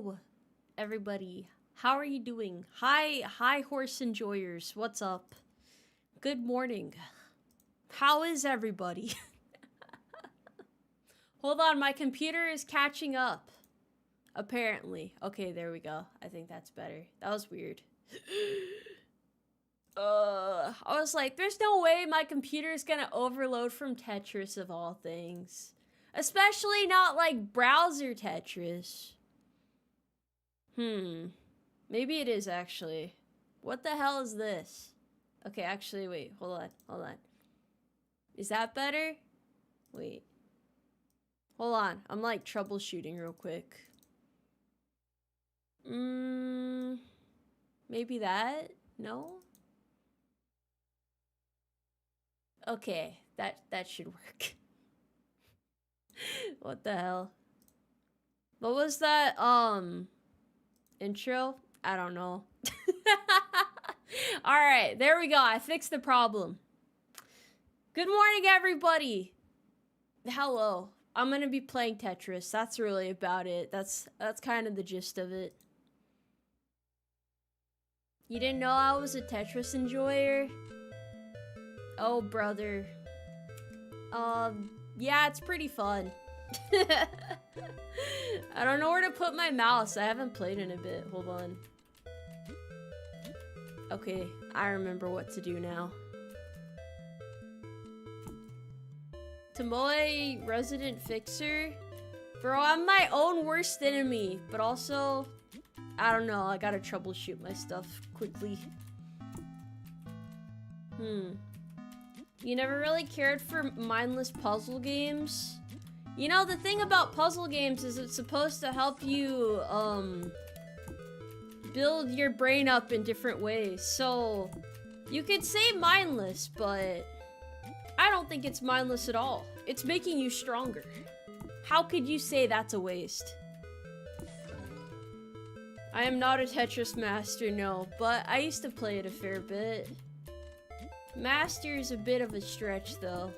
Hello, everybody. How are you doing? Hi, horse enjoyers. What's up? Good morning. How is everybody? Hold on, my computer is catching up. Apparently. Okay, there we go. I think that's better. That was weird. I was like, there's no way my computer is gonna overload from Tetris of all things. Especially not like browser Tetris. Maybe it is actually. What the hell is this? Okay, actually, wait, hold on. Is that better? Wait. Hold on, I'm like troubleshooting real quick. Maybe that? No? Okay, that should work. What the hell? What was that, intro? I don't know. Alright, there we go. I fixed the problem. Good morning, everybody. Hello. I'm gonna be playing Tetris. That's really about it. That's kind of the gist of it. You didn't know I was a Tetris enjoyer? Oh, brother. Yeah, it's pretty fun. I don't know where to put my mouse. I haven't played in a bit. Hold on. Okay, I remember what to do now. Tomoe, resident fixer. Bro, I'm my own worst enemy, but also, I don't know, I gotta troubleshoot my stuff quickly. You never really cared for mindless puzzle games? You know, the thing about puzzle games is it's supposed to help you, build your brain up in different ways. So, you could say mindless, but I don't think it's mindless at all. It's making you stronger. How could you say that's a waste? I am not a Tetris master, no, but I used to play it a fair bit. Master is a bit of a stretch, though.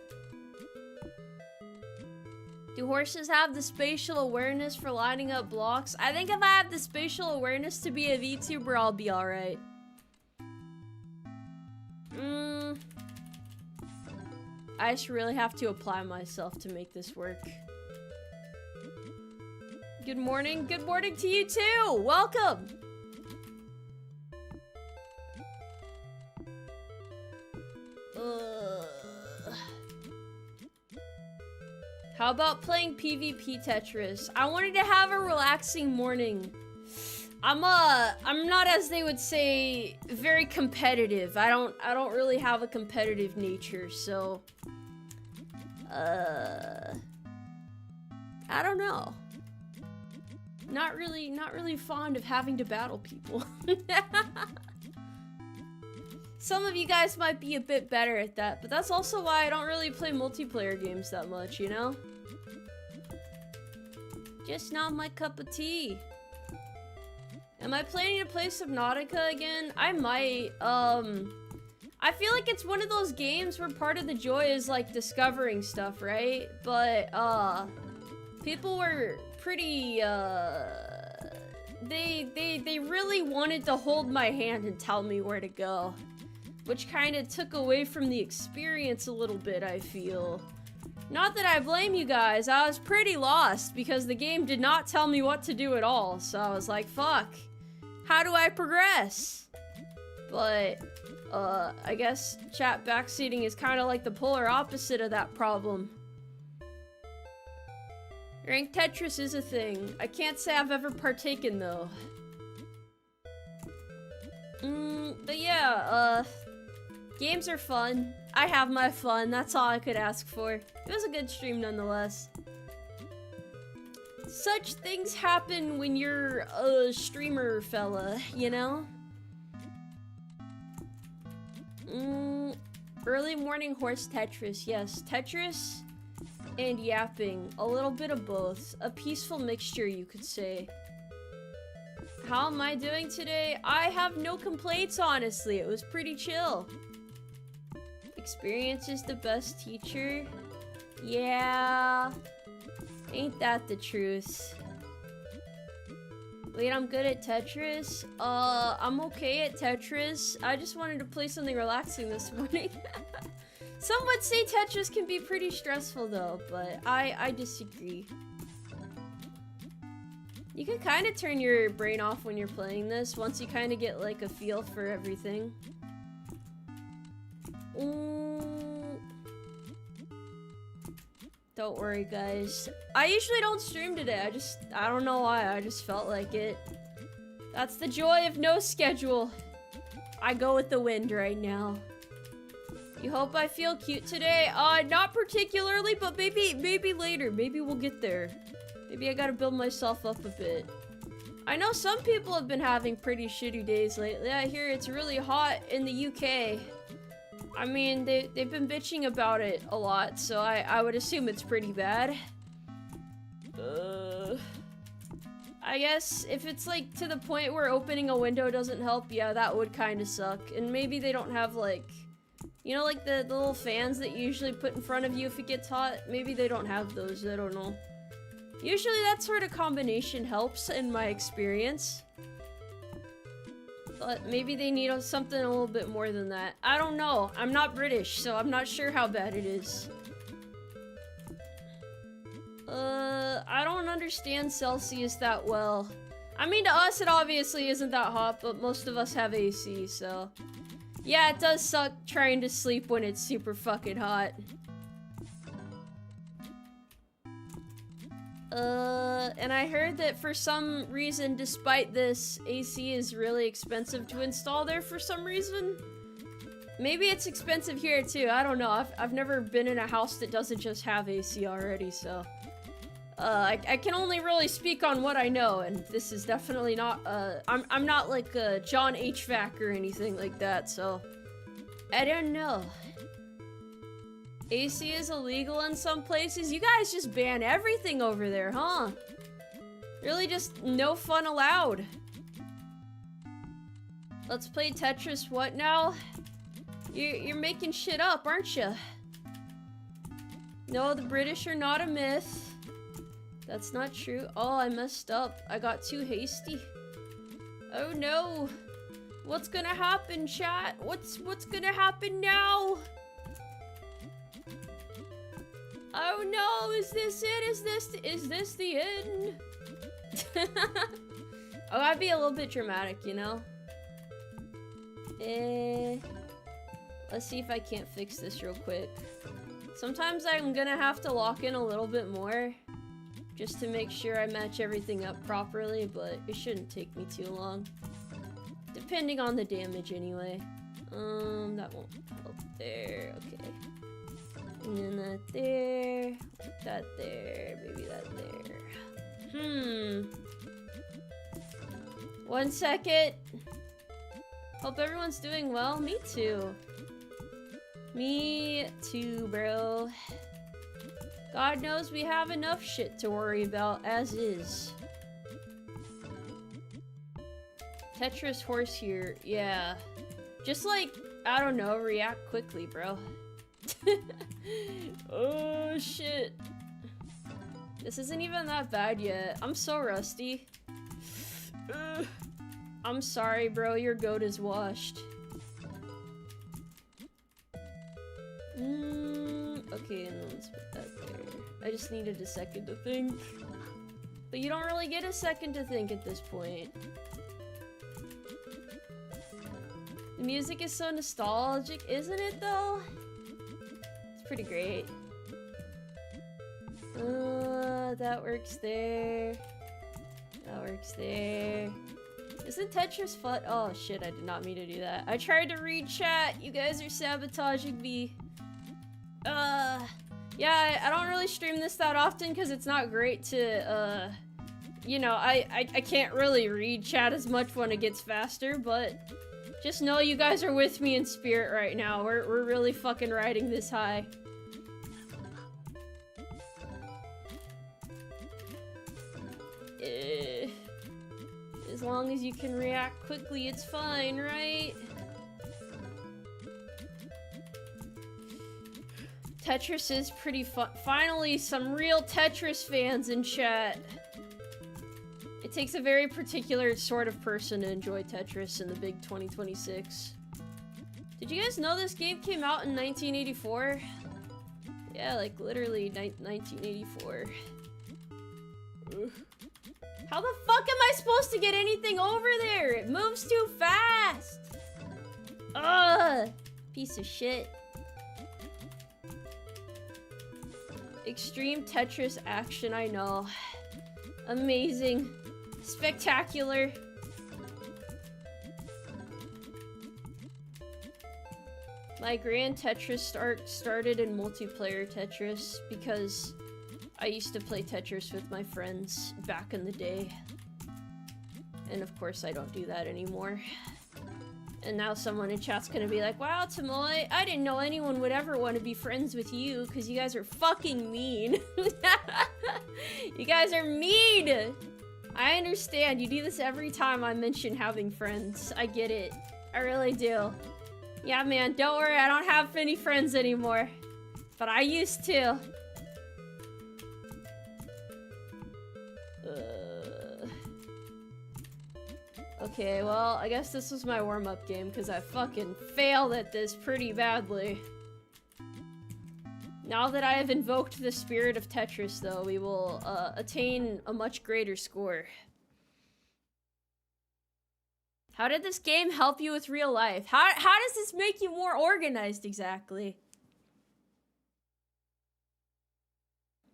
Do horses have the spatial awareness for lining up blocks? I think if I have the spatial awareness to be a VTuber, I'll be alright. I just really have to apply myself to make this work. Good morning. Good morning to you too! Welcome! How about playing PvP Tetris? I wanted to have a relaxing morning. I'm not, as they would say, very competitive. I don't really have a competitive nature, so I don't know. Not really fond of having to battle people. Some of you guys might be a bit better at that, but that's also why I don't really play multiplayer games that much, you know? Just not my cup of tea. Am I planning to play Subnautica again? I might. I feel like it's one of those games where part of the joy is like discovering stuff, right? But, people were pretty, they really wanted to hold my hand and tell me where to go. Which kind of took away from the experience a little bit, I feel. Not that I blame you guys, I was pretty lost because the game did not tell me what to do at all. So I was like, fuck, how do I progress? But, I guess chat backseating is kind of like the polar opposite of that problem. Ranked Tetris is a thing. I can't say I've ever partaken though. But yeah, games are fun. I have my fun. That's all I could ask for. It was a good stream nonetheless. Such things happen when you're a streamer fella, you know? Early morning horse Tetris. Yes, Tetris and yapping. A little bit of both. A peaceful mixture, you could say. How am I doing today? I have no complaints, honestly. It was pretty chill. Experience is the best teacher. Yeah. Ain't that the truth? Wait, I'm good at Tetris? I'm okay at Tetris. I just wanted to play something relaxing this morning. Some would say Tetris can be pretty stressful though, but I disagree. You can kind of turn your brain off when you're playing this, once you kind of get like a feel for everything. Don't worry, guys. I usually don't stream today. I don't know why. I just felt like it. That's the joy of no schedule. I go with the wind right now. You hope I feel cute today? Not particularly, but maybe later. Maybe we'll get there. Maybe I gotta build myself up a bit. I know some people have been having pretty shitty days lately. I hear it's really hot in the UK. I mean, they've been bitching about it a lot, so I would assume it's pretty bad. I guess if it's like to the point where opening a window doesn't help, yeah, that would kind of suck. And maybe they don't have like, you know, like the little fans that you usually put in front of you if it gets hot? Maybe they don't have those, I don't know. Usually that sort of combination helps in my experience. But maybe they need something a little bit more than that. I don't know. I'm not British, so I'm not sure how bad it is. I don't understand Celsius that well. I mean, to us, it obviously isn't that hot, but most of us have AC, so... Yeah, it does suck trying to sleep when it's super fucking hot. And I heard that for some reason, despite this, AC is really expensive to install there for some reason. Maybe it's expensive here too, I don't know. I've never been in a house that doesn't just have AC already, so... I can only really speak on what I know, and this is definitely not, I'm not like John HVAC or anything like that, so... I don't know. AC is illegal in some places? You guys just ban everything over there, huh? Really just no fun allowed. Let's play Tetris what now? You're making shit up, aren't you? No, the British are not a myth. That's not true. Oh, I messed up. I got too hasty. Oh no. What's gonna happen, chat? What's gonna happen now? Oh no, is this it? Is this the end? Oh, I'd be a little bit dramatic, you know? Let's see if I can't fix this real quick. Sometimes I'm gonna have to lock in a little bit more just to make sure I match everything up properly, but it shouldn't take me too long. Depending on the damage anyway. That won't help there, okay. And then that there, that there, maybe that there. 1 second. Hope everyone's doing well. Me too. Me too, bro. God knows we have enough shit to worry about as is. Tetris horse here, yeah. Just like, I don't know, react quickly, bro. Oh shit. This isn't even that bad yet. I'm so rusty. I'm sorry, bro, your goat is washed. Okay, and then let's put that there. I just needed a second to think. But you don't really get a second to think at this point. The music is so nostalgic, isn't it though? It's pretty great. That works there. That works there. Isn't Tetris fun? Oh shit, I did not mean to do that. I tried to read chat. You guys are sabotaging me. Yeah, I don't really stream this that often because it's not great to, you know, I can't really read chat as much when it gets faster, but just know you guys are with me in spirit right now. We're really fucking riding this high. As long as you can react quickly, it's fine, right? Tetris is pretty fun. Finally, some real Tetris fans in chat. takes a very particular sort of person to enjoy Tetris in the big 2026. Did you guys know this game came out in 1984? Yeah, like literally 1984. Ugh. How the fuck am I supposed to get anything over there? It moves too fast. Ugh, piece of shit. Extreme Tetris action, I know. Amazing. Spectacular. My grand Tetris started in multiplayer Tetris because I used to play Tetris with my friends back in the day. And of course I don't do that anymore. And now someone in chat's gonna be like, wow, Tomoe, I didn't know anyone would ever want to be friends with you because you guys are fucking mean. You guys are mean! I understand, you do this every time I mention having friends. I get it. I really do. Yeah, man, don't worry, I don't have any friends anymore. But I used to. Okay, well, I guess this was my warm-up game because I fucking failed at this pretty badly. Now that I have invoked the spirit of Tetris, though, we will attain a much greater score. How did this game help you with real life? How does this make you more organized exactly?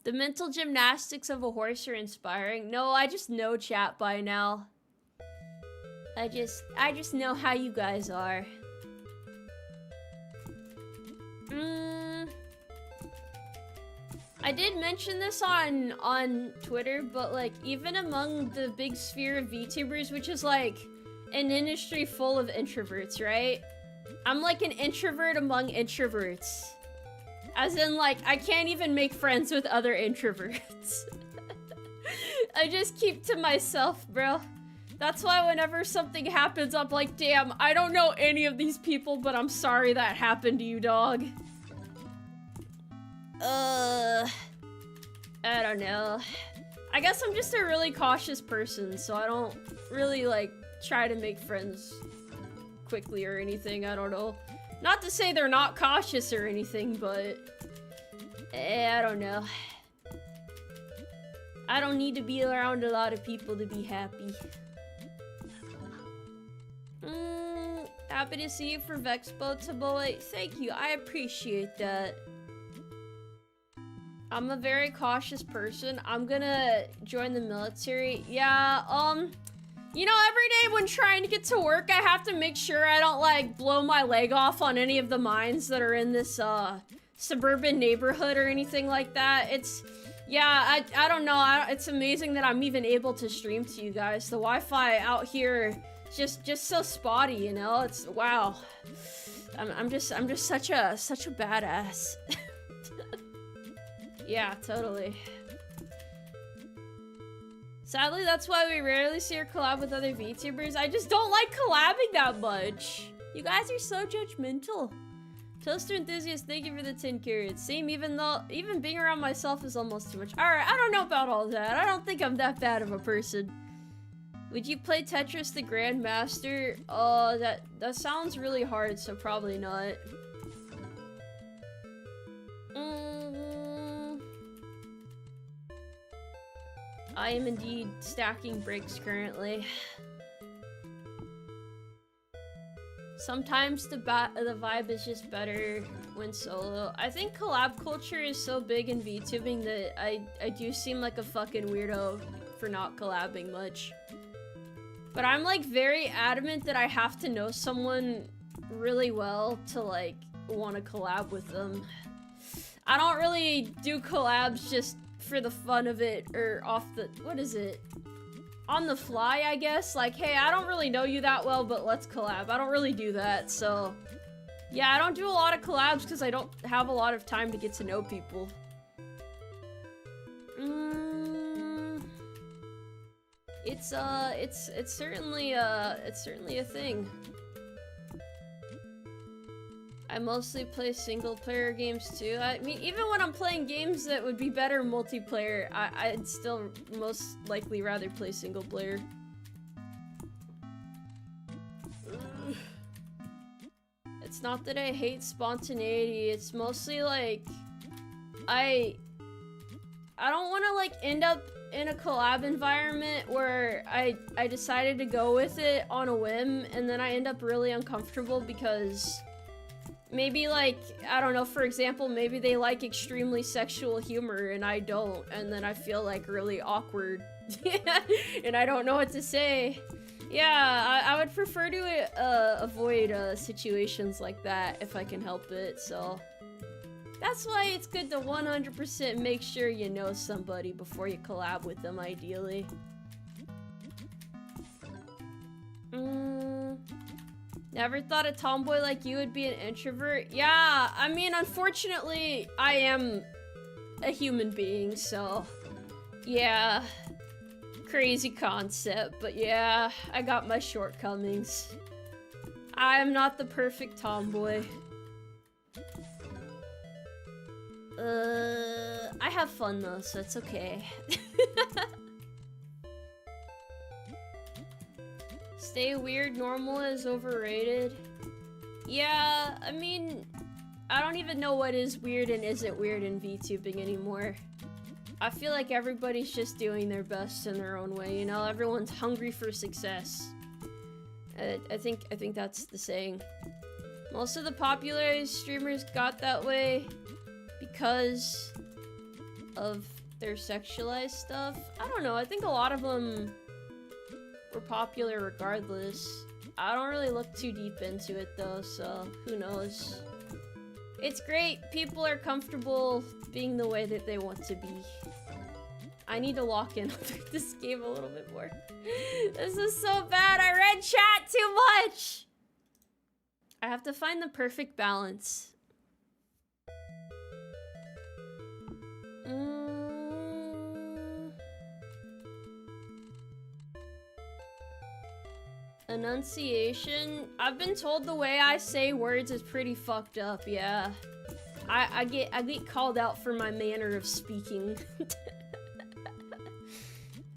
The mental gymnastics of a horse are inspiring. No, I just know chat by now. I just know how you guys are. I did mention this on Twitter, but like even among the big sphere of VTubers, which is like an industry full of introverts, right? I'm like an introvert among introverts. As in like I can't even make friends with other introverts. I just keep to myself, bro. That's why whenever something happens, I'm like, damn, I don't know any of these people, but I'm sorry that happened to you, dog. I don't know. I guess I'm just a really cautious person, so I don't really, like, try to make friends quickly or anything, I don't know. Not to say they're not cautious or anything, but... I don't know. I don't need to be around a lot of people to be happy. Happy to see you for Vexpo, Tomoe. Thank you, I appreciate that. I'm a very cautious person. I'm gonna join the military. Yeah, you know, every day when trying to get to work, I have to make sure I don't, like, blow my leg off on any of the mines that are in this, suburban neighborhood or anything like that. It's, yeah, I don't know. It's amazing that I'm even able to stream to you guys. The Wi-Fi out here is just so spotty, you know? It's, wow. I'm just such a badass. Yeah, totally. Sadly, that's why we rarely see her collab with other VTubers. I just don't like collabing that much. You guys are so judgmental. Toaster enthusiast, thank you for the 10 carrots. Same, even being around myself is almost too much. Alright, I don't know about all that. I don't think I'm that bad of a person. Would you play Tetris the Grandmaster? Oh, that sounds really hard, so probably not. I am indeed stacking bricks currently. Sometimes the vibe is just better when solo. I think collab culture is so big in VTubing that I do seem like a fucking weirdo for not collabing much. But I'm like very adamant that I have to know someone really well to like want to collab with them. I don't really do collabs just for the fun of it, or off the, what is it? On the fly, I guess? Like, hey, I don't really know you that well, but let's collab. I don't really do that, so... Yeah, I don't do a lot of collabs because I don't have a lot of time to get to know people. It's certainly a thing. I mostly play single-player games too. I mean, even when I'm playing games that would be better multiplayer, I'd still most likely rather play single-player. It's not that I hate spontaneity, it's mostly like... I don't want to like end up in a collab environment where I decided to go with it on a whim and then I end up really uncomfortable because maybe like, I don't know, for example, maybe they like extremely sexual humor and I don't, and then I feel like really awkward and I don't know what to say. Yeah, I would prefer to avoid situations like that if I can help it, so that's why it's good to 100% make sure you know somebody before you collab with them, ideally. Never thought a tomboy like you would be an introvert? Yeah, I mean, unfortunately, I am a human being, so yeah. Crazy concept, but yeah, I got my shortcomings. I am not the perfect tomboy. I have fun though, so it's okay. Stay weird, normal is overrated. Yeah, I mean, I don't even know what is weird and isn't weird in VTubing anymore. I feel like everybody's just doing their best in their own way, you know? Everyone's hungry for success. I think that's the saying. Most of the popular streamers got that way because of their sexualized stuff. I don't know, I think a lot of them were popular regardless. I don't really look too deep into it though, so who knows. It's great, people are comfortable being the way that they want to be. I need to lock in this game a little bit more. This is so bad, I read chat too much! I have to find the perfect balance. Enunciation? I've been told the way I say words is pretty fucked up, yeah. I get called out for my manner of speaking.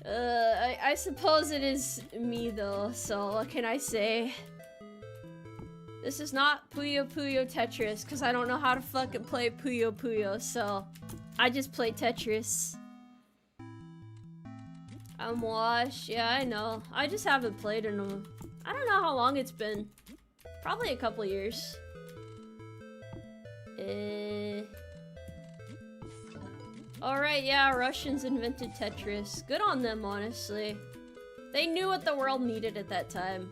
I suppose it is me though, so what can I say? This is not Puyo Puyo Tetris, because I don't know how to fucking play Puyo Puyo, so I just play Tetris. I'm washed, yeah, I know. I just haven't played in I don't know how long it's been. Probably a couple years. Alright, yeah, Russians invented Tetris. Good on them, honestly. They knew what the world needed at that time.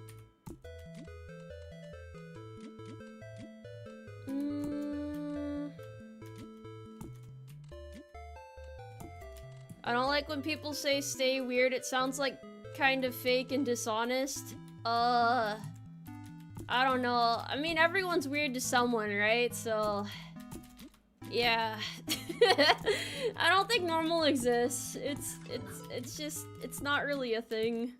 I don't like when people say stay weird. It sounds like kind of fake and dishonest. I don't know. I mean, everyone's weird to someone, right? So, yeah. I don't think normal exists. It's just, it's not really a thing.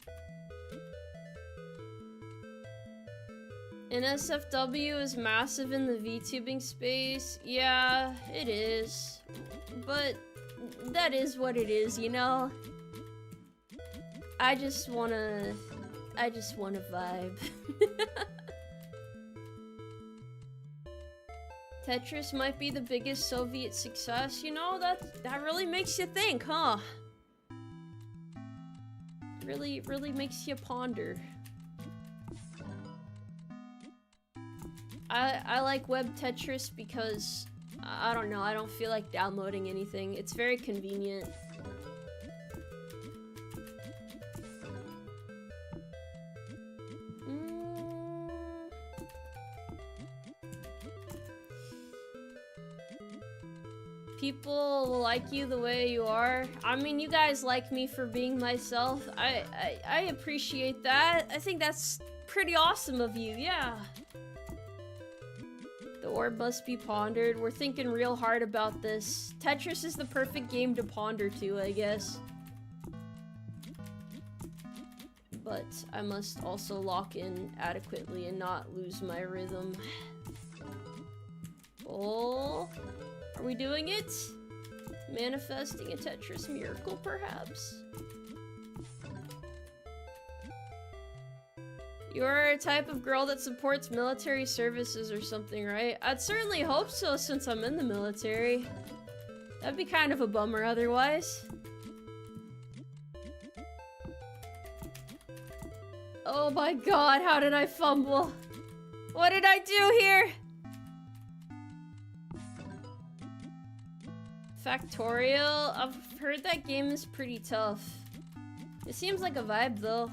NSFW is massive in the VTubing space. Yeah, it is. But that is what it is, you know? I just wanna vibe. Tetris might be the biggest Soviet success, you know? That really makes you think, huh? Really makes you ponder. I like web Tetris because I don't know, I don't feel like downloading anything. It's very convenient. People will like you the way you are. I mean, you guys like me for being myself. I appreciate that. I think that's pretty awesome of you, yeah. The orb must be pondered. We're thinking real hard about this. Tetris is the perfect game to ponder to, I guess. But I must also lock in adequately and not lose my rhythm. Oh, are we doing it? Manifesting a Tetris miracle, perhaps? You're a type of girl that supports military services or something, right? I'd certainly hope so since I'm in the military. That'd be kind of a bummer otherwise. Oh my god, how did I fumble? What did I do here? Factorial? I've heard that game is pretty tough. It seems like a vibe though.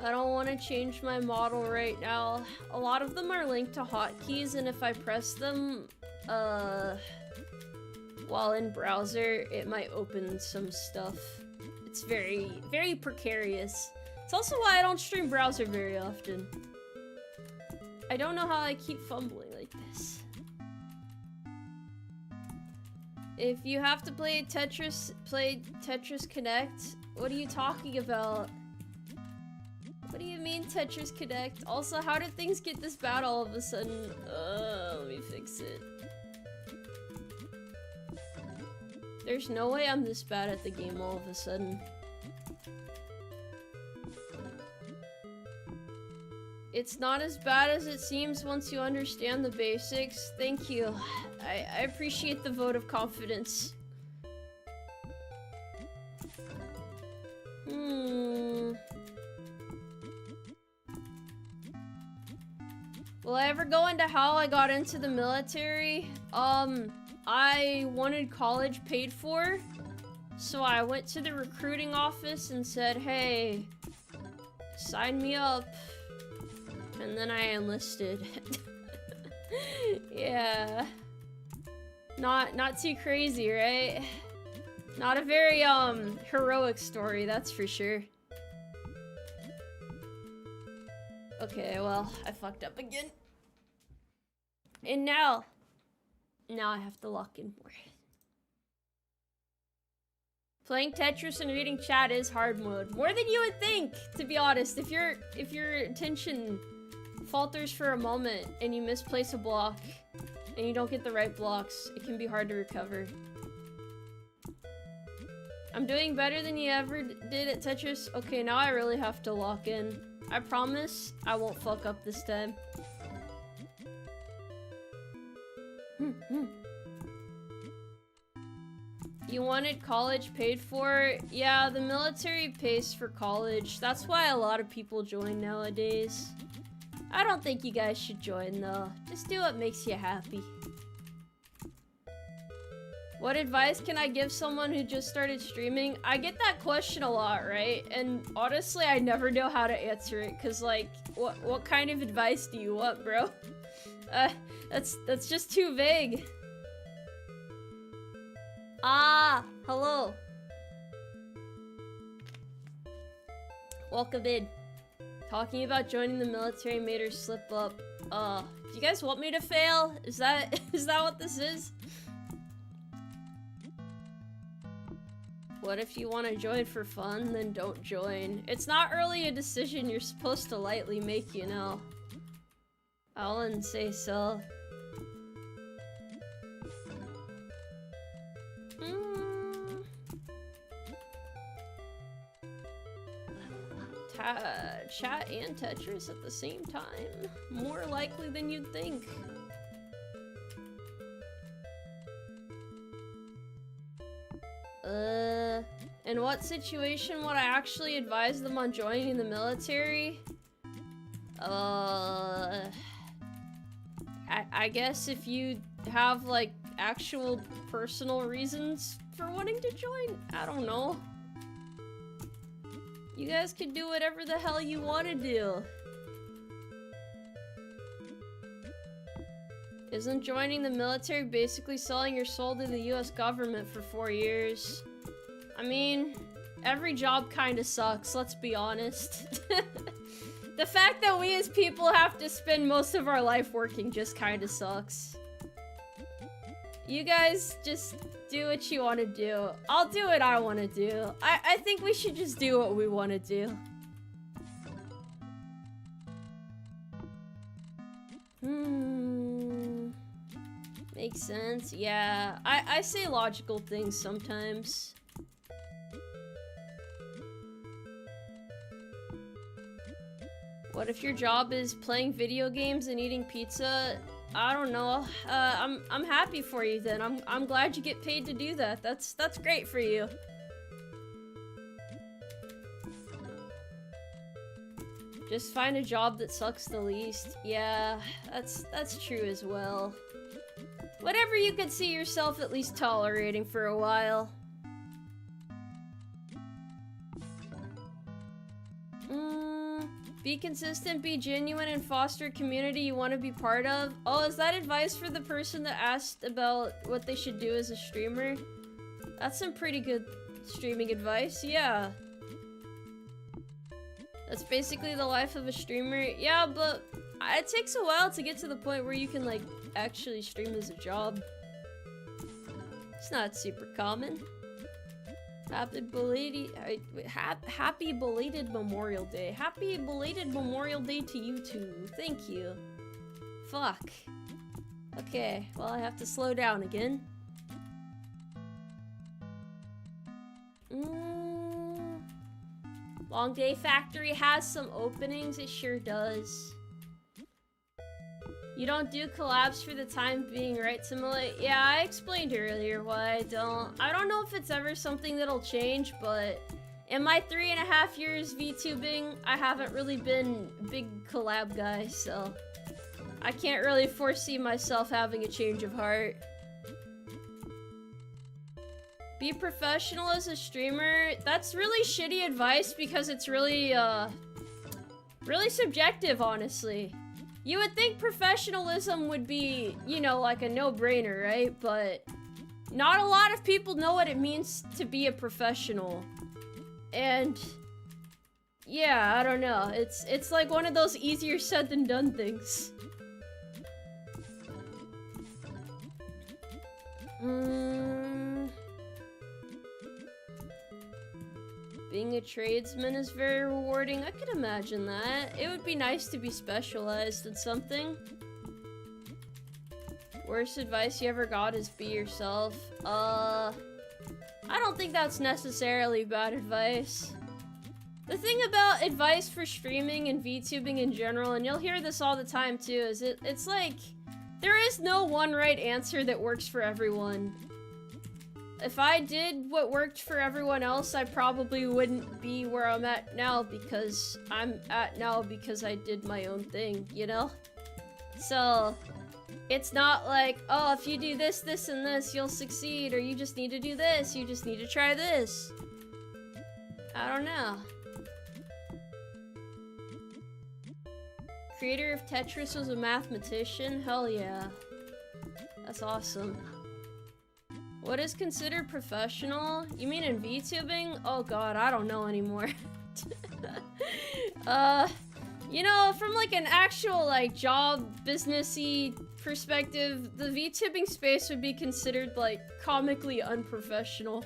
I don't want to change my model right now. A lot of them are linked to hotkeys, and if I press them while in browser, it might open some stuff. It's very, very precarious. It's also why I don't stream browser very often. I don't know how I keep fumbling like this. If you have to play Tetris Connect. What are you talking about? What do you mean Tetris Connect? Also, how did things get this bad all of a sudden? Let me fix it. There's no way I'm this bad at the game all of a sudden. It's not as bad as it seems once you understand the basics. Thank you. I appreciate the vote of confidence. Will I ever go into how I got into the military? I wanted college paid for, so I went to the recruiting office and said, hey, sign me up, and then I enlisted. Yeah. Not too crazy, right? Not a very, heroic story, that's for sure. Okay, well, I fucked up again. And now I have to lock in more. Playing Tetris and reading chat is hard mode. More than you would think, to be honest. If your attention falters for a moment and you misplace a block and you don't get the right blocks, it can be hard to recover. I'm doing better than you ever did at Tetris. Okay, now I really have to lock in. I promise I won't fuck up this time. You wanted college paid for? Yeah, the military pays for college. That's why a lot of people join nowadays. I don't think you guys should join though. Just do what makes you happy. What advice can I give someone who just started streaming? I get that question a lot, right? And honestly, I never know how to answer it, cause like, what kind of advice do you want, bro? That's just too vague. Ah, hello. Welcome in. Talking about joining the military made her slip up. Do you guys want me to fail? Is that what this is? What if you want to join for fun, then don't join? It's not really a decision you're supposed to lightly make, you know. I wouldn't say so. Chat and Tetris at the same time. More likely than you'd think. In what situation would I actually advise them on joining the military? I guess if you have, like, actual personal reasons for wanting to join? I don't know. You guys can do whatever the hell you want to do. Isn't joining the military basically selling your soul to the US government for 4 years? I mean, every job kinda sucks, let's be honest. The fact that we as people have to spend most of our life working just kinda sucks. You guys just do what you want to do. I'll do what I want to do. I think we should just do what we want to do. Makes sense. Yeah, I say logical things sometimes. What if your job is playing video games and eating pizza? I don't know. I'm happy for you then. I'm glad you get paid to do that. That's great for you. Just find a job that sucks the least. Yeah, that's true as well. Whatever you could see yourself at least tolerating for a while. Be consistent, be genuine, and foster a community you want to be part of. Oh, is that advice for the person that asked about what they should do as a streamer? That's some pretty good streaming advice, yeah. That's basically the life of a streamer. Yeah, but it takes a while to get to the point where you can, like, actually stream as a job. It's not super common. Happy belated Memorial Day. Happy belated Memorial Day to you too. Thank you. Fuck. Okay, well I have to slow down again. Long Day Factory has some openings, it sure does. You don't do collabs for the time being, right, Tomoe? Yeah, I explained earlier why I don't. I don't know if it's ever something that'll change, but in my 3.5 years VTubing, I haven't really been a big collab guy, so I can't really foresee myself having a change of heart. Be professional as a streamer. That's really shitty advice because it's really, really subjective, honestly. You would think professionalism would be, you know, like a no-brainer, right? But not a lot of people know what it means to be a professional. And yeah, I don't know. It's like one of those easier said than done things. Being a tradesman is very rewarding. I could imagine that. It would be nice to be specialized in something. Worst advice you ever got is be yourself. I don't think that's necessarily bad advice. The thing about advice for streaming and VTubing in general, and you'll hear this all the time too, is it's like there is no one right answer that works for everyone. If I did what worked for everyone else, I probably wouldn't be where I'm at now because I'm at now because I did my own thing, you know? So, it's not like, oh, if you do this, this, and this, you'll succeed, or you just need to do this, you just need to try this. I don't know. Creator of Tetris was a mathematician? Hell yeah. That's awesome. What is considered professional? You mean in VTubing? Oh god, I don't know anymore. You know, from like an actual like job businessy perspective, the VTubing space would be considered like comically unprofessional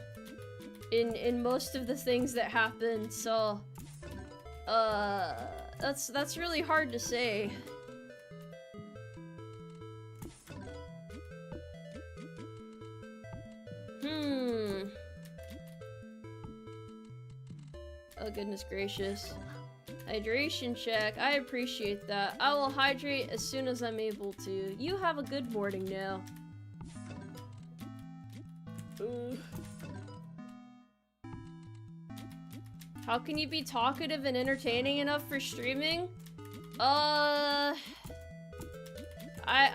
in most of the things that happen, so that's really hard to say. Oh goodness gracious. Hydration check. I appreciate that. I will hydrate as soon as I'm able to. You have a good morning now. How can you be talkative and entertaining enough for streaming? I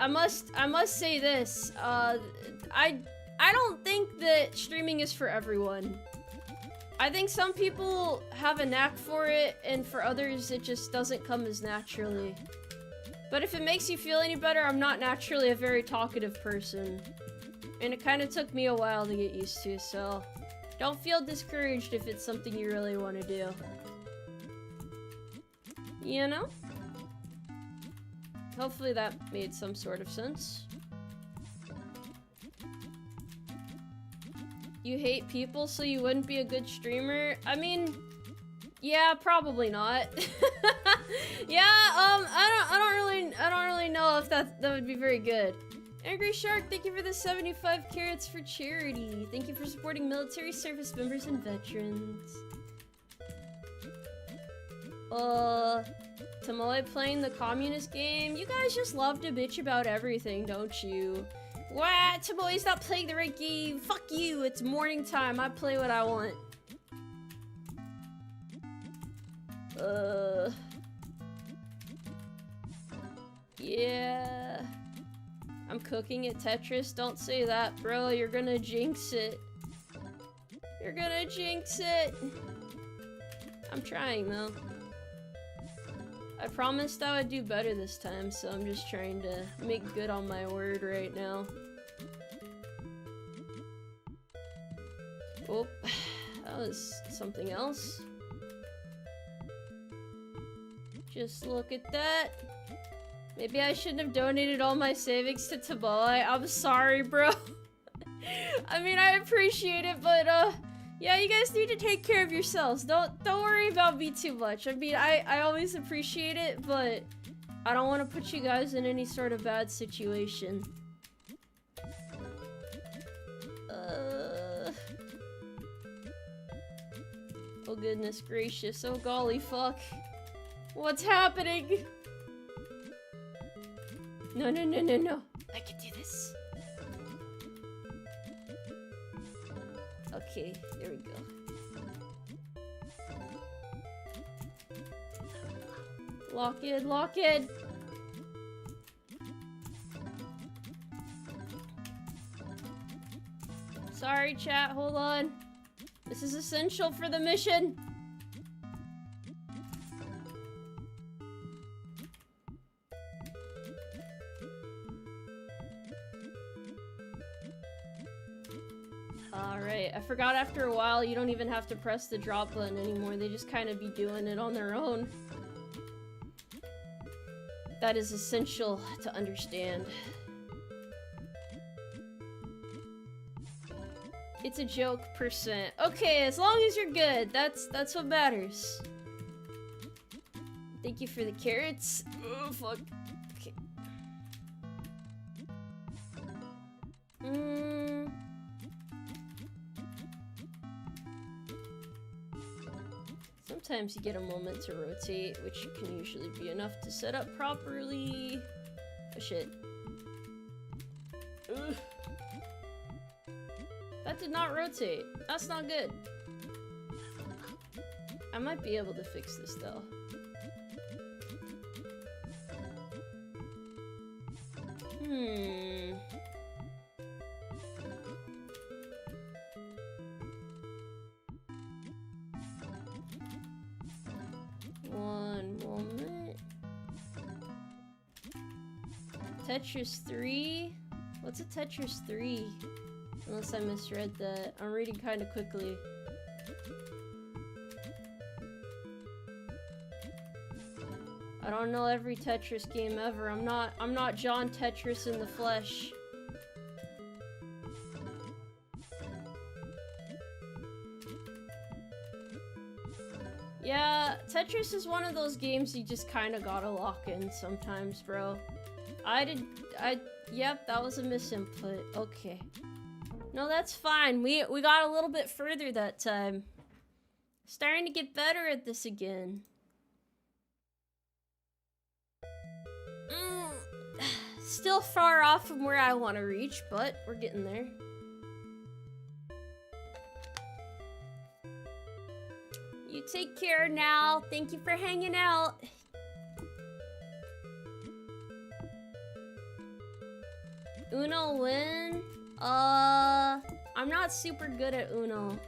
must say this. I don't think that streaming is for everyone. I think some people have a knack for it, and for others it just doesn't come as naturally. But if it makes you feel any better, I'm not naturally a very talkative person. And it kind of took me a while to get used to, so don't feel discouraged if it's something you really want to do. You know? Hopefully that made some sort of sense. You hate people, so you wouldn't be a good streamer? I mean, yeah, probably not. Yeah, I don't really know if that would be very good. Angry Shark, thank you for the 75 carats for charity. Thank you for supporting military service members and veterans. Tomoe playing the communist game. You guys just love to bitch about everything, don't you? What? Tomoe's not playing the right game. Fuck you. It's morning time. I play what I want. Yeah. I'm cooking at Tetris. Don't say that, bro. You're gonna jinx it. You're gonna jinx it. I'm trying, though. I promised I would do better this time, so I'm just trying to make good on my word right now. Oh, that was something else. Just look at that. Maybe I shouldn't have donated all my savings to Tomoe. I'm sorry, bro. I mean, I appreciate it, but yeah, you guys need to take care of yourselves. Don't worry about me too much. I mean, I always appreciate it, but I don't want to put you guys in any sort of bad situation. Oh goodness gracious. Oh golly fuck. What's happening? No. I can do this. Okay, there we go. Lock in. Sorry, chat, hold on. This is essential for the mission. Alright, I forgot after a while you don't even have to press the drop button anymore. They just kind of be doing it on their own. That is essential to understand. It's a joke, percent. Okay, as long as you're good, that's what matters. Thank you for the carrots. Oh, fuck. Okay. Sometimes you get a moment to rotate, which can usually be enough to set up properly. Oh shit. Ugh. That did not rotate. That's not good. I might be able to fix this though. One moment. Tetris 3? What's a Tetris 3? Unless I misread that. I'm reading kind of quickly. I don't know every Tetris game ever. I'm not John Tetris in the flesh. Yeah, Tetris is one of those games you just kind of gotta lock in sometimes, bro. Yep, that was a misinput. Okay. No, that's fine. We got a little bit further that time. Starting to get better at this again. Still far off from where I want to reach, but we're getting there. You take care now. Thank you for hanging out. Uno win? I'm not super good at Uno.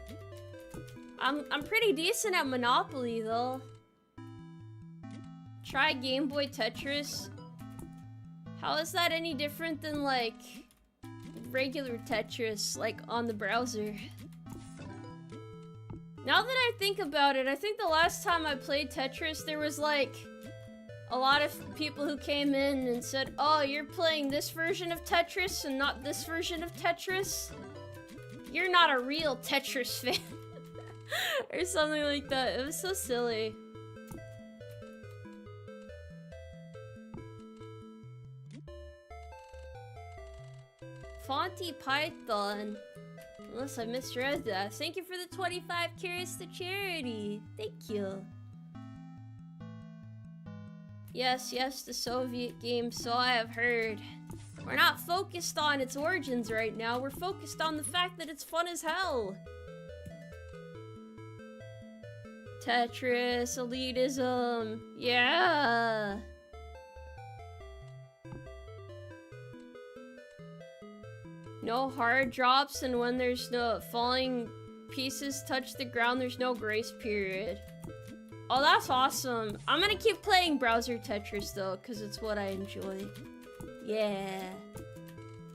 I'm pretty decent at Monopoly though. Try Game Boy Tetris. How is that any different than like regular Tetris, like on the browser? Now that I think about it, I think the last time I played Tetris, there was like a lot of people who came in and said, "Oh, you're playing this version of Tetris and not this version of Tetris." You're not a real Tetris fan. Or something like that. It was so silly. Fonty Python. Unless I misread that. Thank you for the 25 carats to charity. Thank you. Yes, yes, the Soviet game, so I have heard. We're not focused on its origins right now. We're focused on the fact that it's fun as hell. Tetris, elitism, yeah. No hard drops, and when there's no falling pieces touch the ground, there's no grace period. Oh, that's awesome. I'm gonna keep playing browser Tetris though, because it's what I enjoy. Yeah.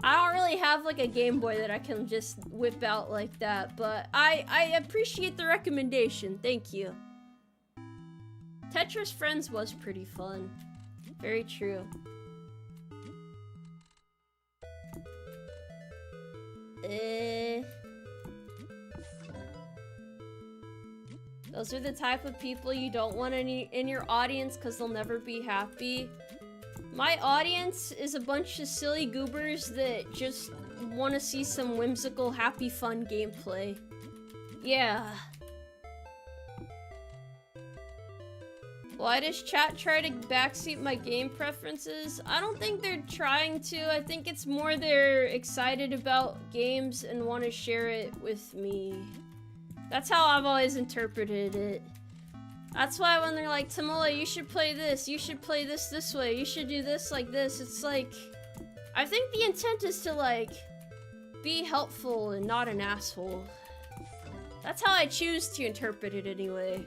I don't really have like a Game Boy that I can just whip out like that, but I appreciate the recommendation. Thank you. Tetris Friends was pretty fun. Very true. Those are the type of people you don't want any in your audience because they'll never be happy. My audience is a bunch of silly goobers that just want to see some whimsical, happy, fun gameplay. Yeah. Why does chat try to backseat my game preferences? I don't think they're trying to. I think it's more they're excited about games and want to share it with me. That's how I've always interpreted it. That's why when they're like, Tomoe, you should play this this way, you should do this like this, it's like, I think the intent is to like, be helpful and not an asshole. That's how I choose to interpret it anyway.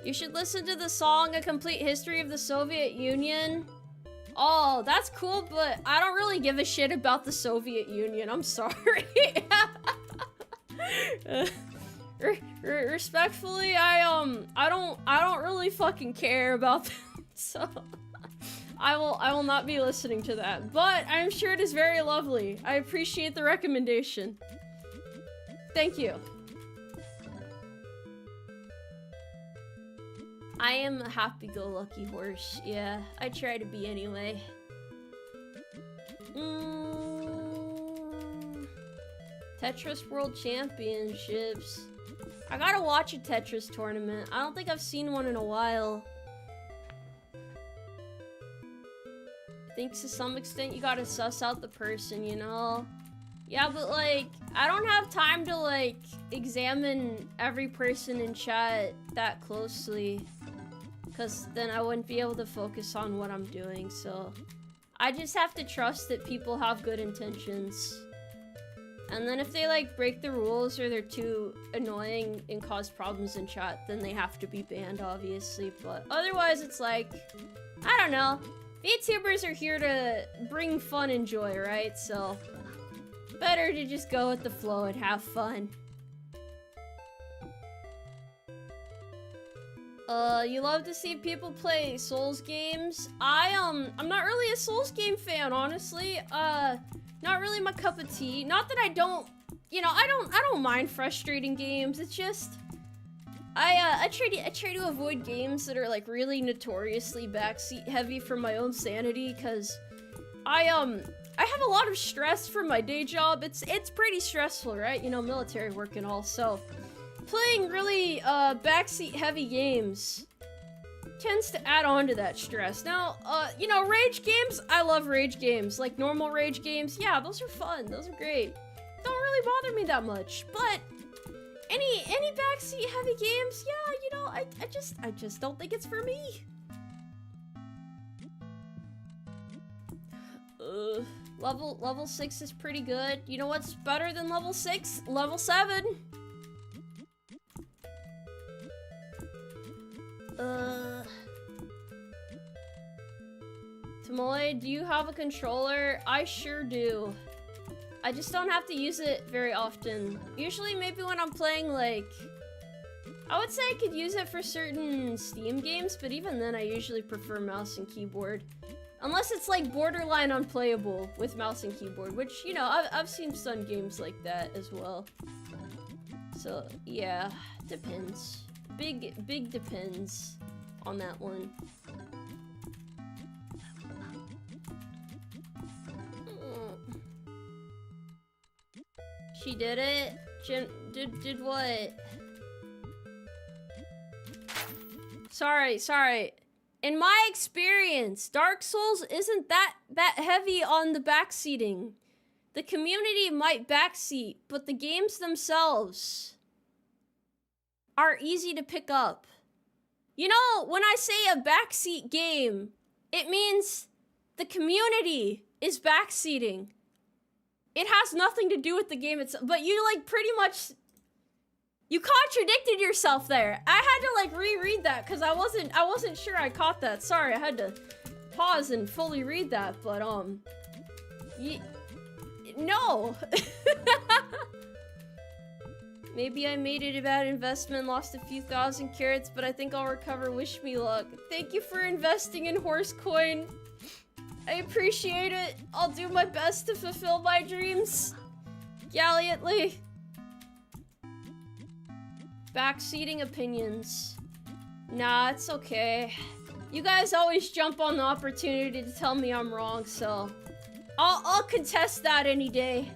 You should listen to the song A Complete History of the Soviet Union. Oh, that's cool, but I don't really give a shit about the Soviet Union. I'm sorry. Respectfully, I don't really fucking care about them. So I will not be listening to that. But I'm sure it is very lovely. I appreciate the recommendation. Thank you. I am a happy-go-lucky horse. Yeah, I try to be anyway. Tetris World Championships. I gotta watch a Tetris tournament. I don't think I've seen one in a while. I think to some extent you gotta suss out the person, you know? Yeah, but like, I don't have time to like, examine every person in chat that closely. Because then I wouldn't be able to focus on what I'm doing, so I just have to trust that people have good intentions. And then if they like break the rules or they're too annoying and cause problems in chat, then they have to be banned, obviously. But otherwise, it's like, I don't know. VTubers are here to bring fun and joy, right? So better to just go with the flow and have fun. You love to see people play Souls games. I'm not really a Souls game fan, honestly. Not really my cup of tea. Not that I don't, you know, I don't mind frustrating games. It's just, I try to avoid games that are like really notoriously backseat heavy for my own sanity, because I have a lot of stress from my day job. It's pretty stressful, right? You know, military work and all, so playing really backseat heavy games tends to add on to that stress. Now, you know, rage games, I love rage games. Like normal rage games, yeah, those are fun, those are great. Don't really bother me that much, but any backseat heavy games, yeah, you know, I just don't think it's for me. Level 6 is pretty good. You know what's better than level 6? Level 7. Tomoe, do you have a controller? I sure do. I just don't have to use it very often. Usually maybe when I'm playing like, I would say I could use it for certain Steam games, but even then I usually prefer mouse and keyboard. Unless it's like borderline unplayable with mouse and keyboard, which, you know, I've seen some games like that as well. So, yeah, depends. Big depends on that one. She did it? Did what? Sorry. In my experience, Dark Souls isn't that heavy on the backseating. The community might backseat, but the games themselves are easy to pick up. You know, when I say a backseat game, it means the community is backseating. It has nothing to do with the game itself, but you like pretty much, you contradicted yourself there. I had to like reread that because I wasn't sure I caught that. Sorry, I had to pause and fully read that, but no. Maybe I made it a bad investment, lost a few thousand carrots, but I think I'll recover. Wish me luck. Thank you for investing in horse coin. I appreciate it. I'll do my best to fulfill my dreams gallantly. Backseating opinions. Nah, it's okay. You guys always jump on the opportunity to tell me I'm wrong, so I'll contest that any day.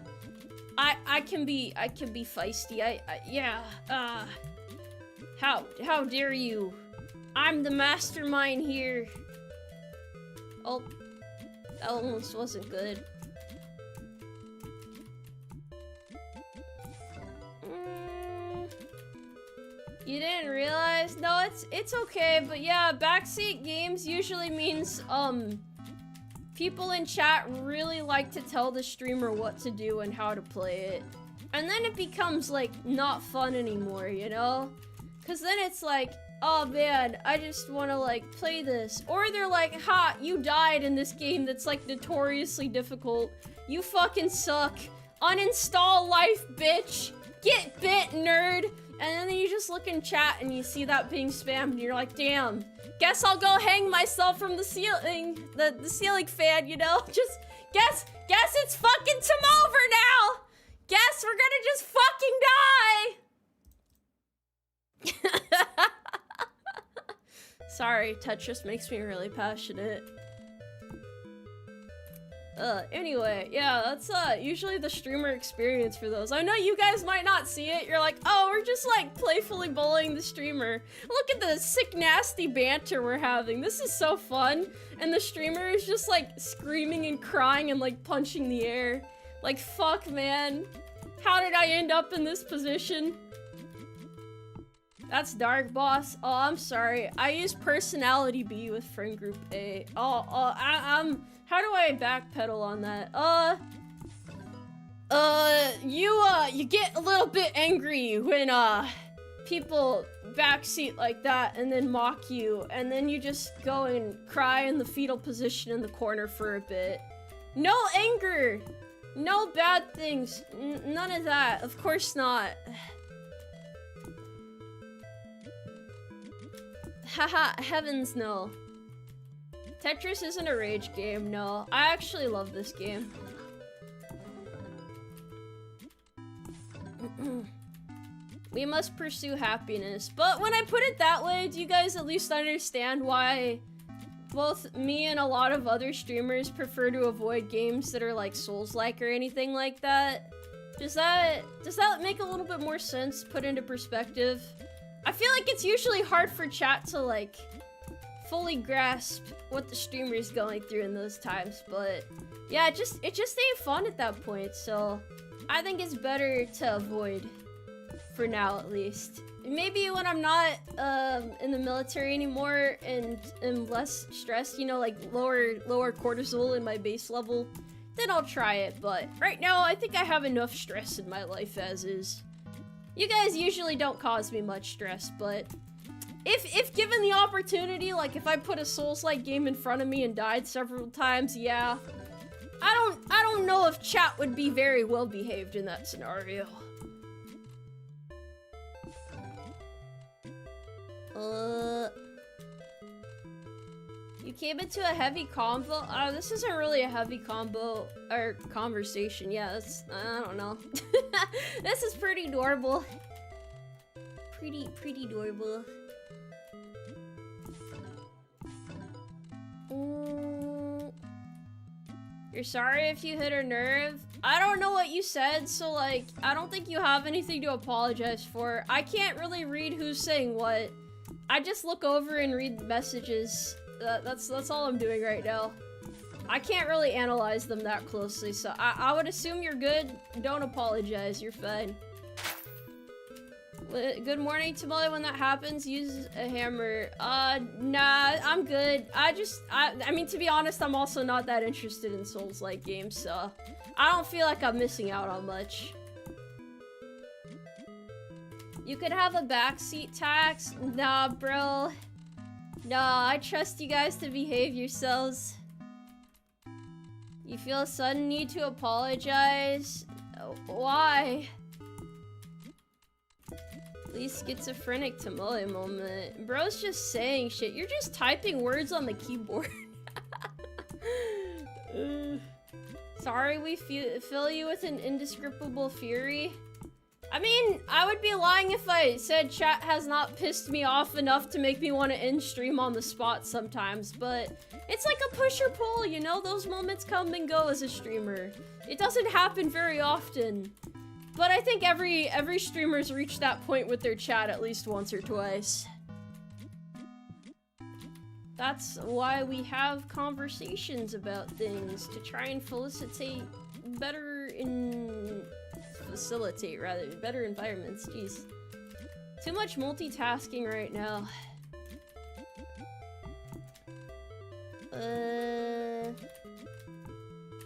I can be feisty. Yeah. How dare you? I'm the mastermind here. Oh, that almost wasn't good. You didn't realize? No, it's okay, but yeah, backseat games usually means people in chat really like to tell the streamer what to do and how to play it. And then it becomes like not fun anymore, you know? Cause then it's like, oh man, I just wanna like play this. Or they're like, ha, you died in this game that's like notoriously difficult. You fucking suck. Uninstall life, bitch. Get bit, nerd. And then you just look in chat and you see that being spammed and you're like, damn, guess I'll go hang myself from the ceiling, the ceiling fan, you know? Just guess it's fucking Tomoe now. Guess we're gonna just fucking die. Sorry, Tetris makes me really passionate. Anyway, yeah, that's usually the streamer experience for those. I know you guys might not see it. You're like, oh, we're just like playfully bullying the streamer. Look at the sick, nasty banter we're having. This is so fun. And the streamer is just like screaming and crying and like punching the air. Like, fuck, man. How did I end up in this position? That's dark, boss. Oh, I'm sorry. I use personality B with friend group A. How do I backpedal on that? You get a little bit angry when, people backseat like that and then mock you, and then you just go and cry in the fetal position in the corner for a bit. No anger! No bad things. None of that. Of course not. Haha, heavens no. Tetris isn't a rage game, no. I actually love this game. We must pursue happiness. But when I put it that way, do you guys at least understand why both me and a lot of other streamers prefer to avoid games that are like Souls-like or anything like that? Does that make a little bit more sense, put into perspective? I feel like it's usually hard for chat to like fully grasp what the streamer is going through in those times, but yeah, it just ain't fun at that point, so I think it's better to avoid for now at least. Maybe when I'm not in the military anymore and am less stressed, you know, like lower cortisol in my base level, then I'll try it, but right now I think I have enough stress in my life as is. You guys usually don't cause me much stress, but if given the opportunity, like if I put a Souls-like game in front of me and died several times, yeah. I don't know if chat would be very well behaved in that scenario. You came into a heavy combo? This isn't really a heavy combo or conversation. Yeah, that's, I don't know. This is pretty adorable. Pretty adorable. You're sorry if you hit her nerve? I don't know what you said, so like, I don't think you have anything to apologize for. I can't really read who's saying what. I just look over and read the messages. That's all I'm doing right now. I can't really analyze them that closely, so I would assume you're good. Don't apologize, you're fine. Good morning, Tomoe. When that happens, use a hammer. Nah, I'm good. I mean, to be honest, I'm also not that interested in Souls-like games, so I don't feel like I'm missing out on much. You could have a backseat tax? Nah, bro. Nah, I trust you guys to behave yourselves. You feel a sudden need to apologize? Why? Least schizophrenic Tomoe moment. Bro's just saying shit. You're just typing words on the keyboard. Sorry we fill you with an indescribable fury. I mean, I would be lying if I said chat has not pissed me off enough to make me want to end stream on the spot sometimes, but it's like a push or pull, you know? Those moments come and go as a streamer. It doesn't happen very often. But I think every streamer's reached that point with their chat at least once or twice. That's why we have conversations about things, to try and facilitate better environments. Jeez. Too much multitasking right now.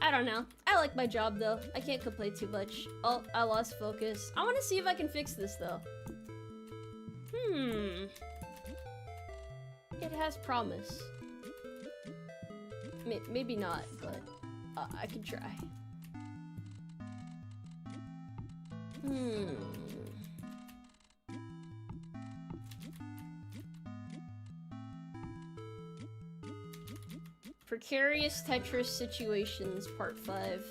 I don't know. I like my job though. I can't complain too much. Oh, I lost focus. I want to see if I can fix this though. It has promise. Maybe not, but I can try. Precarious Tetris situations, part 5.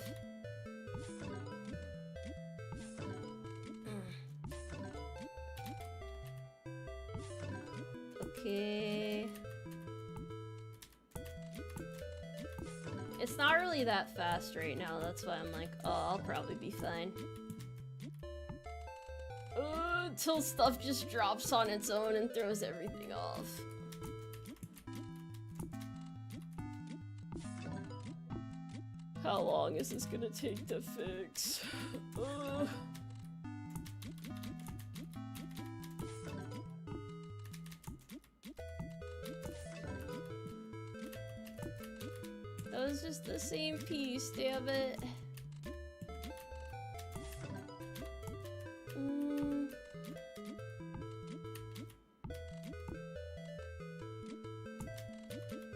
Okay. It's not really that fast right now, that's why I'm like, oh, I'll probably be fine. Until stuff just drops on its own and throws everything off. How long is this gonna take to fix? That was just the same piece, damn it.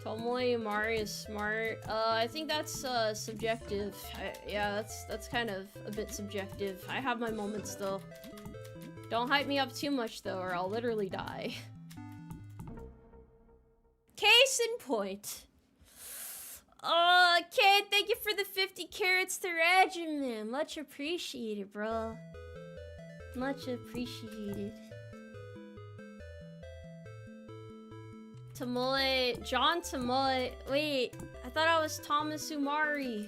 Tomoe Umari is smart. I think that's subjective. Yeah, that's kind of a bit subjective. I have my moments though. Don't hype me up too much though, or I'll literally die. Case in point. Okay, thank you for the 50 carats to Regimen. Much appreciated, bro. Much appreciated. Tomoe, John Tomoe. Wait, I thought I was Tomoe Umari.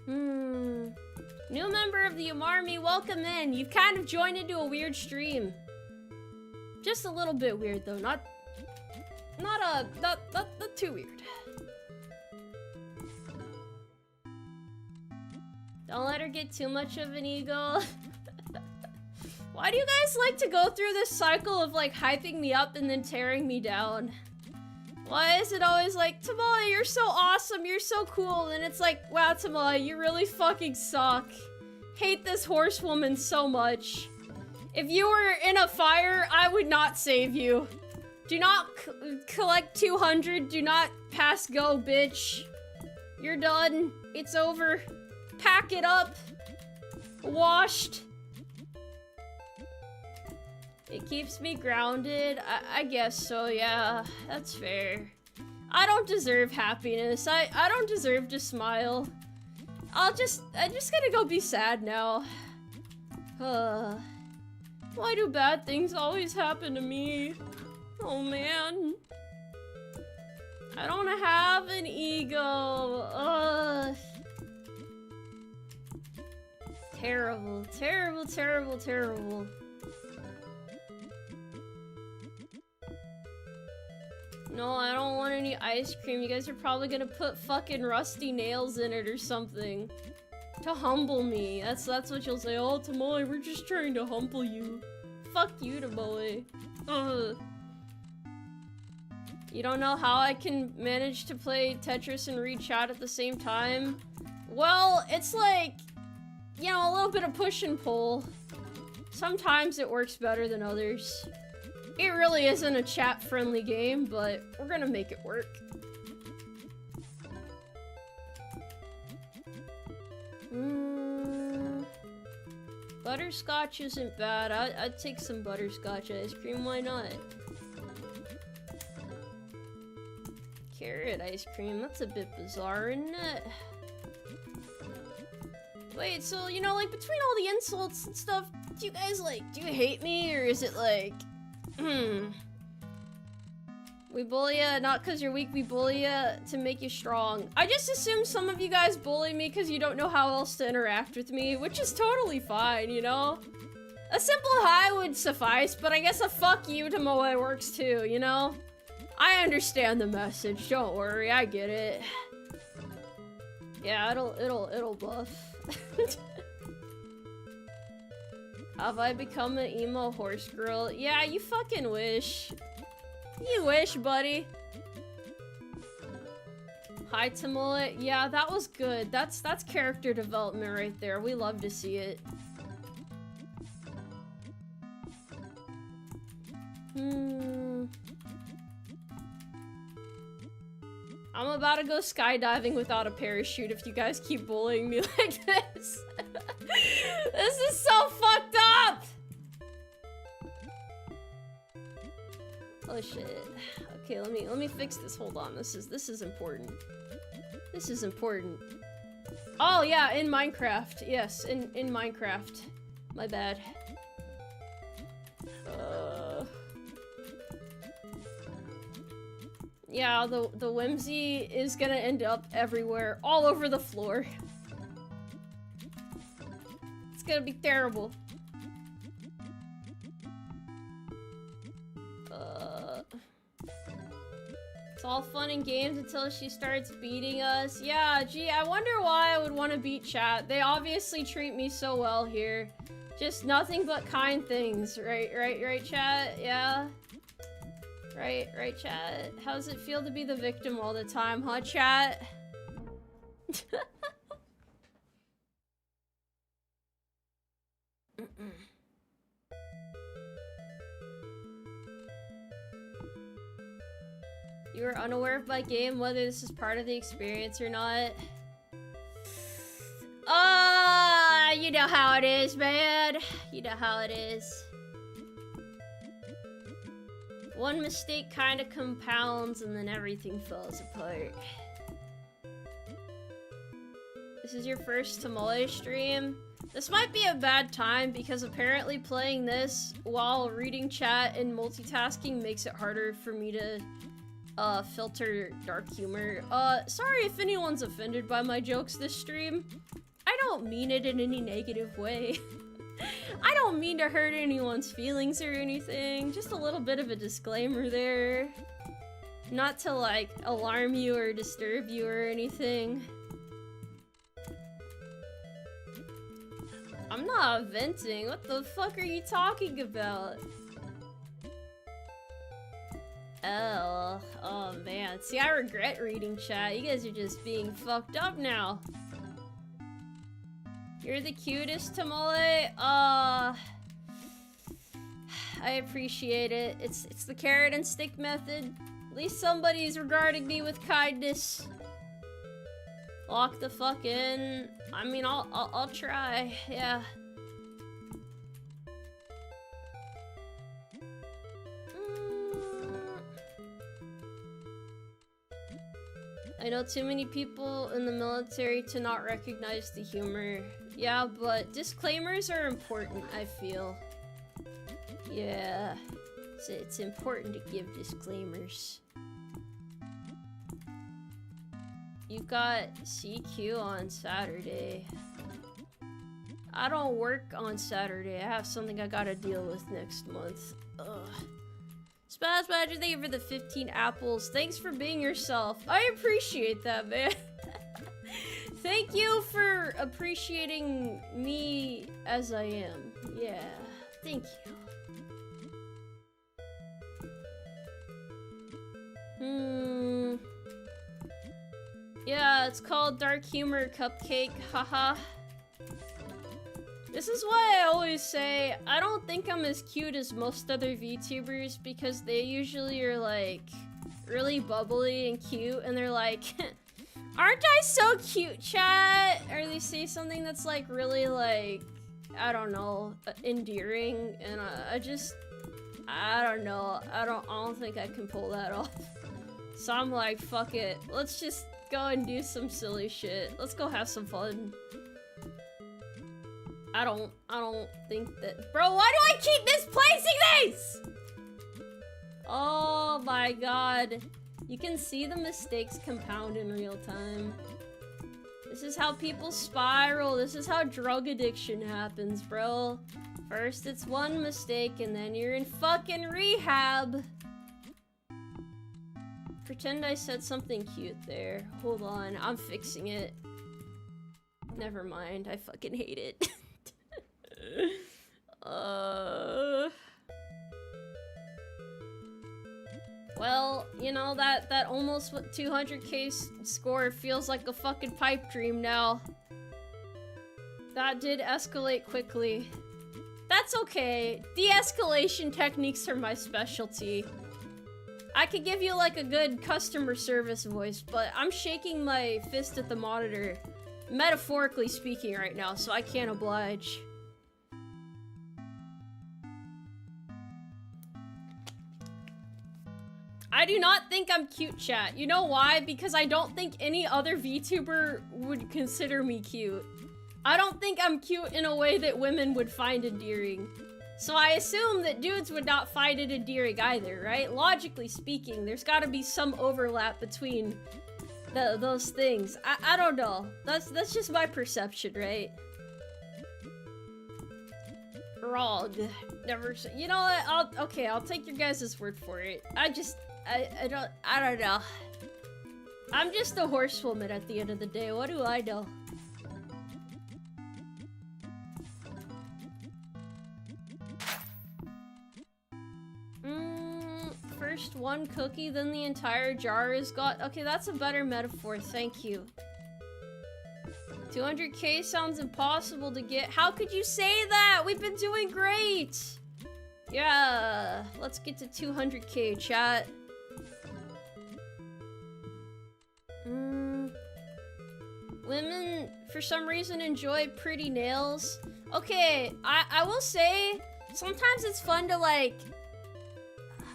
New member of the Umarmy, welcome in. You've kind of joined into a weird stream. Just a little bit weird though, not too weird. Don't let her get too much of an ego. Why do you guys like to go through this cycle of like hyping me up and then tearing me down? Why is it always like, Tomoe, you're so awesome, you're so cool, and it's like, wow, Tomoe, you really fucking suck. Hate this horsewoman so much. If you were in a fire, I would not save you. Do not collect 200, do not pass go, bitch. You're done, it's over. Pack it up. Washed. It keeps me grounded. I guess so, yeah. That's fair. I don't deserve happiness. I don't deserve to smile. I'm just gonna go be sad now. Why do bad things always happen to me? Oh man. I don't have an ego. Terrible, terrible, terrible, terrible. No, I don't want any ice cream. You guys are probably gonna put fucking rusty nails in it or something. To humble me. That's what you'll say. Oh, Tomoe, we're just trying to humble you. Fuck you, Tomoe. Ugh. You don't know how I can manage to play Tetris and read chat at the same time? Well, it's like, you know, a little bit of push and pull. Sometimes it works better than others. It really isn't a chat-friendly game, but we're gonna make it work. Butterscotch isn't bad. I'd take some butterscotch ice cream, why not? Carrot ice cream, that's a bit bizarre, isn't it? Wait, so, you know, like, between all the insults and stuff, do you guys, like, do you hate me, or is it like, we bully ya, not because you're weak, we bully ya to make you strong. I just assume some of you guys bully me because you don't know how else to interact with me, which is totally fine, you know? A simple hi would suffice, but I guess a fuck you to Moe works too, you know? I understand the message, don't worry, I get it. Yeah, it'll buff. Have I become an emo horse girl? Yeah, you fucking wish. You wish, buddy. Hi, Tomoe. Yeah, that was good. That's character development right there. We love to see it. I'm about to go skydiving without a parachute if you guys keep bullying me like this. This is so fucked up! Oh shit. Okay, let me fix this. Hold on. This is important. This is important. Oh yeah, in Minecraft. Yes, in Minecraft. My bad. Yeah, the whimsy is gonna end up everywhere, all over the floor. It's gonna be terrible. It's all fun and games until she starts beating us. Yeah, gee, I wonder why I would want to beat chat. They obviously treat me so well here. Just nothing but kind things, right, chat? Yeah? Right, chat? How does it feel to be the victim all the time, huh, chat? You are unaware of my game, whether this is part of the experience or not. You know how it is, man. You know how it is. One mistake kind of compounds and then everything falls apart. This is your first Tomoe stream? This might be a bad time because apparently playing this while reading chat and multitasking makes it harder for me to filter dark humor. Sorry if anyone's offended by my jokes this stream. I don't mean it in any negative way. I don't mean to hurt anyone's feelings or anything. Just a little bit of a disclaimer there. Not to, like, alarm you or disturb you or anything. I'm not venting. What the fuck are you talking about? Oh man. See, I regret reading chat. You guys are just being fucked up now. You're the cutest, Tomoe. I appreciate it. It's the carrot and stick method. At least somebody's regarding me with kindness. Lock the fuck in. I mean, I'll try. Yeah. I know too many people in the military to not recognize the humor. Yeah, but disclaimers are important, I feel. Yeah, it's important to give disclaimers. You got CQ on Saturday. I don't work on Saturday. I have something I gotta deal with next month. Ugh. Spaz Badger, thank you for the 15 apples. Thanks for being yourself. I appreciate that, man. Thank you for appreciating me as I am. Yeah, thank you. Yeah, it's called Dark Humor Cupcake, haha. This is why I always say, I don't think I'm as cute as most other VTubers because they usually are like, really bubbly and cute and they're like, aren't I so cute, chat? Or they say something that's like really like, I don't know, endearing, and I don't know, I don't think I can pull that off. So I'm like, fuck it, let's just go and do some silly shit. Let's go have some fun. I don't think that— Bro, why do I keep misplacing these? Oh my god. You can see the mistakes compound in real time. This is how people spiral. This is how drug addiction happens, bro. First it's one mistake and then you're in fucking rehab. Pretend I said something cute there. Hold on, I'm fixing it. Never mind, I fucking hate it. Well, you know, that almost 200k score feels like a fucking pipe dream now. That did escalate quickly. That's okay. De-escalation techniques are my specialty. I could give you like a good customer service voice, but I'm shaking my fist at the monitor, metaphorically speaking right now, so I can't oblige. I do not think I'm cute, chat. You know why? Because I don't think any other VTuber would consider me cute. I don't think I'm cute in a way that women would find endearing. So I assume that dudes would not find it endearing either, right? Logically speaking, there's gotta be some overlap between those things. I don't know. That's just my perception, right? Wrong. Never say— You know what? I'll take your guys' word for it. I don't know. I'm just a horsewoman at the end of the day. What do I know? First one cookie, then the entire jar is got— Okay, that's a better metaphor. Thank you. 200k sounds impossible to get. How could you say that? We've been doing great. Yeah, let's get to 200k, chat. Women, for some reason, enjoy pretty nails. Okay, I will say, sometimes it's fun to, like—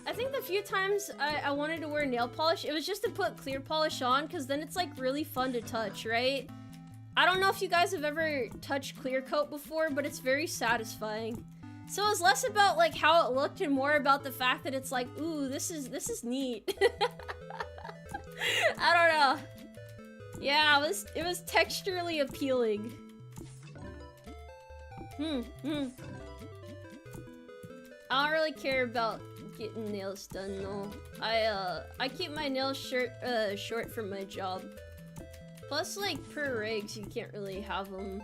I think the few times I wanted to wear nail polish, it was just to put clear polish on, because then it's, like, really fun to touch, right? I don't know if you guys have ever touched clear coat before, but it's very satisfying. So it's less about, like, how it looked and more about the fact that it's like, ooh, this is neat. I don't know. Yeah, it was texturally appealing. I don't really care about getting nails done, though. I keep my nails short for my job. Plus, like, per rigs, you can't really have them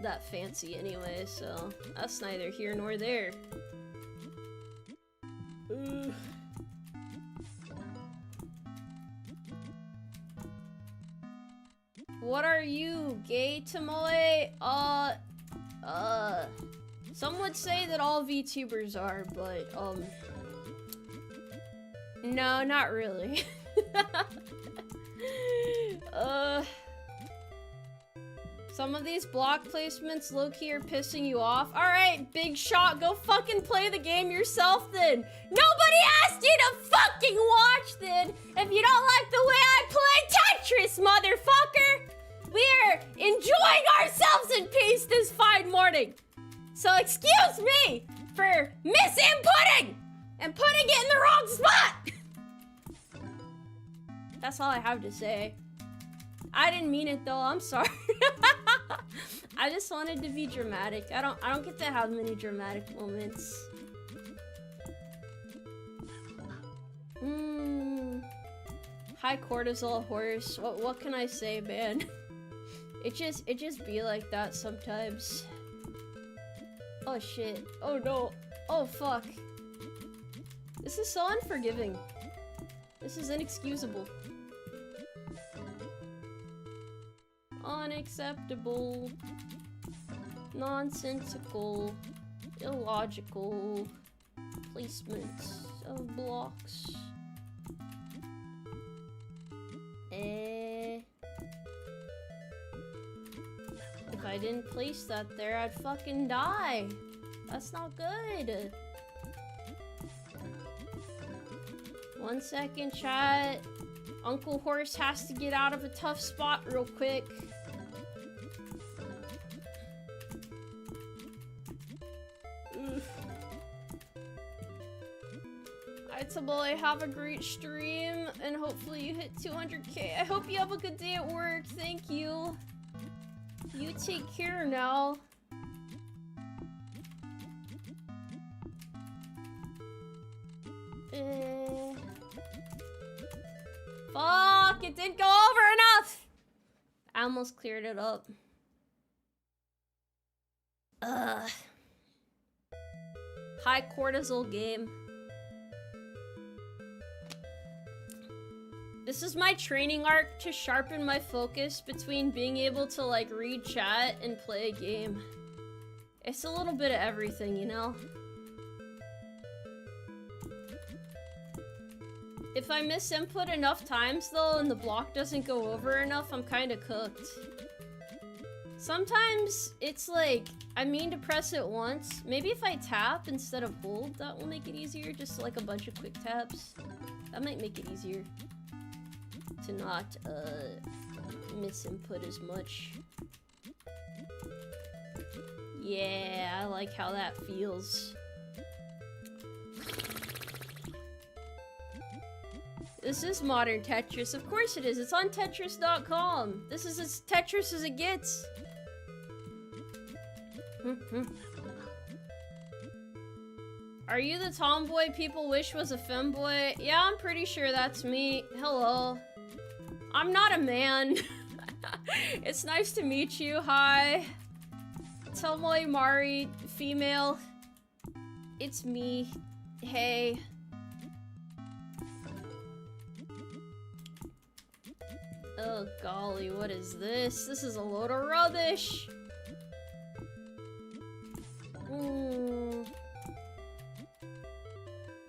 that fancy anyway, so that's neither here nor there. Ugh. What are you, gay, Tomoe? Some would say that all VTubers are, but, no, not really. Some of these block placements low-key are pissing you off. Alright, big shot, go fucking play the game yourself then. Nobody asked you to fucking watch then if you don't like the way I play have to say. I didn't mean it though, I'm sorry. I just wanted to be dramatic. I don't get to have many dramatic moments. High cortisol horse. What can I say, man? It just be like that sometimes. Oh shit. Oh no. Oh fuck. This is so unforgiving. This is inexcusable. Unacceptable. Nonsensical. Illogical. Placement of blocks. If I didn't place that there, I'd fucking die. That's not good. 1 second, chat. Uncle Horse has to get out of a tough spot real quick. Alright, Tomoe, have a great stream, and hopefully you hit 200k. I hope you have a good day at work. Thank you. You take care now. Fuck, it didn't go over enough! I almost cleared it up. High cortisol game. This is my training arc to sharpen my focus between being able to like read chat and play a game. It's a little bit of everything, you know? If I miss input enough times though and the block doesn't go over enough, I'm kinda cooked. Sometimes it's like, I mean to press it once. Maybe if I tap instead of hold, that will make it easier. Just like a bunch of quick taps. That might make it easier to not miss input as much. Yeah, I like how that feels. This is modern Tetris. Of course it is. It's on Tetris.com. This is as Tetris as it gets. Are you the tomboy people wish was a femboy? Yeah, I'm pretty sure that's me. Hello. I'm not a man. It's nice to meet you. Hi. Tomoe Umari, female. It's me. Hey. Oh golly, what is this? This is a load of rubbish.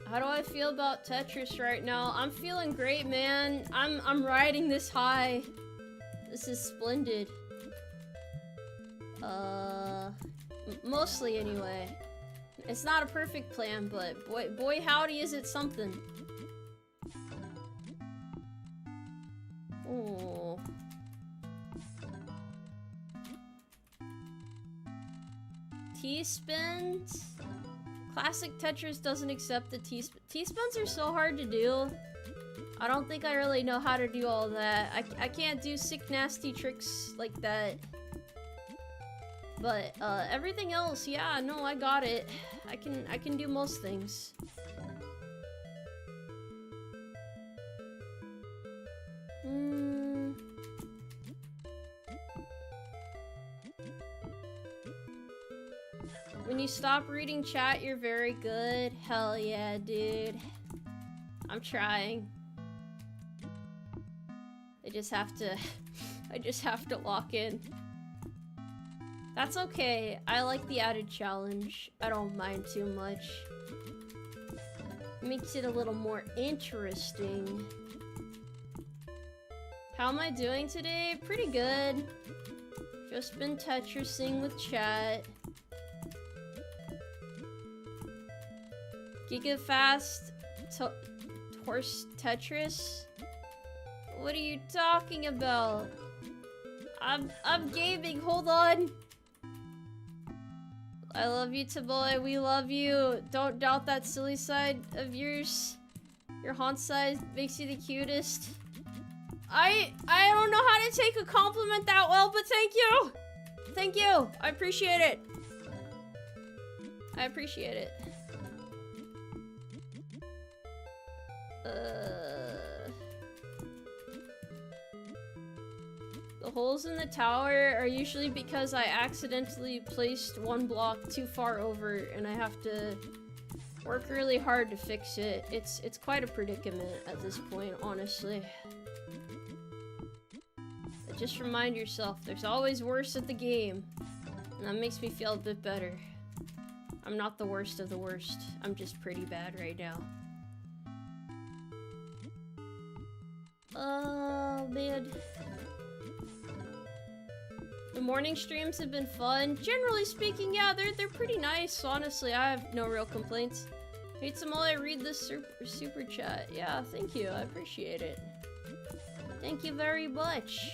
How do I feel about Tetris right now? I'm feeling great, man. I'm riding this high. This is splendid. Mostly anyway. It's not a perfect plan, but boy howdy is it something. Oh. T-spins? Classic Tetris doesn't accept the T-spins are so hard to do. I don't think I really know how to do all that. I can't do sick nasty tricks like that. But everything else, yeah, no, I got it. I can do most things. When you stop reading chat, you're very good. Hell yeah, dude. I'm trying. I just have to lock in. That's okay. I like the added challenge. I don't mind too much. Makes it a little more interesting. How am I doing today? Pretty good. Just been Tetrising with chat. Gigafast horse Tetris? What are you talking about? I'm gaming, hold on. I love you, Tomoe, we love you. Don't doubt that silly side of yours. Your haunt side makes you the cutest. I don't know how to take a compliment that well, but thank you! Thank you! I appreciate it. I appreciate it. The holes in the tower are usually because I accidentally placed one block too far over and I have to work really hard to fix it. It's quite a predicament at this point, honestly. But just remind yourself, there's always worse at the game. And that makes me feel a bit better. I'm not the worst of the worst. I'm just pretty bad right now. Oh, man. The morning streams have been fun. Generally speaking, yeah, they're pretty nice. Honestly, I have no real complaints. Hey, Tomoe, read this super chat. Yeah, thank you. I appreciate it. Thank you very much.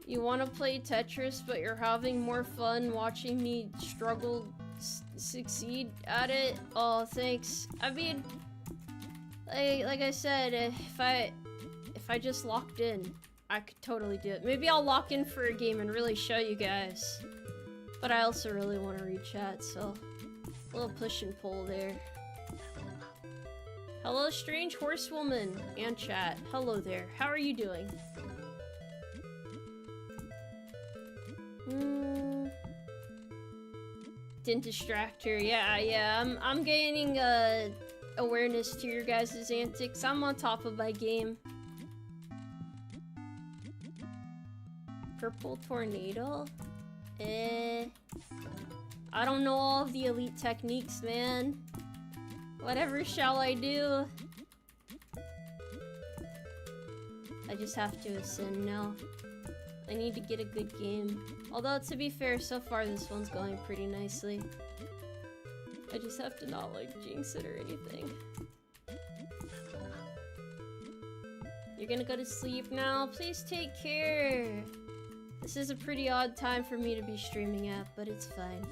You want to play Tetris, but you're having more fun watching me struggle succeed at it? Oh, thanks. I mean, like I said, if I just locked in, I could totally do it. Maybe I'll lock in for a game and really show you guys. But I also really want to read chat, so a little push and pull there. Hello, strange horsewoman and chat. Hello there. How are you doing? Didn't distract her. Yeah. I'm gaining awareness to your guys' antics. I'm on top of my game. Purple tornado? I don't know all of the elite techniques, man. Whatever shall I do? I just have to ascend now. I need to get a good game. Although, to be fair, so far this one's going pretty nicely. I just have to not, like, jinx it or anything. You're gonna go to sleep now? Please take care! This is a pretty odd time for me to be streaming at, but it's fine.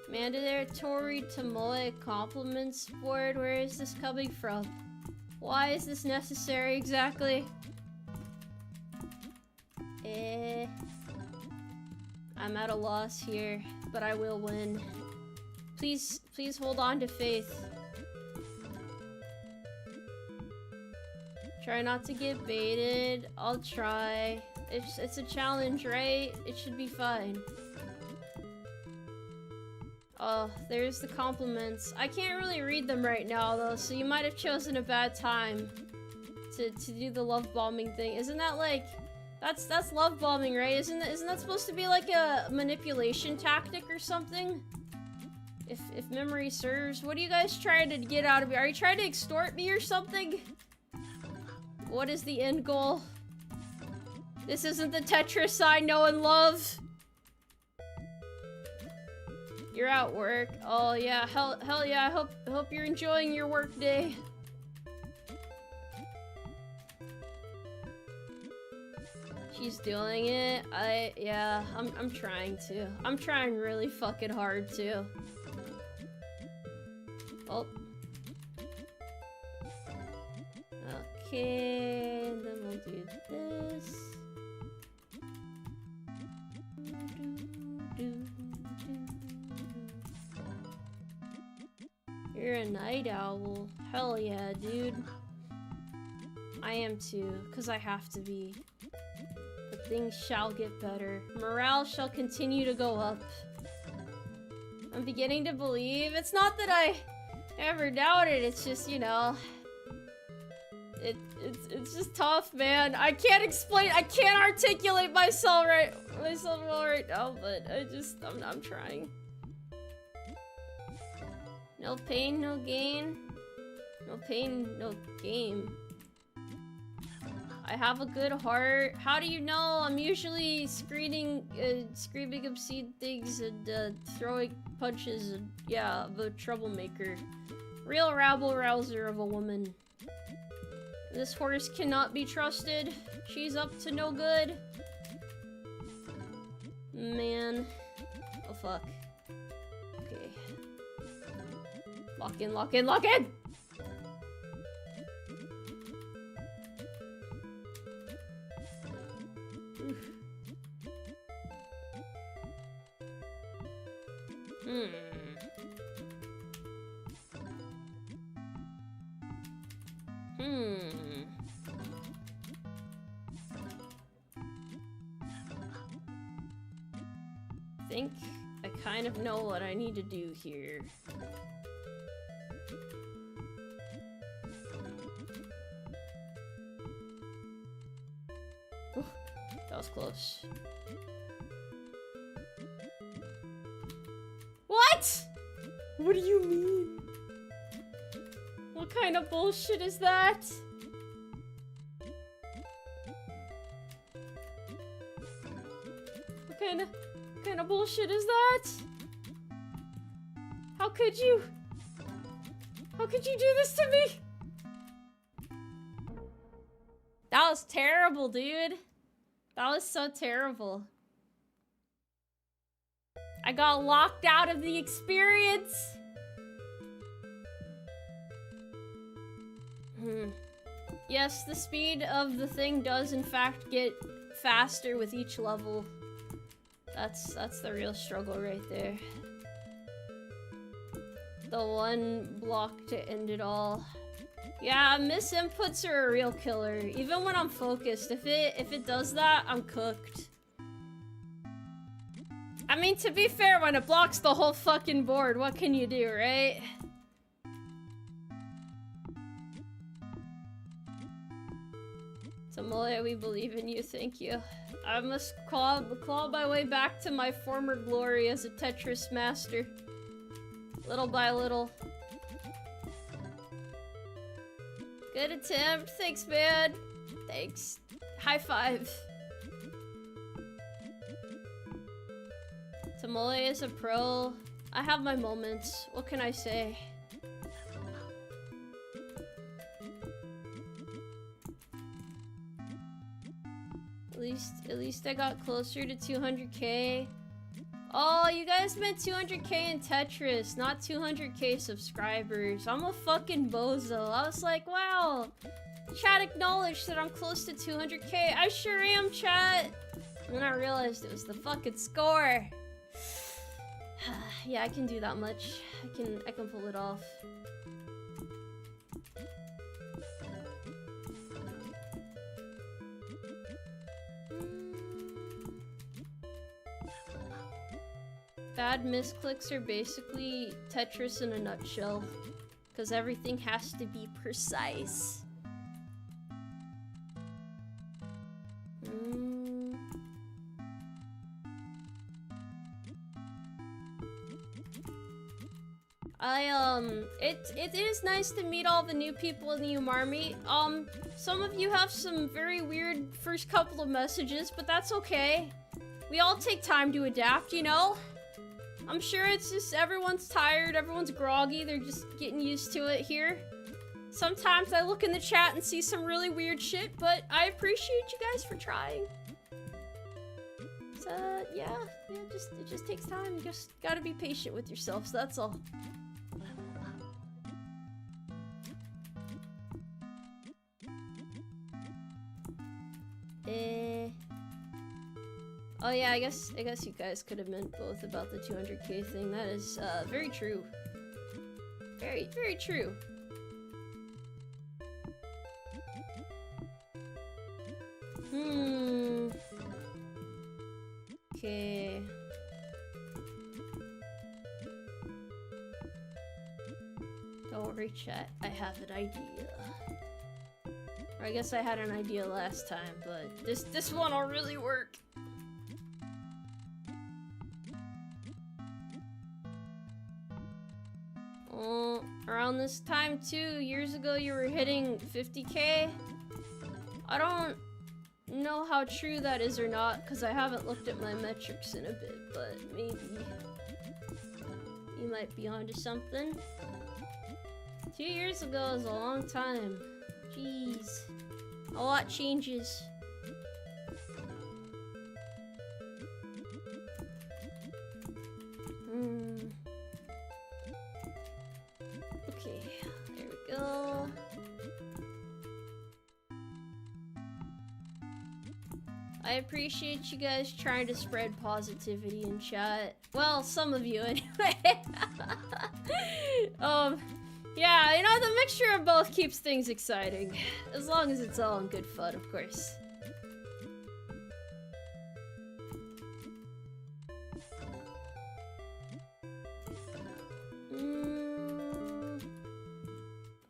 Mandatory Tomoe compliments board? Where is this coming from? Why is this necessary exactly? I'm at a loss here, but I will win. Please hold on to faith. Try not to get baited. I'll try. It's a challenge, right? It should be fine. Oh, there's the compliments. I can't really read them right now, though, so you might have chosen a bad time to do the love bombing thing. Isn't that like... That's love bombing, right? Isn't that supposed to be like a manipulation tactic or something? If memory serves. What are you guys trying to get out of me? Are you trying to extort me or something? What is the end goal? This isn't the Tetris I know and love. You're at work. Oh yeah, hell yeah. I hope you're enjoying your work day. She's doing it. Yeah, I'm trying to. I'm trying really fucking hard too. Oh. Okay, and then we'll do this. You're a night owl. Hell yeah, dude. I am too, because I have to be. But things shall get better. Morale shall continue to go up. I'm beginning to believe. It's not that I ever doubted, it's just, you know... It's just tough, man. I can't explain, I can't articulate myself well right now, but I'm trying. No pain, no gain. No pain, no game. I have a good heart. How do you know? I'm usually screaming obscene things and throwing punches and yeah, I'm a troublemaker. Real rabble-rouser of a woman. This horse cannot be trusted. She's up to no good. Man. fuck? Okay. Lock in, lock in, lock in! I think I kind of know what I need to do here. Ooh, that was close. What? What do you mean? What kind of bullshit is that? What kind of bullshit is that? How could you? How could you do this to me? That was terrible, dude. That was so terrible. I got locked out of the experience. Yes, the speed of the thing does in fact get faster with each level. That's the real struggle right there. The one block to end it all. Yeah, misinputs are a real killer. Even when I'm focused, if it does that, I'm cooked. I mean, to be fair, when it blocks the whole fucking board, what can you do, right? Tomoe, we believe in you, thank you. I must claw my way back to my former glory as a Tetris master. Little by little. Good attempt, thanks man. Thanks. High five. Tomoe is a pro. I have my moments. What can I say? At least I got closer to 200k. Oh, you guys meant 200k in Tetris, not 200k subscribers. I'm a fucking bozo. I was like, wow. Chat acknowledged that I'm close to 200k. I sure am, chat. And then I realized it was the fucking score. Yeah, I can do that much. I can pull it off. Bad misclicks are basically Tetris in a nutshell, because everything has to be precise. It is nice to meet all the new people in the Umarmy. Some of you have some very weird first couple of messages, but that's okay. We all take time to adapt, you know? I'm sure it's just everyone's tired, everyone's groggy, they're just getting used to it here. Sometimes I look in the chat and see some really weird shit, but I appreciate you guys for trying. So, yeah, it just takes time. You just gotta be patient with yourselves, that's all. Oh yeah, I guess you guys could have meant both about the 200k thing. That is very true. Very, very true. Okay. Don't worry, chat. I have an idea. Or I guess I had an idea last time, but this one will really work. Around this time 2 years ago you were hitting 50k. I don't know how true that is or not because I haven't looked at my metrics in a bit, but maybe you might be onto something. 2 years ago is a long time. Jeez. A lot changes. I appreciate you guys trying to spread positivity in chat. Well, some of you anyway. Yeah, you know, the mixture of both keeps things exciting. As long as it's all in good fun, of course.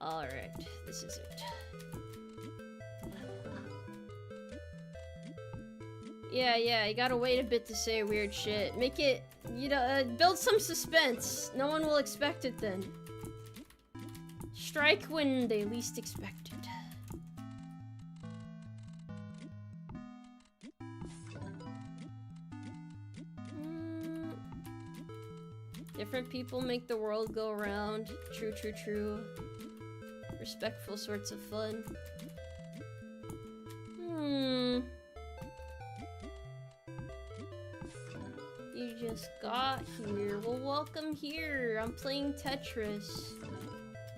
Alright, this is it. Yeah, you gotta wait a bit to say weird shit. Make it, you know, build some suspense. No one will expect it then. Strike when they least expect it. Different people make the world go around. True, true, true. Respectful sorts of fun. You just got here. Well, welcome here. I'm playing Tetris.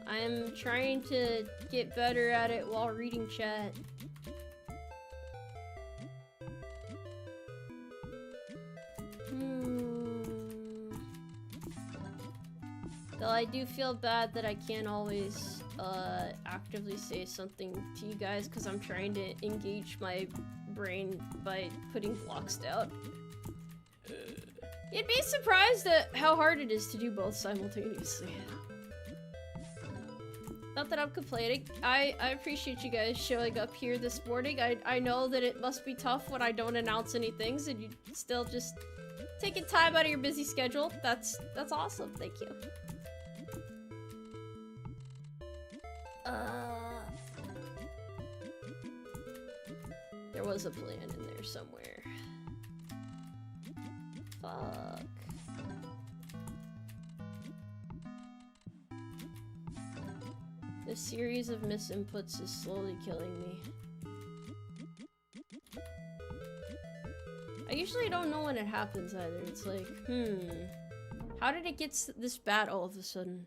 I'm trying to get better at it while reading chat. Though I do feel bad that I can't always actively say something to you guys because I'm trying to engage my brain by putting blocks down. You'd be surprised at how hard it is to do both simultaneously. Not that I'm complaining. I appreciate you guys showing up here this morning. I know that it must be tough when I don't announce any things and you still just taking time out of your busy schedule. That's awesome. Thank you. There was a plan in there somewhere. Fuck. This series of misinputs is slowly killing me. I usually don't know when it happens either. It's like, how did it get this bad all of a sudden?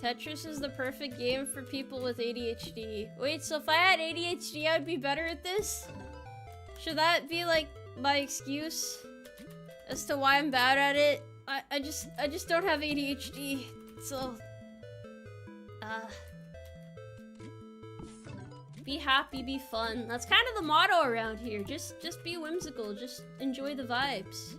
Tetris is the perfect game for people with ADHD. Wait, so if I had ADHD, I'd be better at this? Should that be like my excuse as to why I'm bad at it? I just don't have ADHD, so be happy, be fun. That's kind of the motto around here. Just be whimsical, just enjoy the vibes.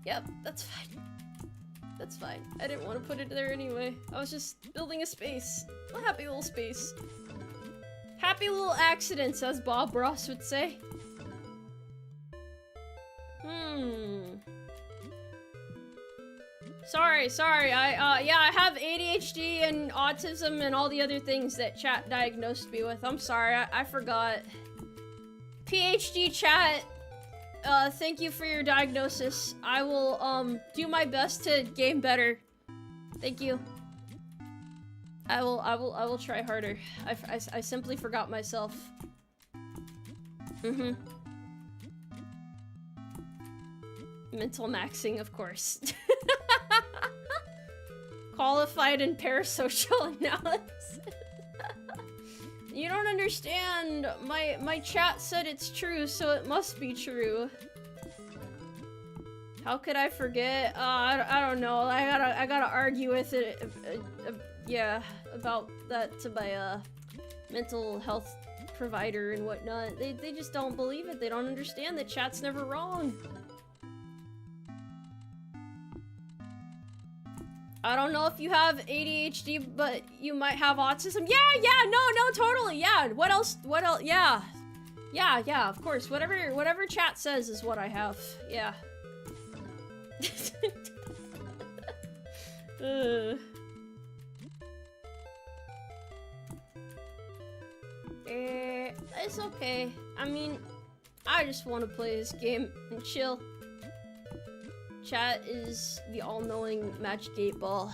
Yep, that's fine. That's fine. I didn't want to put it there anyway. I was just building a space. A happy little space. Happy little accidents, as Bob Ross would say. Sorry. Yeah, I have ADHD and autism and all the other things that chat diagnosed me with. I'm sorry, I forgot. PhD chat, thank you for your diagnosis. I will, do my best to game better. Thank you. I will try harder. I simply forgot myself. Mental maxing, of course. Qualified in parasocial analysis. You don't understand. My chat said it's true, so it must be true. How could I forget? I don't know. I gotta argue with it. Yeah, about that to my mental health provider and whatnot. They just don't believe it. They don't understand that chat's never wrong. I don't know if you have ADHD, but you might have autism. Yeah, no, totally, yeah. What else, yeah. Yeah, of course. Whatever chat says is what I have, yeah. It's okay. I mean, I just want to play this game and chill. Chat is the all-knowing match gate ball.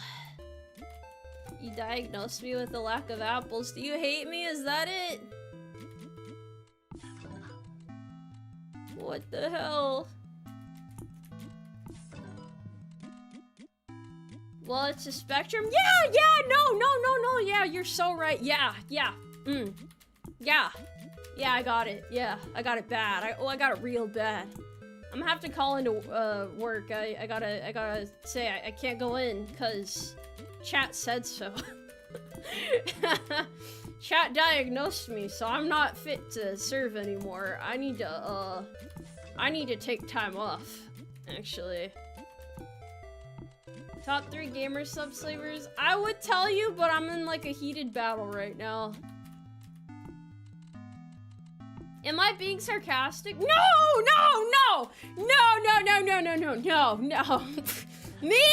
You diagnosed me with a lack of apples. Do you hate me? Is that it? What the hell? Well, it's a spectrum. Yeah, no, yeah, you're so right. Yeah, yeah, yeah, I got it. Yeah, I got it bad. I got it real bad. I'm gonna have to call into work. I gotta say I can't go in because chat said so. Chat diagnosed me, so I'm not fit to serve anymore. I need to take time off, actually. Top 3 gamer subslavers? I would tell you, but I'm in like a heated battle right now. Am I being sarcastic? No! Me?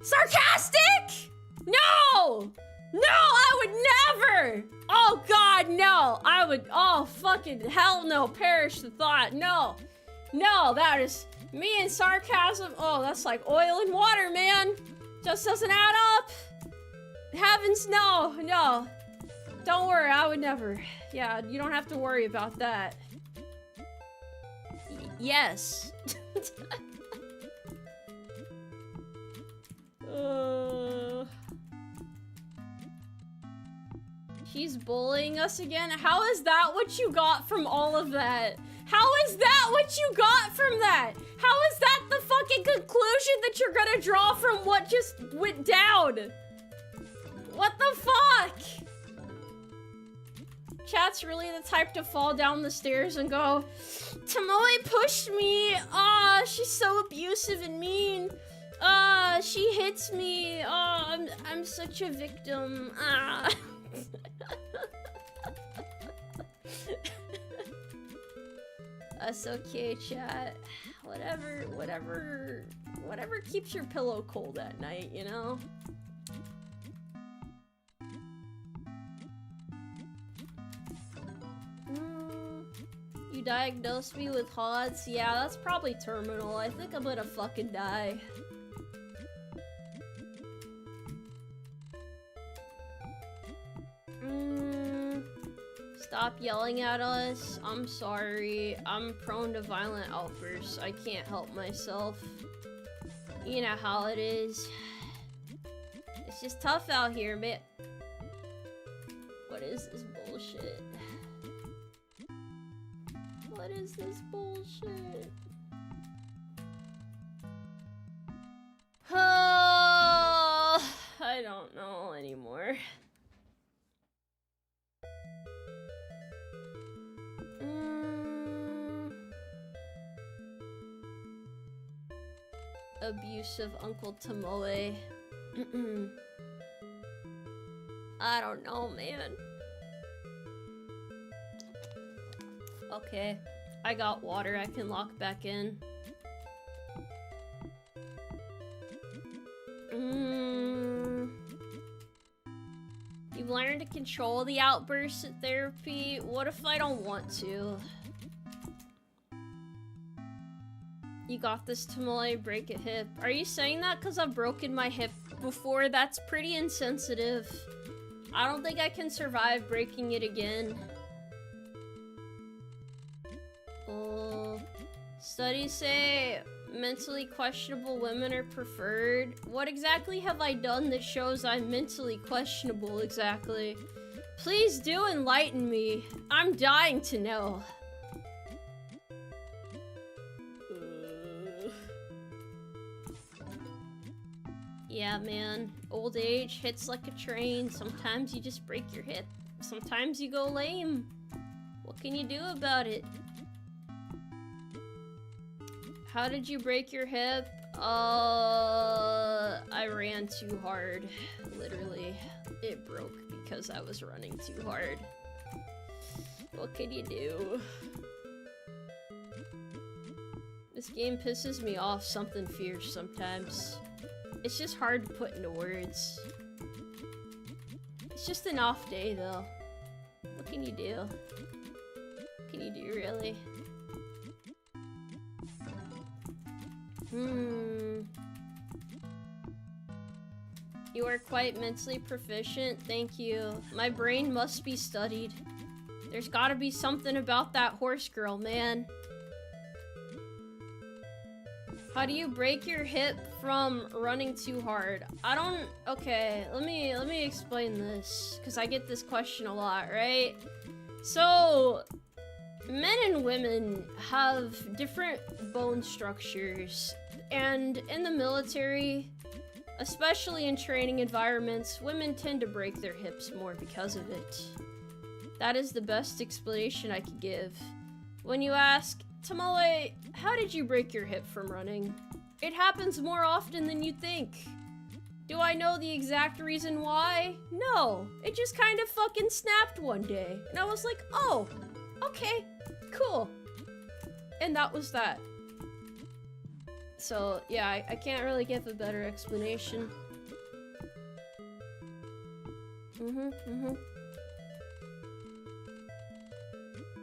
Sarcastic? No! No, I would never! Oh god, no! I would, oh fucking hell no, perish the thought, no! No, that is, me and sarcasm, oh, that's like oil and water, man! Just doesn't add up! Heavens, no. Don't worry, I would never. Yeah, you don't have to worry about that. Yes. She's bullying us again? How is that what you got from all of that? How is that what you got from that? How is that the fucking conclusion that you're gonna draw from what just went down? What the fuck? Chat's really the type to fall down the stairs and go, Tomoe pushed me. Ah, she's so abusive and mean. She hits me. Oh, I'm such a victim. Ah. That's okay, chat. Whatever keeps your pillow cold at night, you know? You diagnosed me with HODS? Yeah, that's probably terminal. I think I'm gonna fucking die. Stop yelling at us. I'm sorry. I'm prone to violent outbursts. I can't help myself. You know how it is. It's just tough out here, man. What is this bullshit? What is this bullshit? Oh, I don't know anymore. Abusive Uncle Tomoe. I don't know, man. Okay, I got water. I can lock back in. You've learned to control the outbursts at therapy. What if I don't want to? You got this, Tomoe. Break a hip. Are you saying that because I've broken my hip before? That's pretty insensitive. I don't think I can survive breaking it again. Studies say mentally questionable women are preferred. What exactly have I done that shows I'm mentally questionable exactly? Please do enlighten me. I'm dying to know. Yeah, man. Old age hits like a train. Sometimes you just break your hip. Sometimes you go lame. What can you do about it? How did you break your hip? I ran too hard. Literally. It broke because I was running too hard. What can you do? This game pisses me off something fierce sometimes. It's just hard to put into words. It's just an off day, though. What can you do? What can you do, really? You are quite mentally proficient. Thank you. My brain must be studied. There's gotta be something about that horse girl, man. How do you break your hip from running too hard. I don't... Okay, let me explain this, because I get this question a lot, right? So, men and women have different bone structures, and in the military, especially in training environments, women tend to break their hips more because of it. That is the best explanation I could give. When you ask, Tomoe, how did you break your hip from running? It happens more often than you think. Do I know the exact reason why? No. It just kind of fucking snapped one day. And I was like, oh, okay, cool. And that was that. So, yeah, I can't really give a better explanation.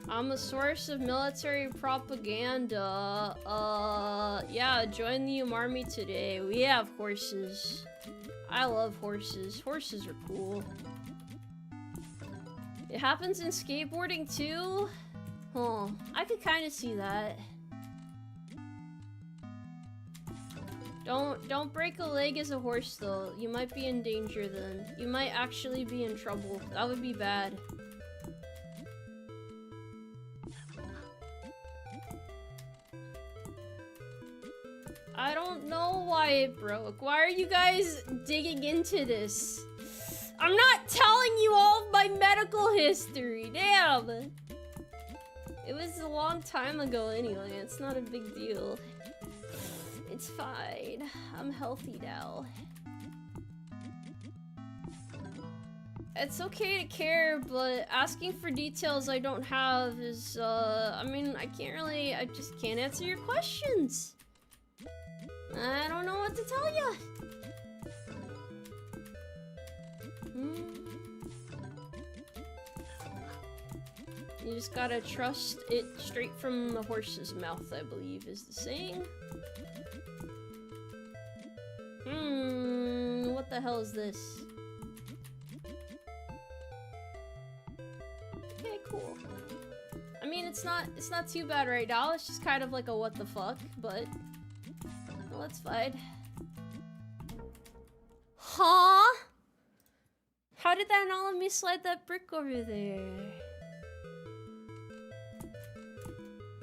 I'm a source of military propaganda. Yeah, join the Umarmy today. We have horses. I love horses. Horses are cool. It happens in skateboarding too? Huh, I could kind of see that. Don't break a leg as a horse though. You might be in danger then. You might actually be in trouble. That would be bad. I don't know why it broke. Why are you guys digging into this? I'm not telling you all of my medical history. Damn. It was a long time ago anyway. It's not a big deal. It's fine. I'm healthy now. It's okay to care, but asking for details I don't have is, I mean, I just can't answer your questions. I don't know what to tell you. You just gotta trust it straight from the horse's mouth, I believe is the saying. What the hell is this? Okay, cool. I mean, it's not too bad right now. It's just kind of like a what the fuck, but well, that's fine. Huh? How did that not let me slide that brick over there?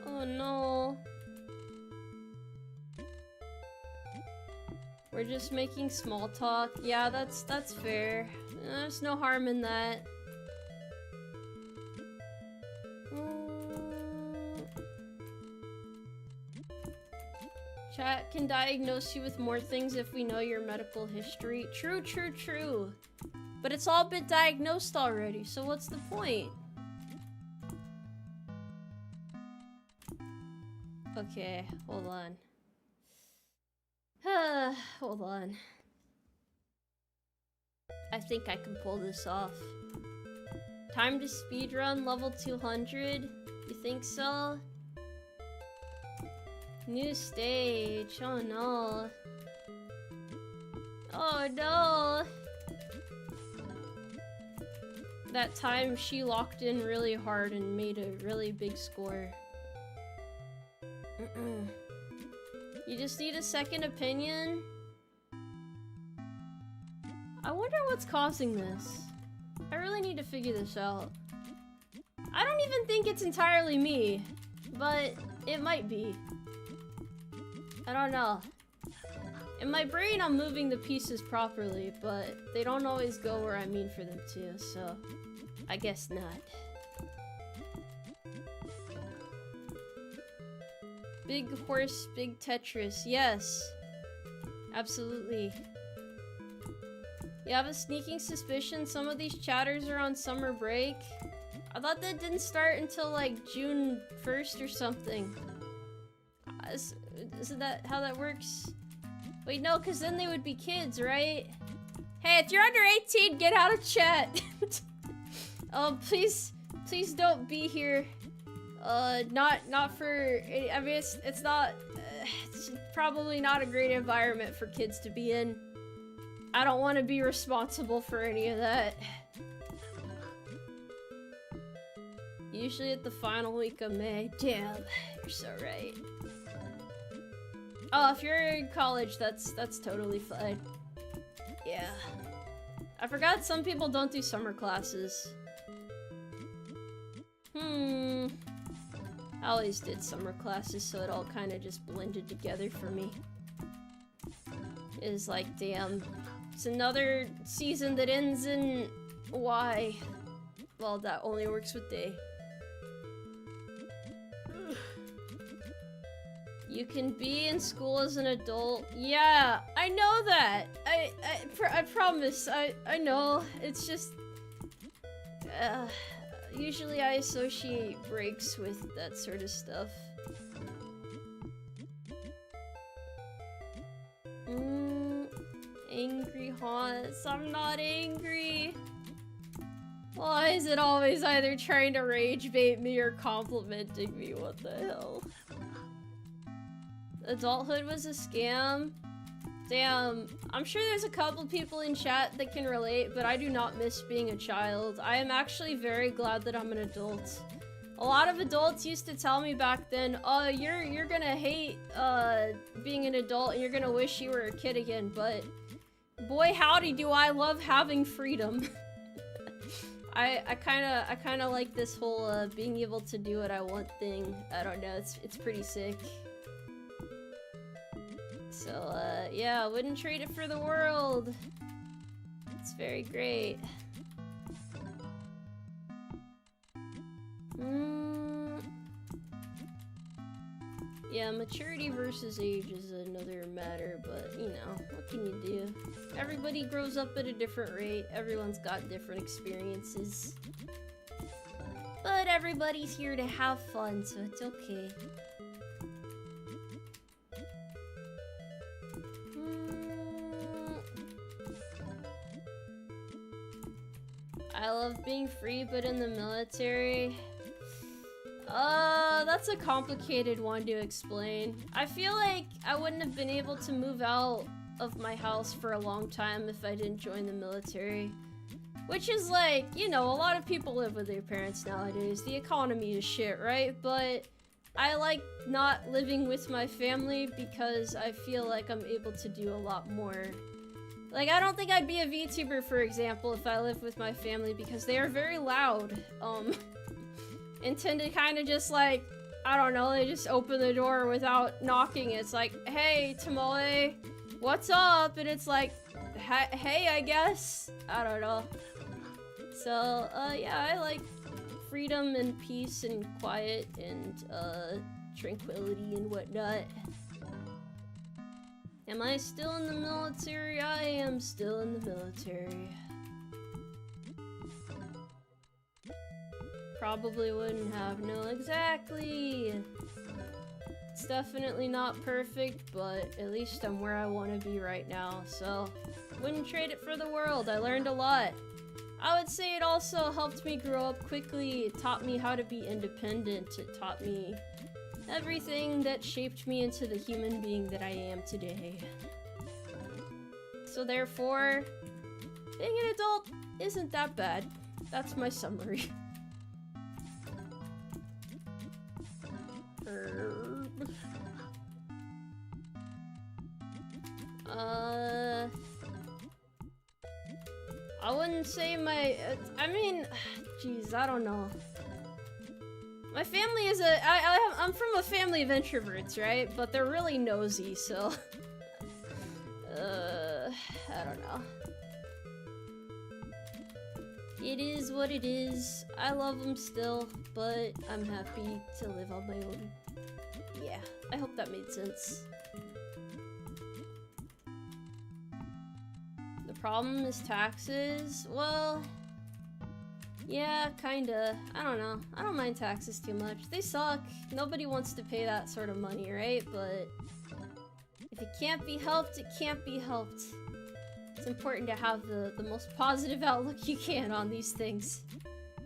Oh no. We're just making small talk. Yeah, that's fair. There's no harm in that. Chat can diagnose you with more things if we know your medical history. True, true, true. But it's all been diagnosed already, so what's the point? Okay, hold on. Hold on. I think I can pull this off. Time to speedrun level 200? You think so? New stage. Oh no. Oh no. That time she locked in really hard and made a really big score. You just need a second opinion? I wonder what's causing this. I really need to figure this out. I don't even think it's entirely me, but it might be. I don't know. In my brain, I'm moving the pieces properly, but they don't always go where I mean for them to, so I guess not. Big horse, big Tetris. Yes. Absolutely. You have a sneaking suspicion some of these chatters are on summer break? I thought that didn't start until like June 1st or something. Isn't that how that works? Wait, no, because then they would be kids, right? Hey, if you're under 18, get out of chat. Please don't be here. Not for, I mean, it's not, it's probably not a great environment for kids to be in. I don't want to be responsible for any of that. Usually at the final week of May. Damn, you're so right. Oh, if you're in college, that's totally fine. Yeah. I forgot some people don't do summer classes. I always did summer classes, so it all kind of just blended together for me. It's like, damn, it's another season that ends in Y. Well, that only works with day. You can be in school as an adult. Yeah, I know that. I promise. I know. It's just... usually I associate breaks with that sort of stuff. Angry haunts. I'm not angry. Why is it always either trying to rage bait me or complimenting me? What the hell? Adulthood was a scam? Damn, I'm sure there's a couple people in chat that can relate, but I do not miss being a child. I am actually very glad that I'm an adult. A lot of adults used to tell me back then, oh, you're gonna hate being an adult and you're gonna wish you were a kid again, but boy howdy do I love having freedom. I kinda like this whole being able to do what I want thing. I don't know, it's pretty sick. So, yeah, I wouldn't trade it for the world. It's very great. Yeah, maturity versus age is another matter, but, you know, what can you do? Everybody grows up at a different rate. Everyone's got different experiences. But everybody's here to have fun, so it's okay. I love being free, but in the military... that's a complicated one to explain. I feel like I wouldn't have been able to move out of my house for a long time if I didn't join the military. Which is like, you know, a lot of people live with their parents nowadays. The economy is shit, right? But I like not living with my family because I feel like I'm able to do a lot more. Like, I don't think I'd be a VTuber, for example, if I lived with my family because they are very loud. And tend to kind of just like, I don't know, they just open the door without knocking. It's like, hey, Tomoe, what's up? And it's like, hey, I guess. I don't know. So, yeah, I like freedom and peace and quiet and, tranquility and whatnot. Am I still in the military? I am still in the military. Probably wouldn't have. No, exactly. It's definitely not perfect, but at least I'm where I want to be right now, so wouldn't trade it for the world. I learned a lot. I would say it also helped me grow up quickly. It taught me how to be independent. It taught me everything that shaped me into the human being that I am today. So therefore, being an adult isn't that bad. That's my summary. I wouldn't say my, I mean, geez, I don't know. My family is I'm from a family of introverts, right? But they're really nosy, so, I don't know. It is what it is. I love them still, but I'm happy to live on my own. Yeah, I hope that made sense. The problem is taxes? Well, yeah, kinda. I don't know. I don't mind taxes too much. They suck. Nobody wants to pay that sort of money, right? But if it can't be helped, it can't be helped. It's important to have the most positive outlook you can on these things.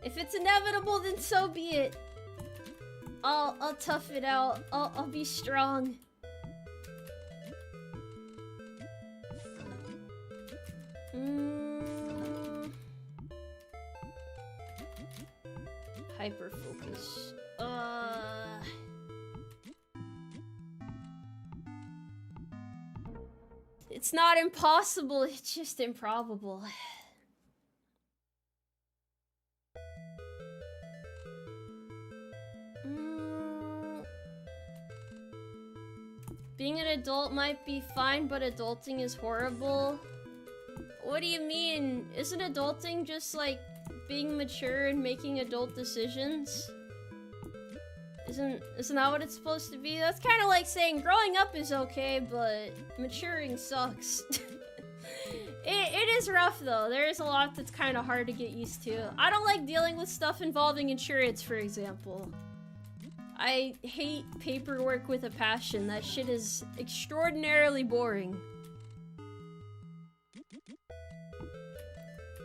If it's inevitable, then so be it. I'll tough it out. I'll be strong. Hyper focus. It's not impossible, it's just improbable. Being an adult might be fine, but adulting is horrible. What do you mean? Isn't adulting just like being mature and making adult decisions? Isn't that what it's supposed to be? That's kind of like saying growing up is okay, but maturing sucks. It is rough though. There is a lot that's kind of hard to get used to. I don't like dealing with stuff involving insurance, for example. I hate paperwork with a passion. That shit is extraordinarily boring.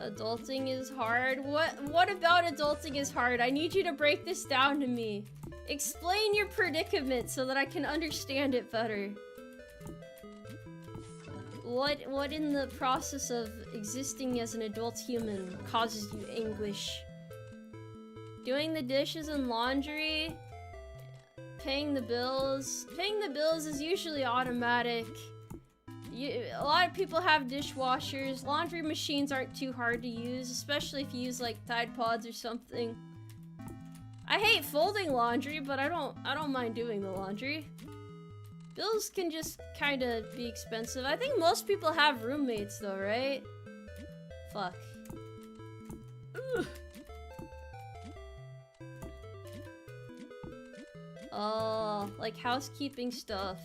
Adulting is hard? What about adulting is hard? I need you to break this down to me. Explain your predicament so that I can understand it better. What in the process of existing as an adult human causes you anguish? Doing the dishes and laundry? Paying the bills? Paying the bills is usually automatic. A lot of people have dishwashers. Laundry machines aren't too hard to use, especially if you use like Tide Pods or something. I hate folding laundry, but I don't mind doing the laundry. Bills can just kind of be expensive. I think most people have roommates though, right? Fuck. Ugh. Oh, like housekeeping stuff.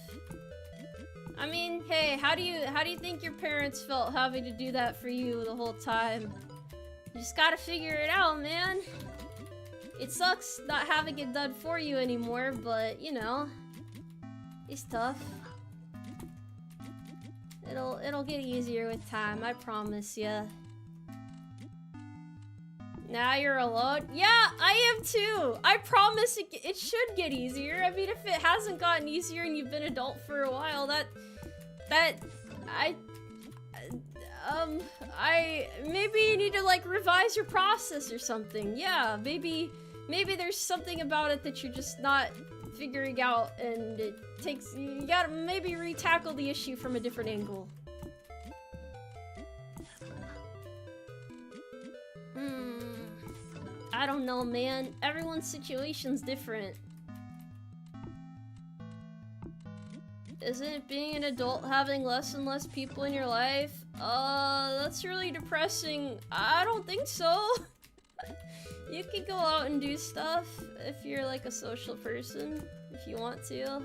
I mean, hey, how do you think your parents felt having to do that for you the whole time? You just gotta figure it out, man. It sucks not having it done for you anymore, but you know, it's tough. It'll get easier with time, I promise ya. Now you're alone? Yeah, I am too! I promise it should get easier. I mean, if it hasn't gotten easier and you've been adult for a while, maybe you need to like revise your process or something. Yeah, maybe there's something about it that you're just not figuring out, and you gotta maybe re-tackle the issue from a different angle. I don't know, man. Everyone's situation's different. Isn't it being an adult having less and less people in your life? That's really depressing. I don't think so. You can go out and do stuff if you're like a social person, if you want to.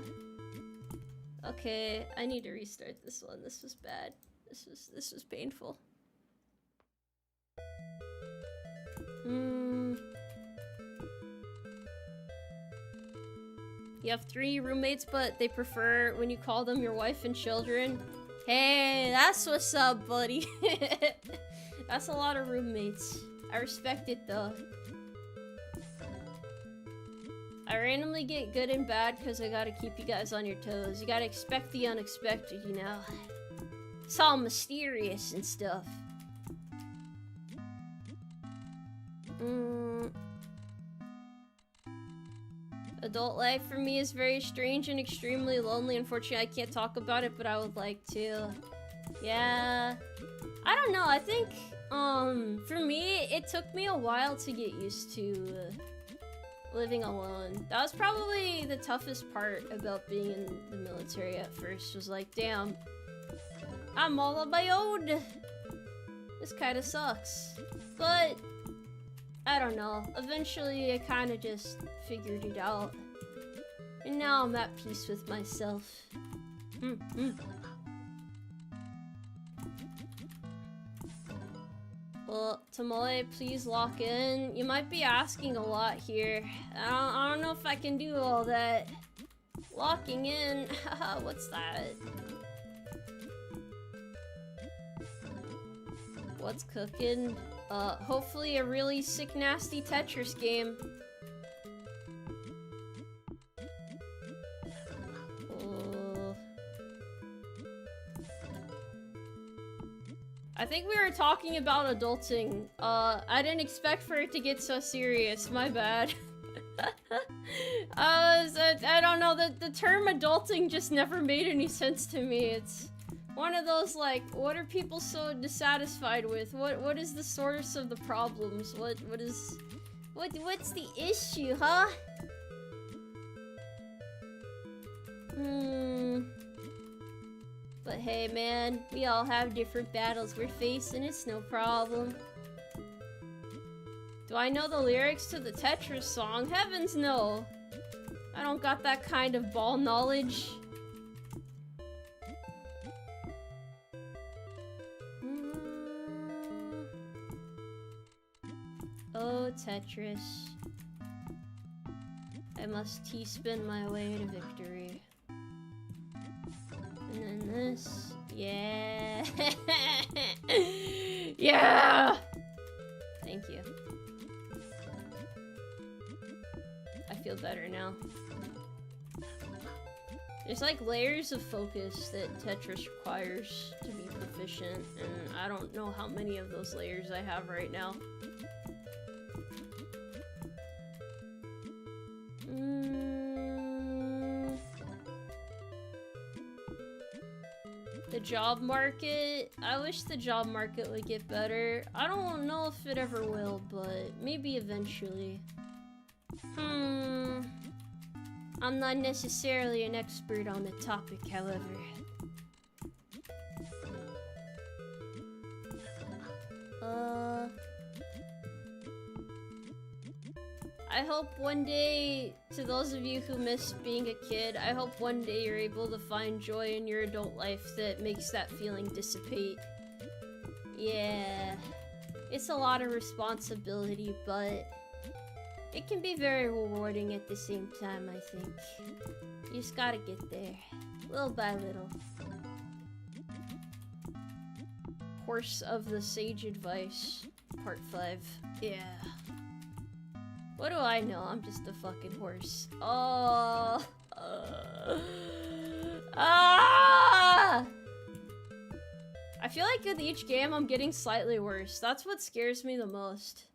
Okay, I need to restart this one. This was bad. This was painful. You have 3 roommates, but they prefer when you call them your wife and children. Hey, that's what's up, buddy. That's a lot of roommates. I respect it, though. I randomly get good and bad because I gotta keep you guys on your toes. You gotta expect the unexpected, you know? It's all mysterious and stuff. Adult life for me is very strange and extremely lonely. Unfortunately, I can't talk about it, but I would like to. Yeah. I don't know, I think, for me, it took me a while to get used to living alone. That was probably the toughest part about being in the military at first, was like, damn, I'm all on my own. This kind of sucks. But I don't know. Eventually, I kind of just figured it out. And now I'm at peace with myself. Well, Tomoe, please lock in. You might be asking a lot here. I don't know if I can do all that. Locking in? What's that? What's cooking? Hopefully a really sick, nasty Tetris game. I think we were talking about adulting. I didn't expect for it to get so serious. My bad. I don't know, the term adulting just never made any sense to me. It's One of those, like, what are people so dissatisfied with? What is the source of the problems? What's the issue, huh? But hey, man, we all have different battles we're facing, it's no problem. Do I know the lyrics to the Tetris song? Heavens no! I don't got that kind of ball knowledge. Oh, Tetris. I must T-spin my way to victory. And then this. Yeah! Yeah! Thank you. I feel better now. There's like layers of focus that Tetris requires to be proficient, and I don't know how many of those layers I have right now. The job market, I wish the job market would get better. I don't know if it ever will, but maybe eventually. I'm not necessarily an expert on the topic, however. I hope one day, to those of you who miss being a kid, I hope one day you're able to find joy in your adult life that makes that feeling dissipate. Yeah, it's a lot of responsibility, but it can be very rewarding at the same time, I think. You just gotta get there, little by little. Horse of the Sage Advice, Part 5. Yeah. What do I know? I'm just a fucking horse. Oh. Ah! I feel like with each game I'm getting slightly worse. That's what scares me the most.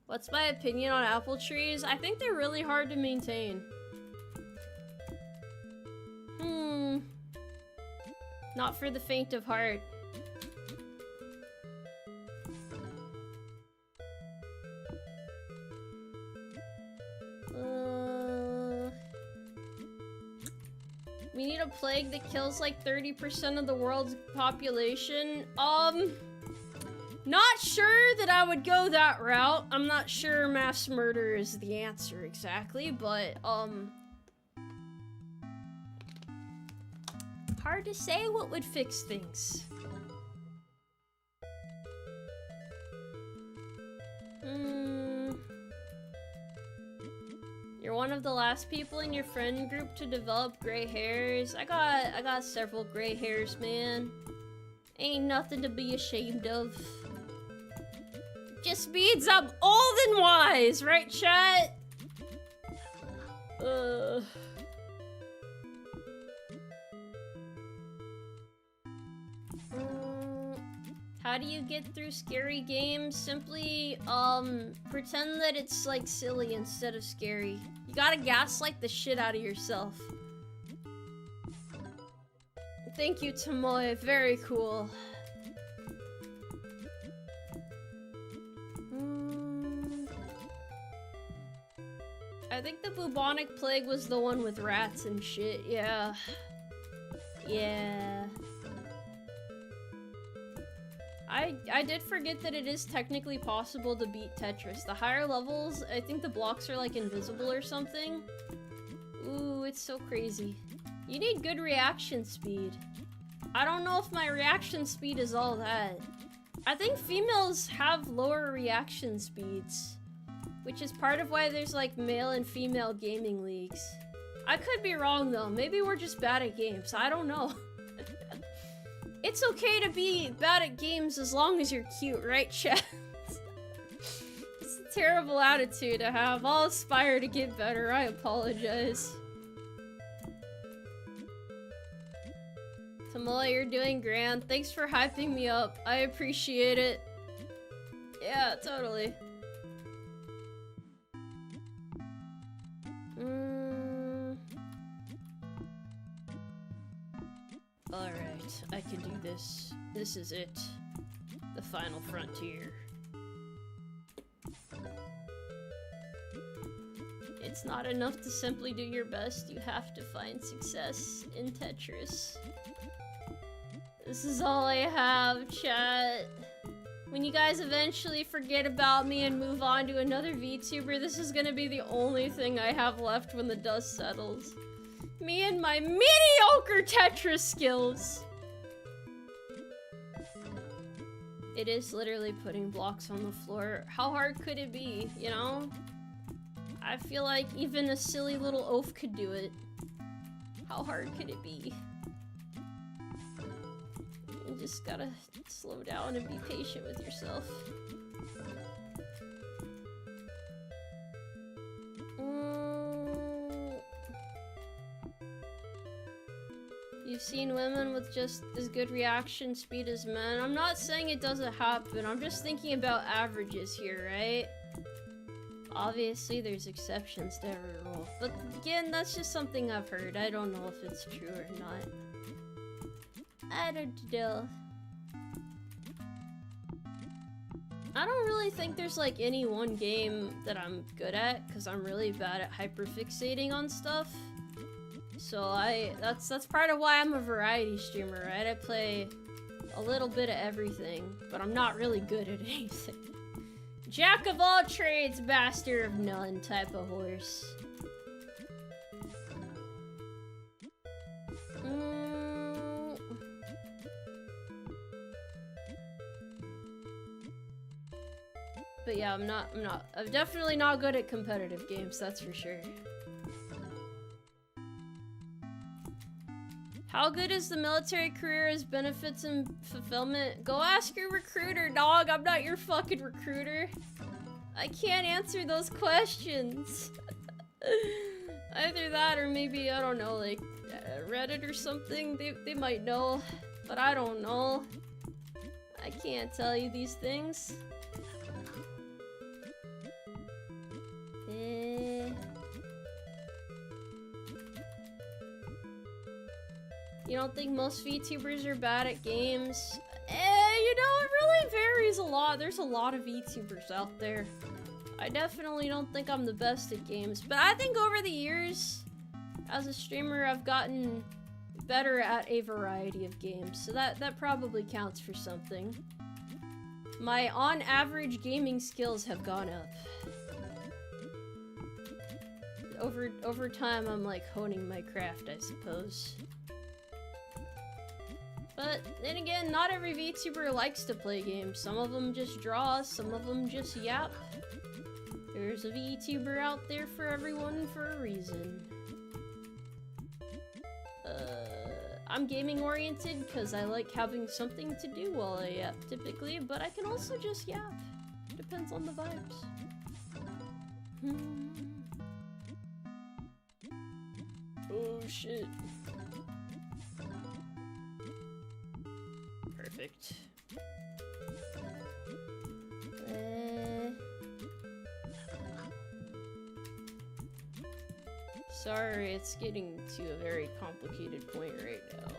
What's my opinion on apple trees? I think they're really hard to maintain. Not for the faint of heart. We need a plague that kills like 30% of the world's population. Not sure that I would go that route. I'm not sure mass murder is the answer exactly, but hard to say what would fix things. You're one of the last people in your friend group to develop gray hairs. I got several gray hairs, man. Ain't nothing to be ashamed of. Just means I'm old and wise, right, chat? How do you get through scary games? Simply, pretend that it's, like, silly instead of scary. You gotta gaslight the shit out of yourself. Thank you, Tomoe. Very cool. I think the bubonic plague was the one with rats and shit, yeah. Yeah. I did forget that it is technically possible to beat Tetris. The higher levels, I think the blocks are like invisible or something. Ooh, it's so crazy. You need good reaction speed. I don't know if my reaction speed is all that. I think females have lower reaction speeds, which is part of why there's like male and female gaming leagues. I could be wrong though. Maybe we're just bad at games. I don't know. It's okay to be bad at games as long as you're cute, right, chat? It's a terrible attitude to have. I'll aspire to get better. I apologize. Tomoe, you're doing grand. Thanks for hyping me up. I appreciate it. Yeah, totally. Alright, I can do this. This is it. The final frontier. It's not enough to simply do your best, you have to find success in Tetris. This is all I have, chat. When you guys eventually forget about me and move on to another VTuber, this is gonna be the only thing I have left when the dust settles. Me and my mediocre Tetris skills! It is literally putting blocks on the floor. How hard could it be, you know? I feel like even a silly little oaf could do it. How hard could it be? You just gotta slow down and be patient with yourself. You've seen women with just as good reaction speed as men. I'm not saying it doesn't happen, I'm just thinking about averages here, right? Obviously, there's exceptions to every rule. But again, that's just something I've heard. I don't know if it's true or not. I don't know. I don't really think there's like any one game that I'm good at, because I'm really bad at hyperfixating on stuff. So that's part of why I'm a variety streamer, right? I play a little bit of everything, but I'm not really good at anything. Jack of all trades, master of none type of horse. But yeah, I'm definitely not good at competitive games, that's for sure. How good is the military career as benefits and fulfillment? Go ask your recruiter, dog. I'm not your fucking recruiter. I can't answer those questions. Either that or maybe, I don't know, like Reddit or something. They might know, but I don't know. I can't tell you these things. You don't think most VTubers are bad at games? You know, it really varies a lot. There's a lot of VTubers out there. I definitely don't think I'm the best at games, but I think over the years, as a streamer, I've gotten better at a variety of games, so that probably counts for something. My on-average gaming skills have gone up. Over time, I'm like honing my craft, I suppose. But then again, not every VTuber likes to play games. Some of them just draw, some of them just yap. There's a VTuber out there for everyone for a reason. I'm gaming oriented because I like having something to do while I yap typically, but I can also just yap. Depends on the vibes. Oh shit. Perfect. Sorry, it's getting to a very complicated point right now.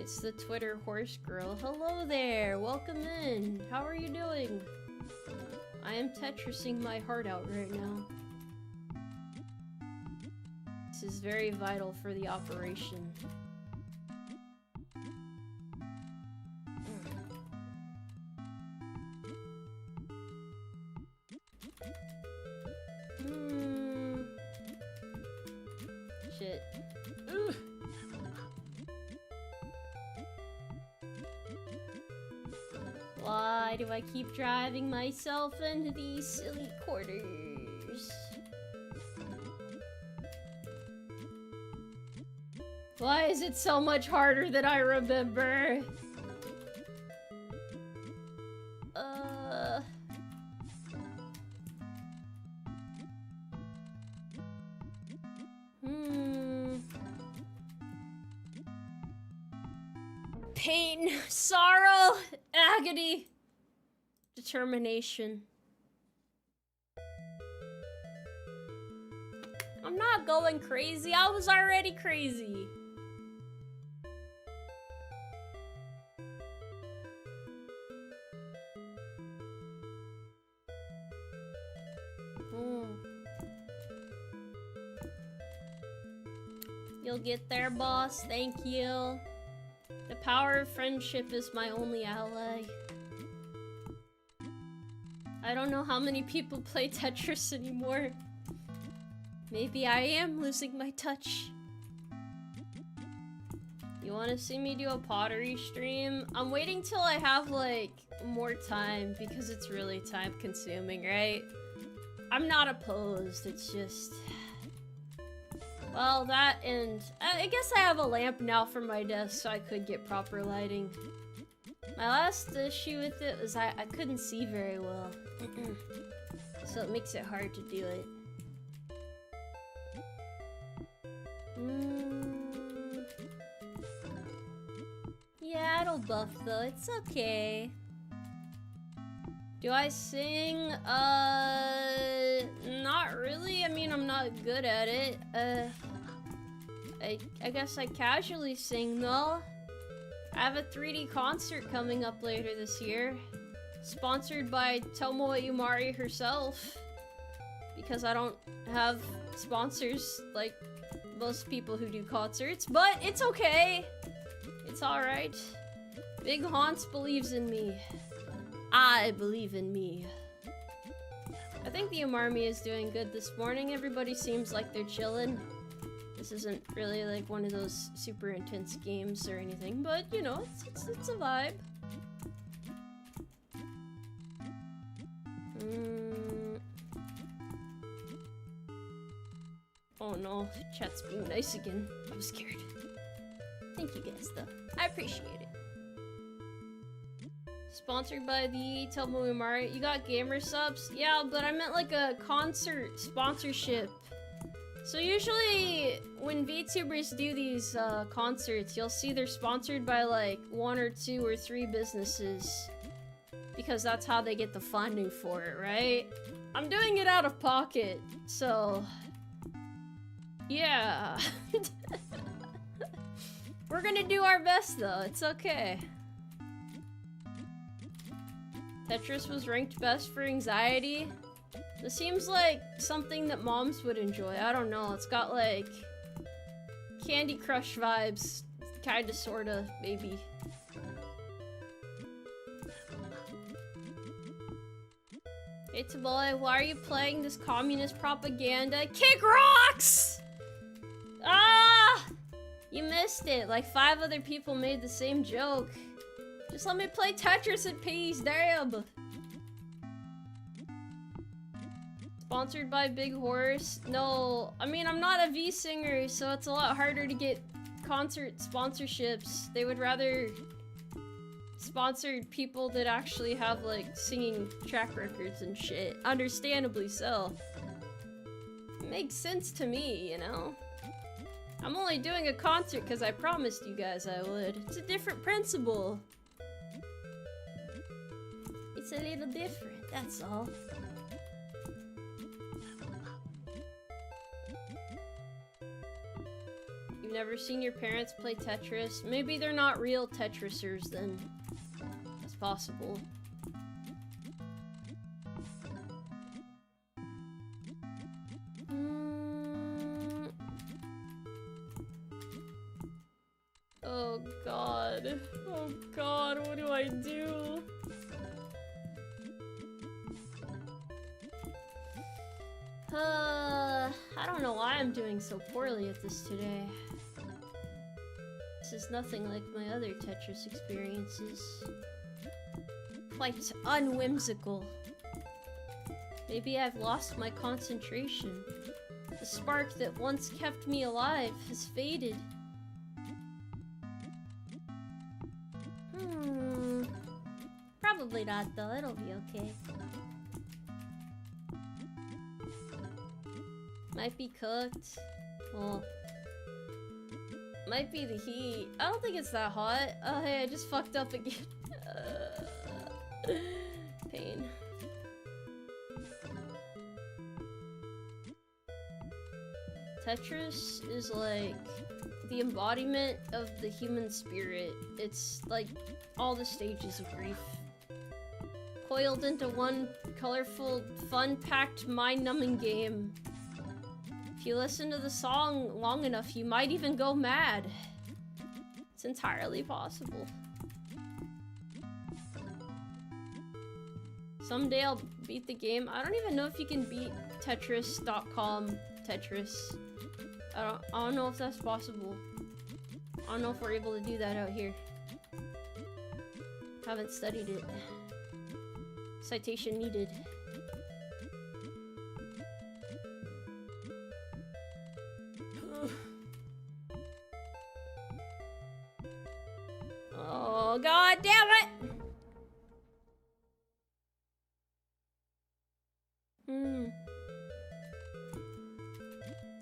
It's the Twitter horse girl. Hello there, welcome in. How are you doing? I am Tetrising my heart out right now. This is very vital for the operation. Shit. Ugh. Why do I keep driving myself into these silly quarters? Why is it so much harder than I remember? Pain, sorrow, agony, determination. not going crazy. I was already crazy. You'll get there, boss. Thank you. The power of friendship is my only ally. I don't know how many people play Tetris anymore. Maybe I am losing my touch. You want to see me do a pottery stream? I'm waiting till I have, like, more time because it's really time consuming, right? I'm not opposed, it's just... Well, that and... I guess I have a lamp now for my desk so I could get proper lighting. My last issue with it was I couldn't see very well. So it makes it hard to do it. Yeah, it'll buff though, it's okay. Do I sing? Not really. I mean, I'm not good at it. I guess I casually sing though. I have a 3D concert coming up later this year. Sponsored by Tomoe Umari herself. Because I don't have sponsors like most people who do concerts. But it's okay. It's alright. Big Hans believes in me. I believe in me. I think the Umarmy is doing good this morning. Everybody seems like they're chilling. This isn't really like one of those super intense games or anything, but you know, it's a vibe. Oh no, chat's being nice again. I'm scared. Thank you guys though. I appreciate it. Sponsored by the Tomoe Umari. You got gamer subs? Yeah, but I meant like a concert sponsorship. So usually when VTubers do these concerts, you'll see they're sponsored by like 1 or 2 or 3 businesses. Because that's how they get the funding for it, right? I'm doing it out of pocket, so... Yeah. We're gonna do our best though, it's okay. Tetris was ranked best for anxiety. This seems like something that moms would enjoy. I don't know. It's got like Candy Crush vibes. Kinda, sorta, maybe. Hey Tomoe, why are you playing this communist propaganda? Kick rocks! Ah! You missed it. Like 5 other people made the same joke. Just let me play Tetris in peace, damn! Sponsored by Big Horse? No, I mean, I'm not a V singer, so it's a lot harder to get concert sponsorships. They would rather sponsor people that actually have, like, singing track records and shit. Understandably so. It makes sense to me, you know? I'm only doing a concert because I promised you guys I would. It's a different principle. It's a little different, that's all. You've never seen your parents play Tetris? Maybe they're not real Tetrisers then. It's possible. Oh god. Oh god, what do I do? I don't know why I'm doing so poorly at this today. This is nothing like my other Tetris experiences. Quite unwhimsical. Maybe I've lost my concentration. The spark that once kept me alive has faded. Probably not though, it'll be okay. Might be cooked. Well, might be the heat. I don't think it's that hot. Oh hey, I just fucked up again. Pain. Tetris is like the embodiment of the human spirit. It's like all the stages of grief coiled into one colorful, fun-packed, mind-numbing game. If you listen to the song long enough, you might even go mad. It's entirely possible. Someday I'll beat the game. I don't even know if you can beat Tetris.com Tetris. I don't know if that's possible. I don't know if we're able to do that out here. Haven't studied it. Citation needed. Oh, god damn it!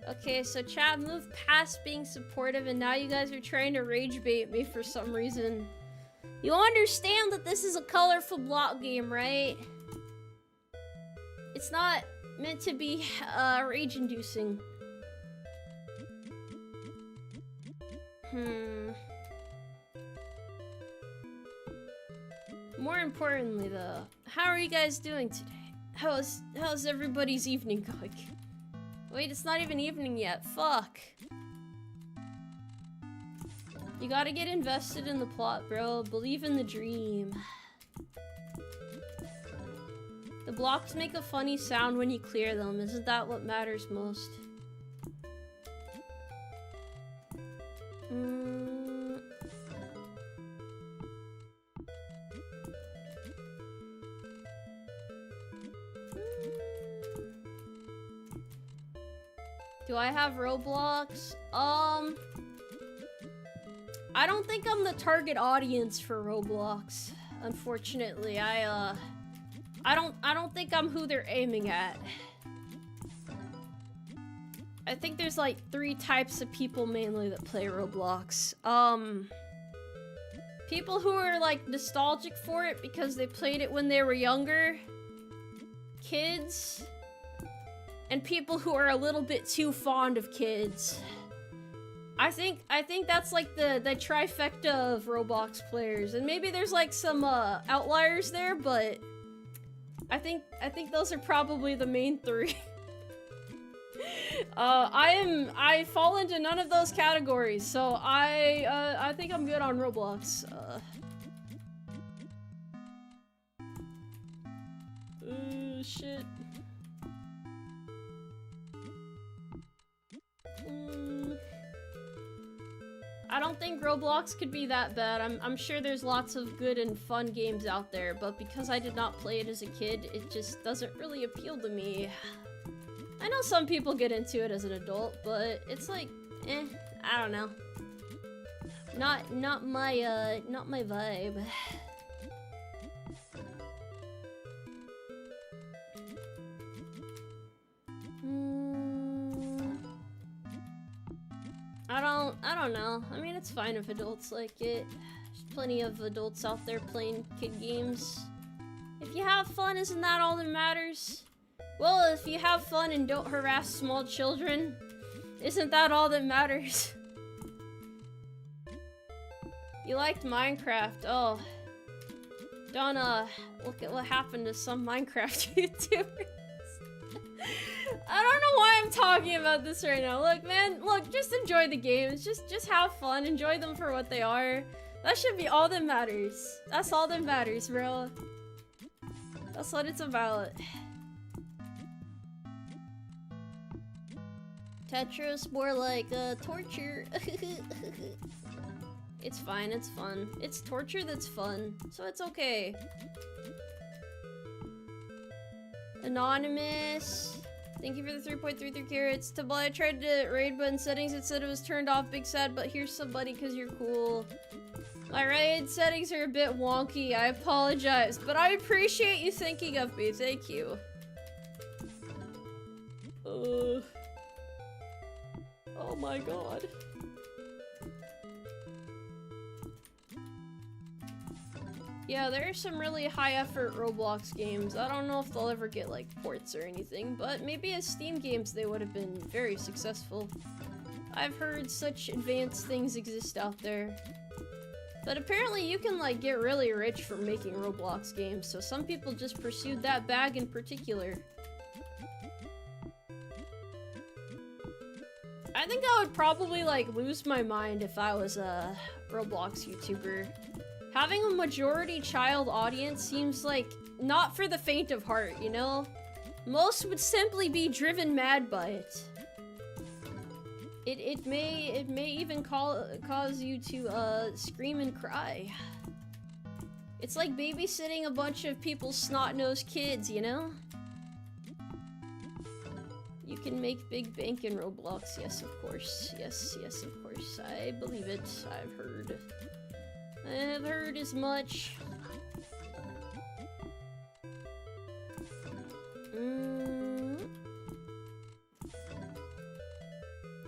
Okay, so chat moved past being supportive and now you guys are trying to rage bait me for some reason. You understand that this is a colorful block game, right? It's not meant to be rage-inducing. More importantly though, how are you guys doing today? How's everybody's evening going? Wait, it's not even evening yet. Fuck. You gotta get invested in the plot, bro. Believe in the dream. The blocks make a funny sound when you clear them. Isn't that what matters most? Do I have Roblox? I don't think I'm the target audience for Roblox, unfortunately. I don't think I'm who they're aiming at. I think there's like 3 types of people mainly that play Roblox. People who are like nostalgic for it because they played it when they were younger, kids, and people who are a little bit too fond of kids. I think that's like the trifecta of Roblox players, and maybe there's like some outliers there, but I think those are probably the main 3. I fall into none of those categories, so I think I'm good on Roblox. Shit. I don't think Roblox could be that bad. I'm sure there's lots of good and fun games out there, but because I did not play it as a kid, it just doesn't really appeal to me. I know some people get into it as an adult, but it's like, I don't know. Not my vibe. I don't know. I mean, it's fine if adults like it. There's plenty of adults out there playing kid games. If you have fun, isn't that all that matters? Well, if you have fun and don't harass small children, isn't that all that matters? You liked Minecraft. Oh. Don't, look at what happened to some Minecraft YouTubers. I don't know why I'm talking about this right now. Look, man, look, just enjoy the games. Just have fun. Enjoy them for what they are. That should be all that matters. That's all that matters, bro. That's what it's about. Tetris, more like, torture. It's fine, it's fun. It's torture that's fun, so it's okay. Anonymous. Thank you for the 3.33 carats. Tomboy, I tried to raid, but in settings it said it was turned off. Big sad, but here's somebody because you're cool. My raid settings are a bit wonky. I apologize, but I appreciate you thinking of me. Thank you. Oh my god. Yeah, there are some really high-effort Roblox games. I don't know if they'll ever get, like, ports or anything, but maybe as Steam games they would have been very successful. I've heard such advanced things exist out there. But apparently you can, like, get really rich from making Roblox games, so some people just pursued that bag in particular. I think I would probably, like, lose my mind if I was a Roblox YouTuber. Having a majority child audience seems like not for the faint of heart, you know? Most would simply be driven mad by it. It may even cause you to scream and cry. It's like babysitting a bunch of people's snot-nosed kids, you know? You can make big bank in Roblox, yes of course. Yes, of course. I believe it. I've heard as much.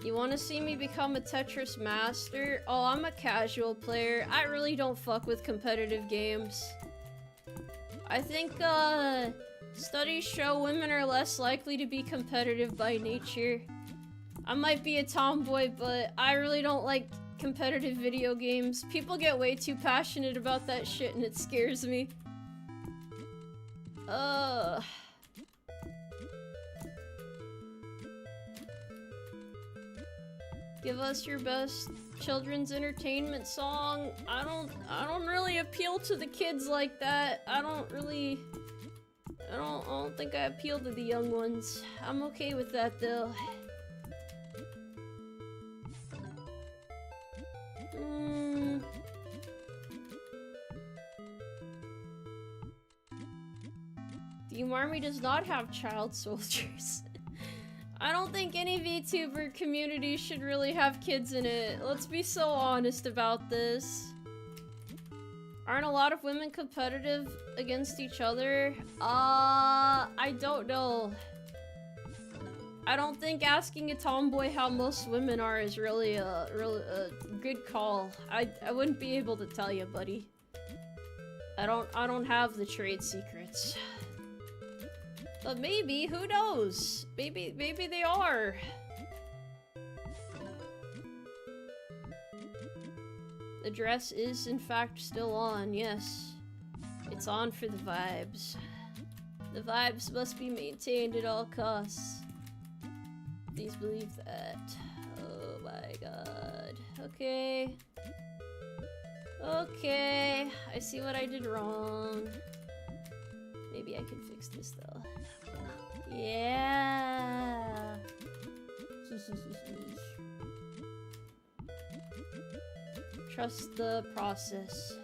You want to see me become a Tetris master? Oh, I'm a casual player. I really don't fuck with competitive games. I think, studies show women are less likely to be competitive by nature. I might be a tomboy, but I really don't like competitive video games. People get way too passionate about that shit and it scares me. Give us your best children's entertainment song. I don't really appeal to the kids like that. I don't think I appeal to the young ones. I'm okay with that though. The Umarmy does not have child soldiers. I don't think any VTuber community should really have kids in it. Let's be so honest about this. Aren't a lot of women competitive against each other? I don't know. I don't think asking a tomboy how most women are is really a good call. I wouldn't be able to tell you, buddy. I don't have the trade secrets. But maybe, who knows? Maybe they are. The dress is in fact still on, yes. It's on for the vibes. The vibes must be maintained at all costs. Please believe that. Oh my god. Okay. Okay. I see what I did wrong. Maybe I can fix this though. Yeah. Trust the process.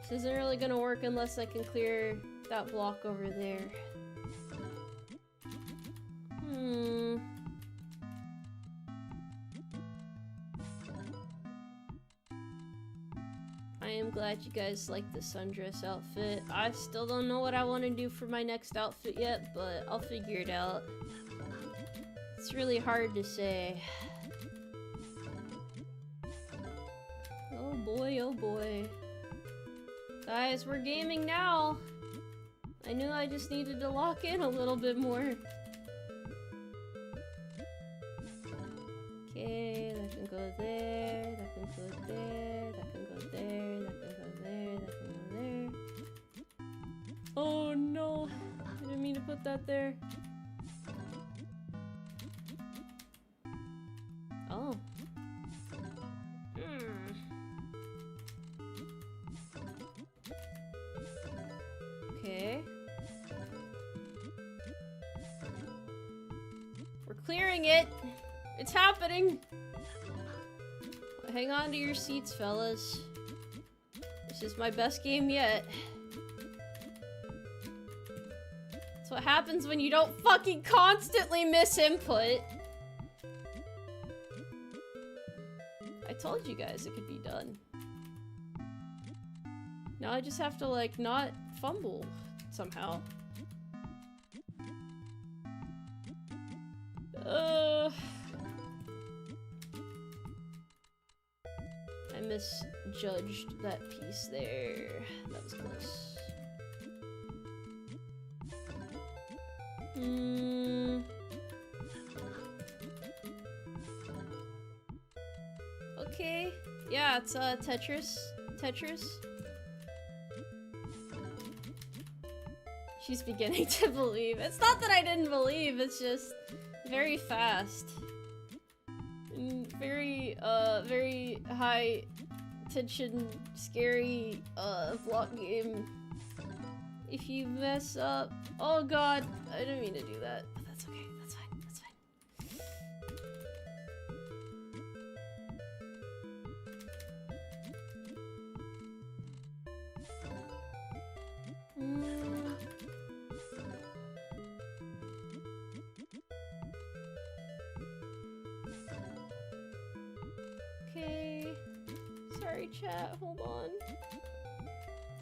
This isn't really gonna work unless I can clear that block over there. I am glad you guys like the sundress outfit. I still don't know what I want to do for my next outfit yet, but I'll figure it out. It's really hard to say. Oh boy, oh boy. Guys, we're gaming now. I knew I just needed to lock in a little bit more. Okay, that can go there, that can go there, that can go there, that can go there, that can go there. Oh no, I didn't mean to put that there. Oh. Okay. We're clearing it. It's happening. Hang on to your seats, fellas. This is my best game yet. That's what happens when you don't fucking constantly miss input. I told you guys it could be done. Now I just have to, like, not fumble somehow. misjudged that piece there. That was close. Okay. Yeah, it's Tetris. Tetris. She's beginning to believe. It's not that I didn't believe, it's just very fast. And very high tension, scary, block game. If you mess up... Oh god, I didn't mean to do that. But that's okay, that's fine, that's fine. Okay. Sorry, chat. Hold on.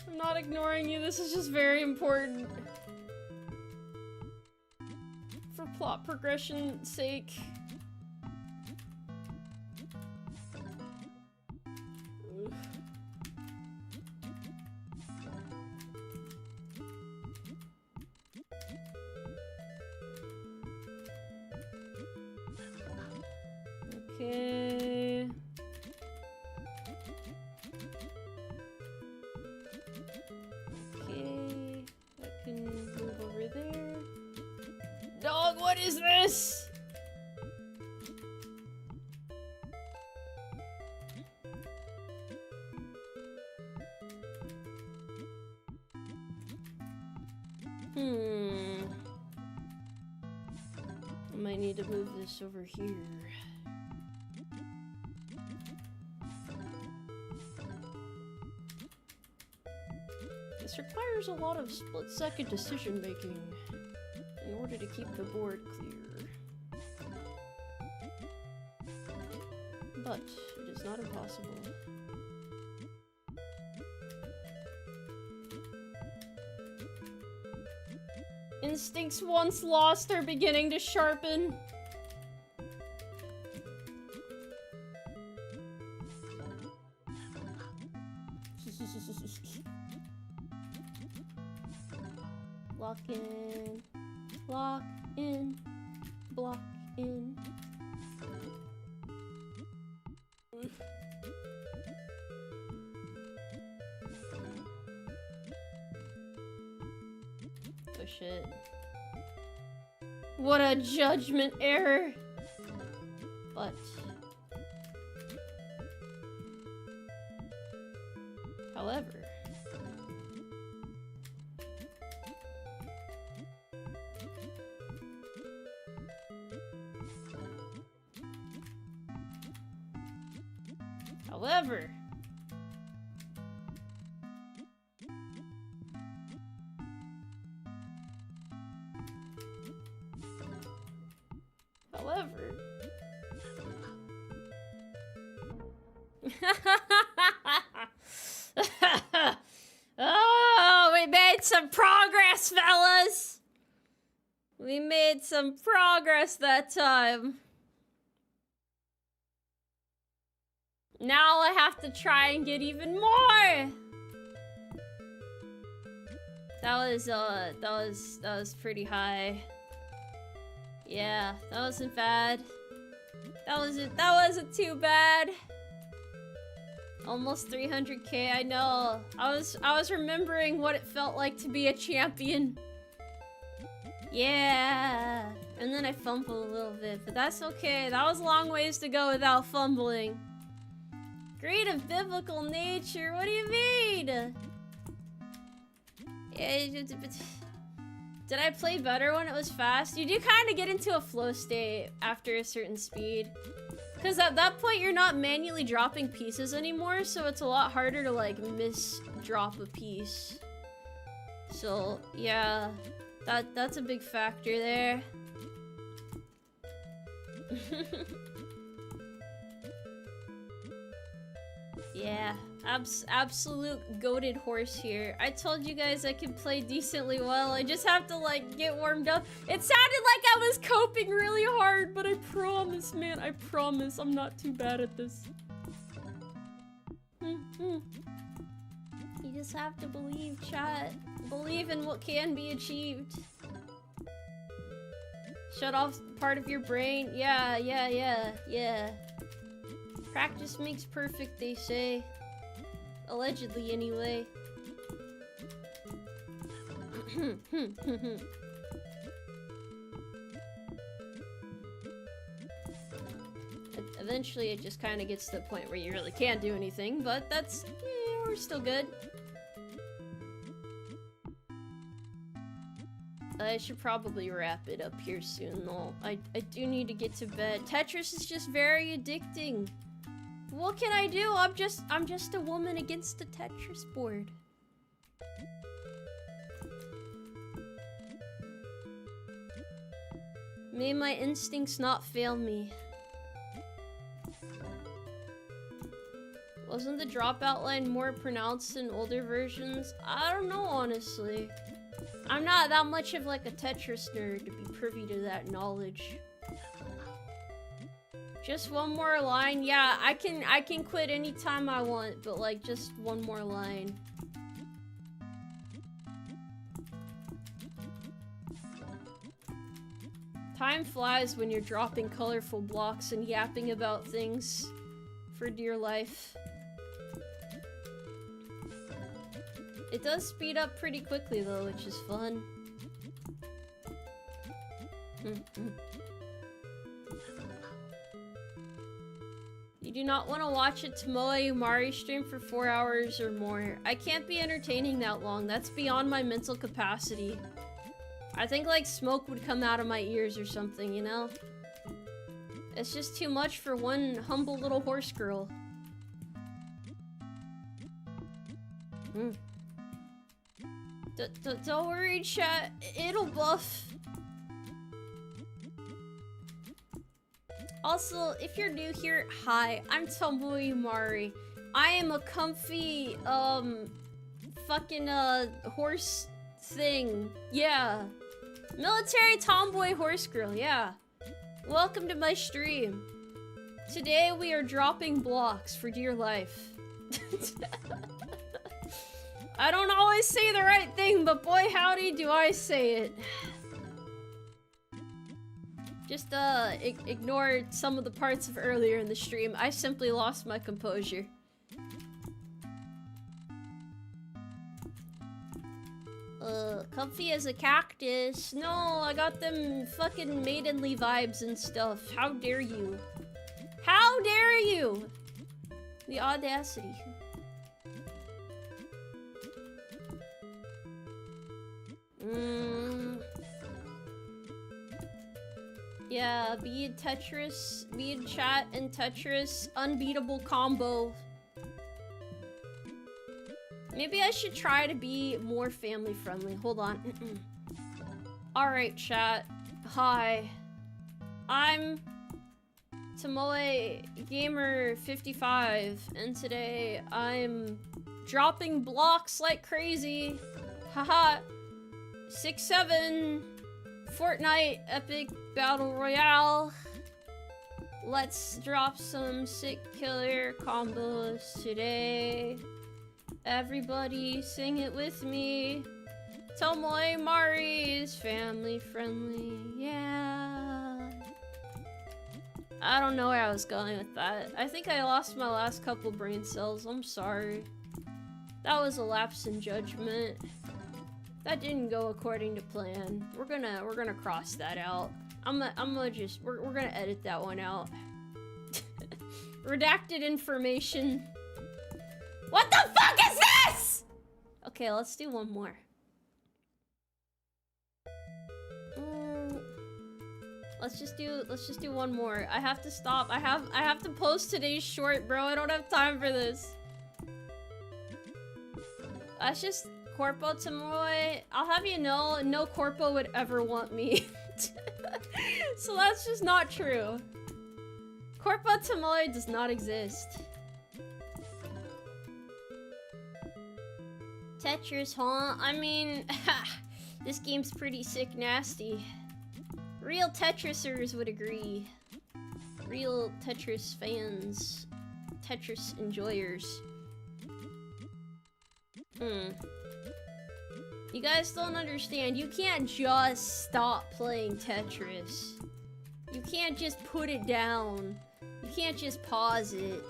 I'm not ignoring you. This is just very important. For plot progression's sake. Oof. Okay. Okay. That can move over there. Dog, what is this? I might need to move this over here. This requires a lot of split-second decision-making in order to keep the board clear. But it is not impossible. Instincts once lost are beginning to sharpen. Lock in, lock in, block in. Oh shit. What a judgment error. But however, oh, we made some progress, fellas. We made some progress that time. Now I have to try and get even more. That was pretty high. Yeah, that wasn't bad. That wasn't too bad. Almost 300k, I know. I was remembering what it felt like to be a champion. Yeah. And then I fumbled a little bit, but that's okay. That was a long ways to go without fumbling. Greed of biblical nature, what do you mean? Did I play better when it was fast? You do kind of get into a flow state after a certain speed. Because at that point, you're not manually dropping pieces anymore, so it's a lot harder to, like, miss-drop a piece. So, yeah, that's a big factor there. Yeah, absolute goated horse here. I told you guys I could play decently well. I just have to, like, get warmed up. It sounded like I was coping really hard, but I promise, man, I promise I'm not too bad at this. You just have to believe, chat. Believe in what can be achieved. Shut off part of your brain. Yeah. Practice makes perfect, they say. Allegedly, anyway. Eventually, it just kind of gets to the point where you really can't do anything, but that's... yeah, we're still good. I should probably wrap it up here soon, though. I do need to get to bed. Tetris is just very addicting. What can I do? I'm just a woman against a Tetris board. May my instincts not fail me. Wasn't the dropout line more pronounced in older versions? I don't know, honestly. I'm not that much of like a Tetris nerd to be privy to that knowledge. Just one more line? Yeah, I can quit anytime I want, but like just one more line. Time flies when you're dropping colorful blocks and yapping about things for dear life. It does speed up pretty quickly though, which is fun. You do not want to watch a Tomoe Umari stream for 4 hours or more. I can't be entertaining that long. That's beyond my mental capacity. I think like smoke would come out of my ears or something, you know? It's just too much for one humble little horse girl. Don't worry, chat. It'll buff. Also, if you're new here, hi, I'm Tomoe Umari. I am a comfy, fucking, horse thing. Yeah. Military tomboy horse girl, yeah. Welcome to my stream. Today we are dropping blocks for dear life. I don't always say the right thing, but boy howdy do I say it. Just, ignore some of the parts of earlier in the stream. I simply lost my composure. Comfy as a cactus. No, I got them fucking maidenly vibes and stuff. How dare you? How dare you? The audacity. Yeah, be in Tetris, be in chat and Tetris, unbeatable combo. Maybe I should try to be more family friendly. Hold on. Alright, chat. Hi. I'm Tomoe Gamer 55, and today I'm dropping blocks like crazy. Haha. 6-7 Fortnite Epic Battle Royale. Let's drop some sick killer combos today. Everybody sing it with me. Tomoe Umari is family friendly, yeah. I don't know where I was going with that. I think I lost my last couple brain cells. I'm sorry. That was a lapse in judgment. That didn't go according to plan. We're gonna cross that out. I'm gonna just we're gonna edit that one out. Redacted information. What the fuck is this? Okay, let's do one more. Let's just do one more. I have to stop. I have to post today's short, bro. I don't have time for this. That's just Corpo Tomoe. I'll have you know, no Corpo would ever want me. So that's just not true. Corpo Tomoe does not exist. Tetris, huh? I mean, this game's pretty sick nasty. Real Tetrisers would agree. Real Tetris fans. Tetris enjoyers. You guys don't understand. You can't just stop playing Tetris. You can't just put it down. You can't just pause it.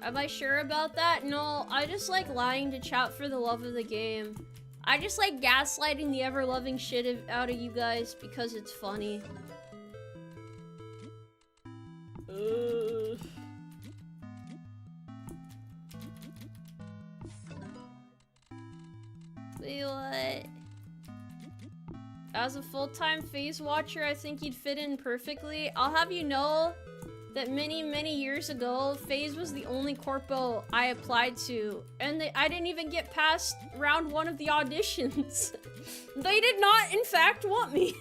Am I sure about that? No, I just like lying to chat for the love of the game. I just like gaslighting the ever-loving shit out of you guys because it's funny. Wait, what? As a full-time FaZe watcher, I think you'd fit in perfectly. I'll have you know that many years ago, FaZe was the only corpo I applied to, and I didn't even get past round 1 of the auditions. They did not, in fact, want me.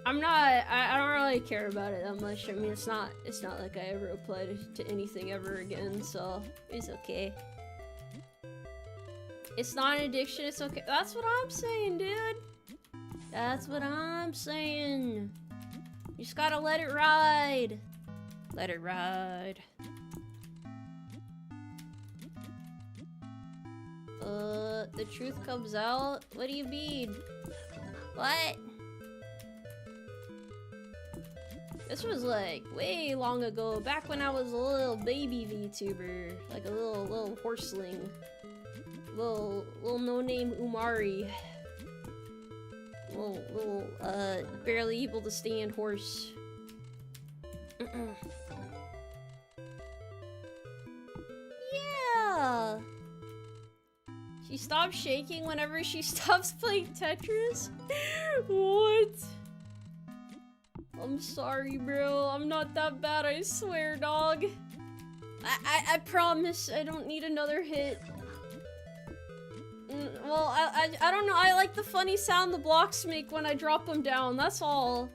I don't really care about it that much. I mean, it's not like I ever applied to anything ever again, so it's okay. It's not an addiction, it's okay. That's what I'm saying, dude. That's what I'm saying. You just gotta let it ride. Let it ride. The truth comes out? What do you mean? What? This was like way long ago, back when I was a little baby VTuber. Like a little horseling. Little no-name Umarmy. Little, barely able to stand horse. Yeah! She stops shaking whenever she stops playing Tetris? What? I'm sorry, bro. I'm not that bad, I swear, dog. I promise I don't need another hit. Well, I don't know. I like the funny sound the blocks make when I drop them down. That's all.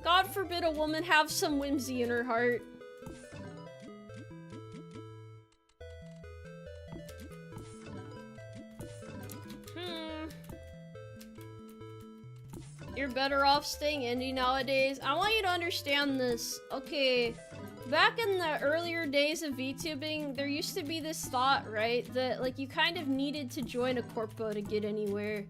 God forbid a woman have some whimsy in her heart. You're better off staying indie nowadays. I want you to understand this. Okay. Back in the earlier days of VTubing, there used to be this thought, right? That, like, you kind of needed to join a corpo to get anywhere.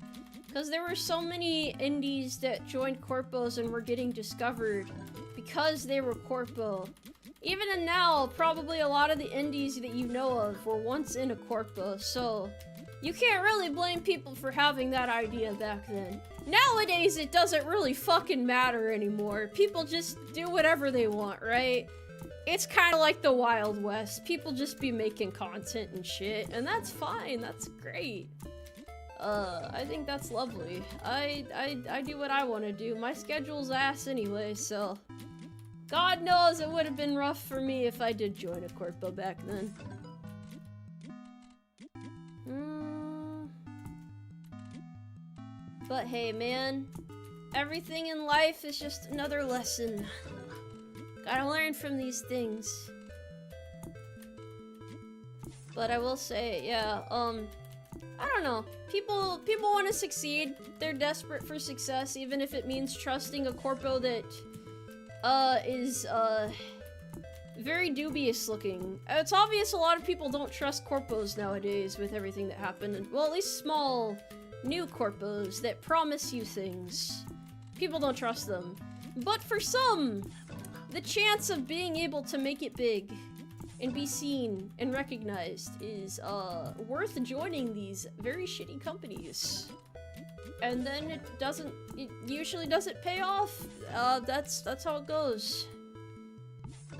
Because there were so many indies that joined corpos and were getting discovered because they were corpo. Even now, probably a lot of the indies that you know of were once in a corpo, so you can't really blame people for having that idea back then. Nowadays, it doesn't really fucking matter anymore. People just do whatever they want, right? It's kind of like the Wild West. People just be making content and shit, and that's fine. That's great. I think that's lovely. I do what I want to do. My schedule's ass anyway, so God knows it would have been rough for me if I did join a corpo back then. But hey, man, everything in life is just another lesson. Gotta learn from these things. But I will say, yeah, I don't know. People want to succeed. They're desperate for success, even if it means trusting a corpo that, is, very dubious looking. It's obvious a lot of people don't trust corpos nowadays with everything that happened. Well, at least small, new corpos that promise you things. People don't trust them. But for some, the chance of being able to make it big and be seen and recognized is worth joining these very shitty companies. And then it usually doesn't pay off. That's how it goes.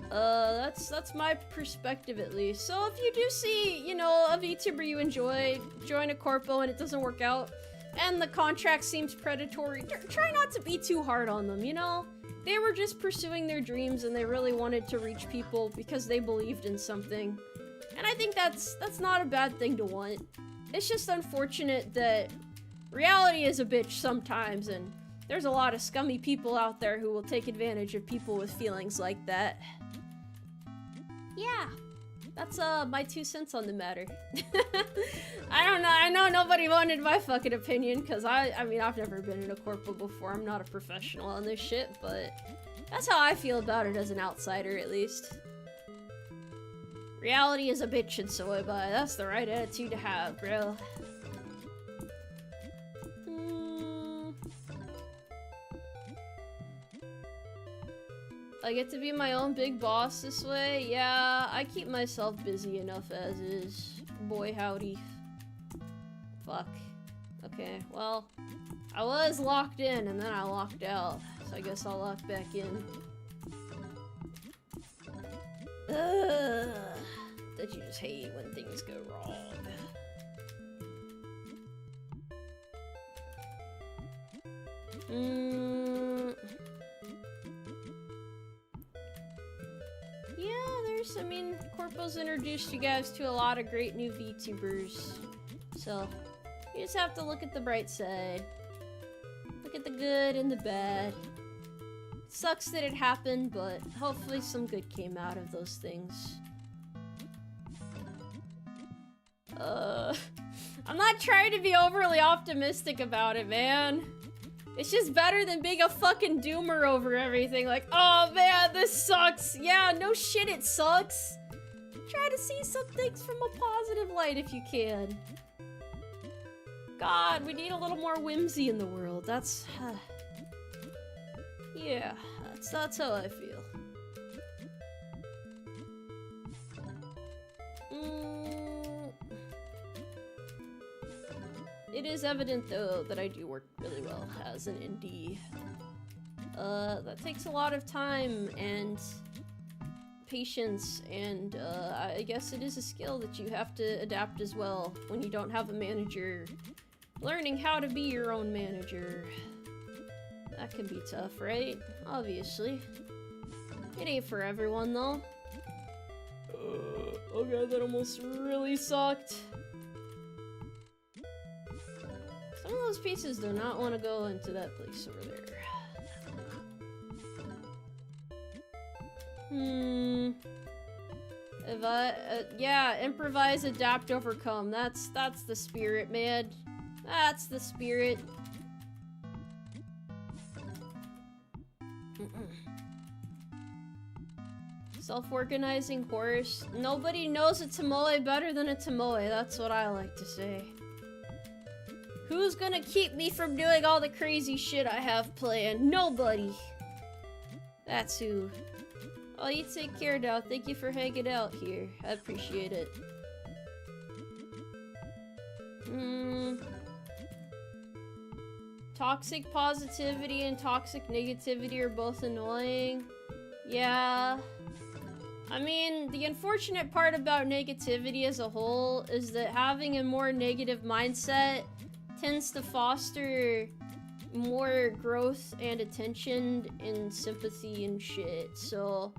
That's my perspective at least. So if you do see, you know, a VTuber you enjoy, join a corpo and it doesn't work out, and the contract seems predatory, try not to be too hard on them, you know? They were just pursuing their dreams and they really wanted to reach people because they believed in something. And I think that's not a bad thing to want. It's just unfortunate that reality is a bitch sometimes, and there's a lot of scummy people out there who will take advantage of people with feelings like that. Yeah, that's my 2 cents on the matter. I don't know, I know nobody wanted my fucking opinion, because I mean, I've never been in a corpo before. I'm not a professional on this shit, but that's how I feel about it as an outsider, at least. Reality is a bitch and so am I. That's the right attitude to have, bro. I get to be my own big boss this way? Yeah, I keep myself busy enough as is. Boy howdy. Fuck. Okay, well, I was locked in and then I locked out, so I guess I'll lock back in. Ugh. Don't you just hate when things go wrong? I mean, Corpo's introduced you guys to a lot of great new VTubers. So, you just have to look at the bright side. Look at the good and the bad. It sucks that it happened, but hopefully some good came out of those things. I'm not trying to be overly optimistic about it, man. It's just better than being a fucking doomer over everything. Like, oh man, this sucks. Yeah, no shit, it sucks. Try to see some things from a positive light if you can. God, we need a little more whimsy in the world. That's... yeah, that's how I feel. It is evident, though, that I do work really well as an indie. That takes a lot of time and patience, and I guess it is a skill that you have to adapt as well when you don't have a manager. Learning how to be your own manager. That can be tough, right? Obviously. It ain't for everyone, though. Oh god, that almost really sucked. Some of those pieces do not want to go into that place over there. If yeah, improvise, adapt, overcome. That's the spirit, man. That's the spirit. Self-organizing horse. Nobody knows a Tomoe better than a Tomoe. That's what I like to say. Who's gonna keep me from doing all the crazy shit I have planned? Nobody. That's who. Oh, you take care now. Thank you for hanging out here. I appreciate it. Toxic positivity and toxic negativity are both annoying. Yeah. I mean, the unfortunate part about negativity as a whole is that having a more negative mindset tends to foster more growth and attention and sympathy and shit. So,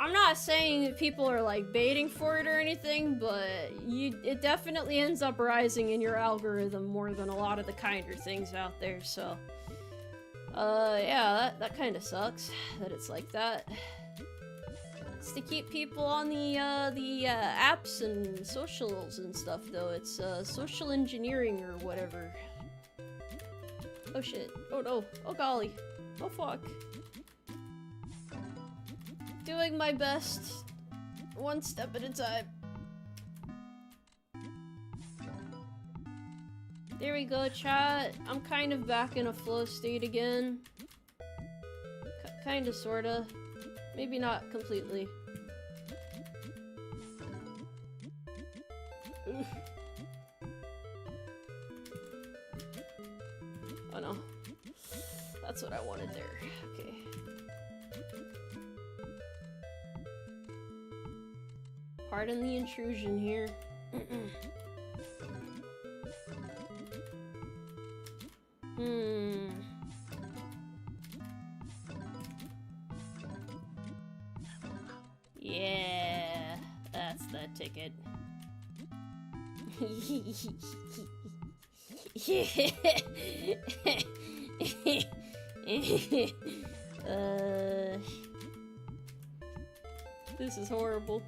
I'm not saying that people are like baiting for it or anything, but it definitely ends up rising in your algorithm more than a lot of the kinder things out there. So, yeah, that kind of sucks that it's like that. It's to keep people on the apps and socials and stuff, though. It's social engineering or whatever. Oh shit. Oh no. Oh golly. Oh fuck. Doing my best. One step at a time. There we go, chat. I'm kind of back in a flow state again. Kinda, sorta. Maybe not completely. Oof. Oh no. That's what I wanted there. Okay. Pardon the intrusion here. Yeah, that's the ticket. This is horrible.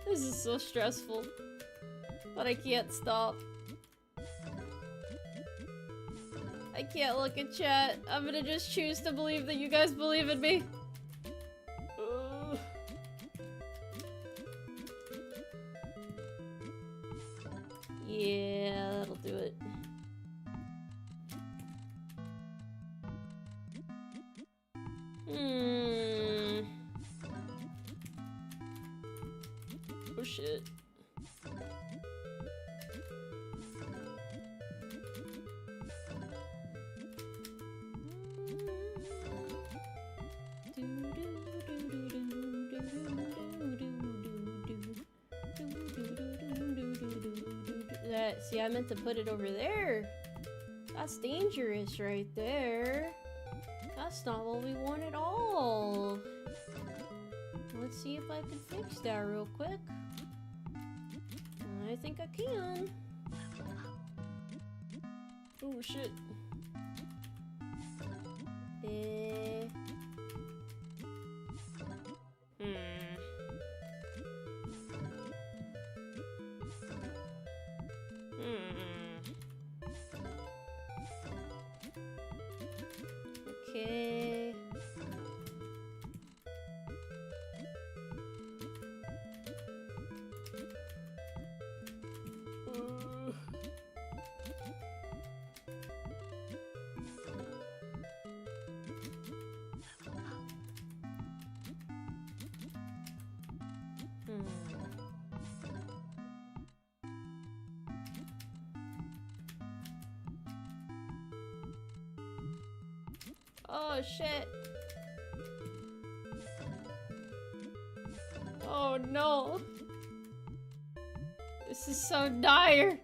This is so stressful. But I can't stop. I can't look at chat. I'm gonna just choose to believe that you guys believe in me. See, I meant to put it over there. That's dangerous right there. That's not what we want at all. Let's see if I can fix that real quick. I think I can. Oh shit. Okay. Oh shit. Oh no. This is so dire.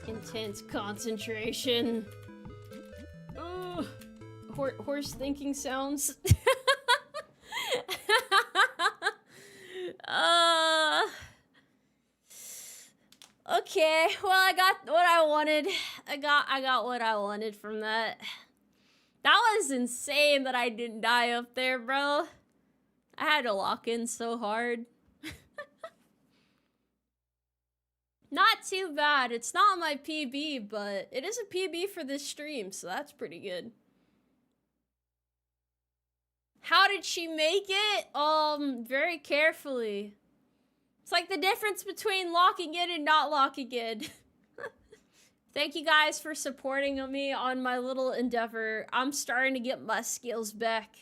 Intense concentration. Ugh. Horse thinking sounds. Okay, well I got what I wanted. I got what I wanted from that. That was insane that I didn't die up there, bro. I had to lock in so hard. Not too bad. It's not my PB, but it is a PB for this stream, so that's pretty good. How did she make it? Very carefully. It's like the difference between locking in and not locking in. Thank you guys for supporting me on my little endeavor. I'm starting to get my skills back.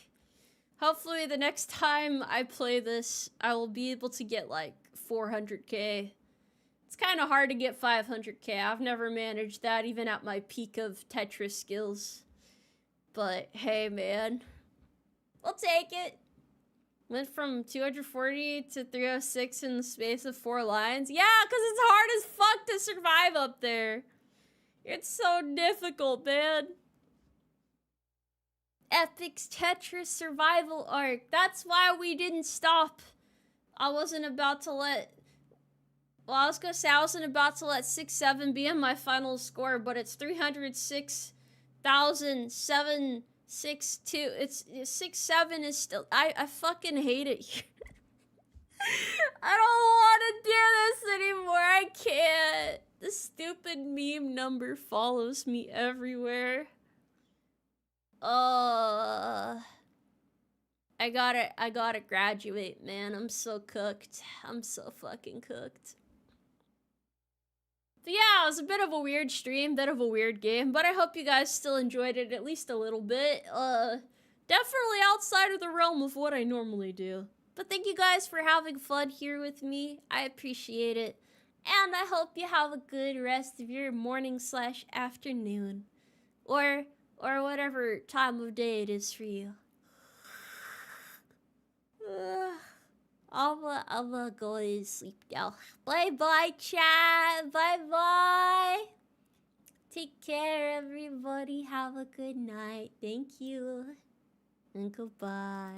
Hopefully the next time I play this, I will be able to get like 400k. It's kind of hard to get 500k. I've never managed that even at my peak of Tetris skills. But hey, man. We'll take it. Went from 240 to 306 in the space of 4 lines. Yeah, because it's hard as fuck to survive up there. It's so difficult, man. Epic's Tetris survival arc. That's why we didn't stop. I wasn't about to let... Well, I was gonna say I wasn't about to let 6-7 be in my final score, but it's 306,762. It's 6-7 is still... I fucking hate it here. I don't want to do this anymore. I can't. The stupid meme number follows me everywhere. I gotta graduate, man. I'm so cooked. I'm so fucking cooked. But yeah, it was a bit of a weird stream, bit of a weird game, but I hope you guys still enjoyed it at least a little bit. Definitely outside of the realm of what I normally do. But thank you guys for having fun here with me. I appreciate it. And I hope you have a good rest of your morning/afternoon. Or whatever time of day it is for you. I'ma go to sleep now. Bye-bye, chat. Bye-bye. Take care, everybody. Have a good night. Thank you. And goodbye.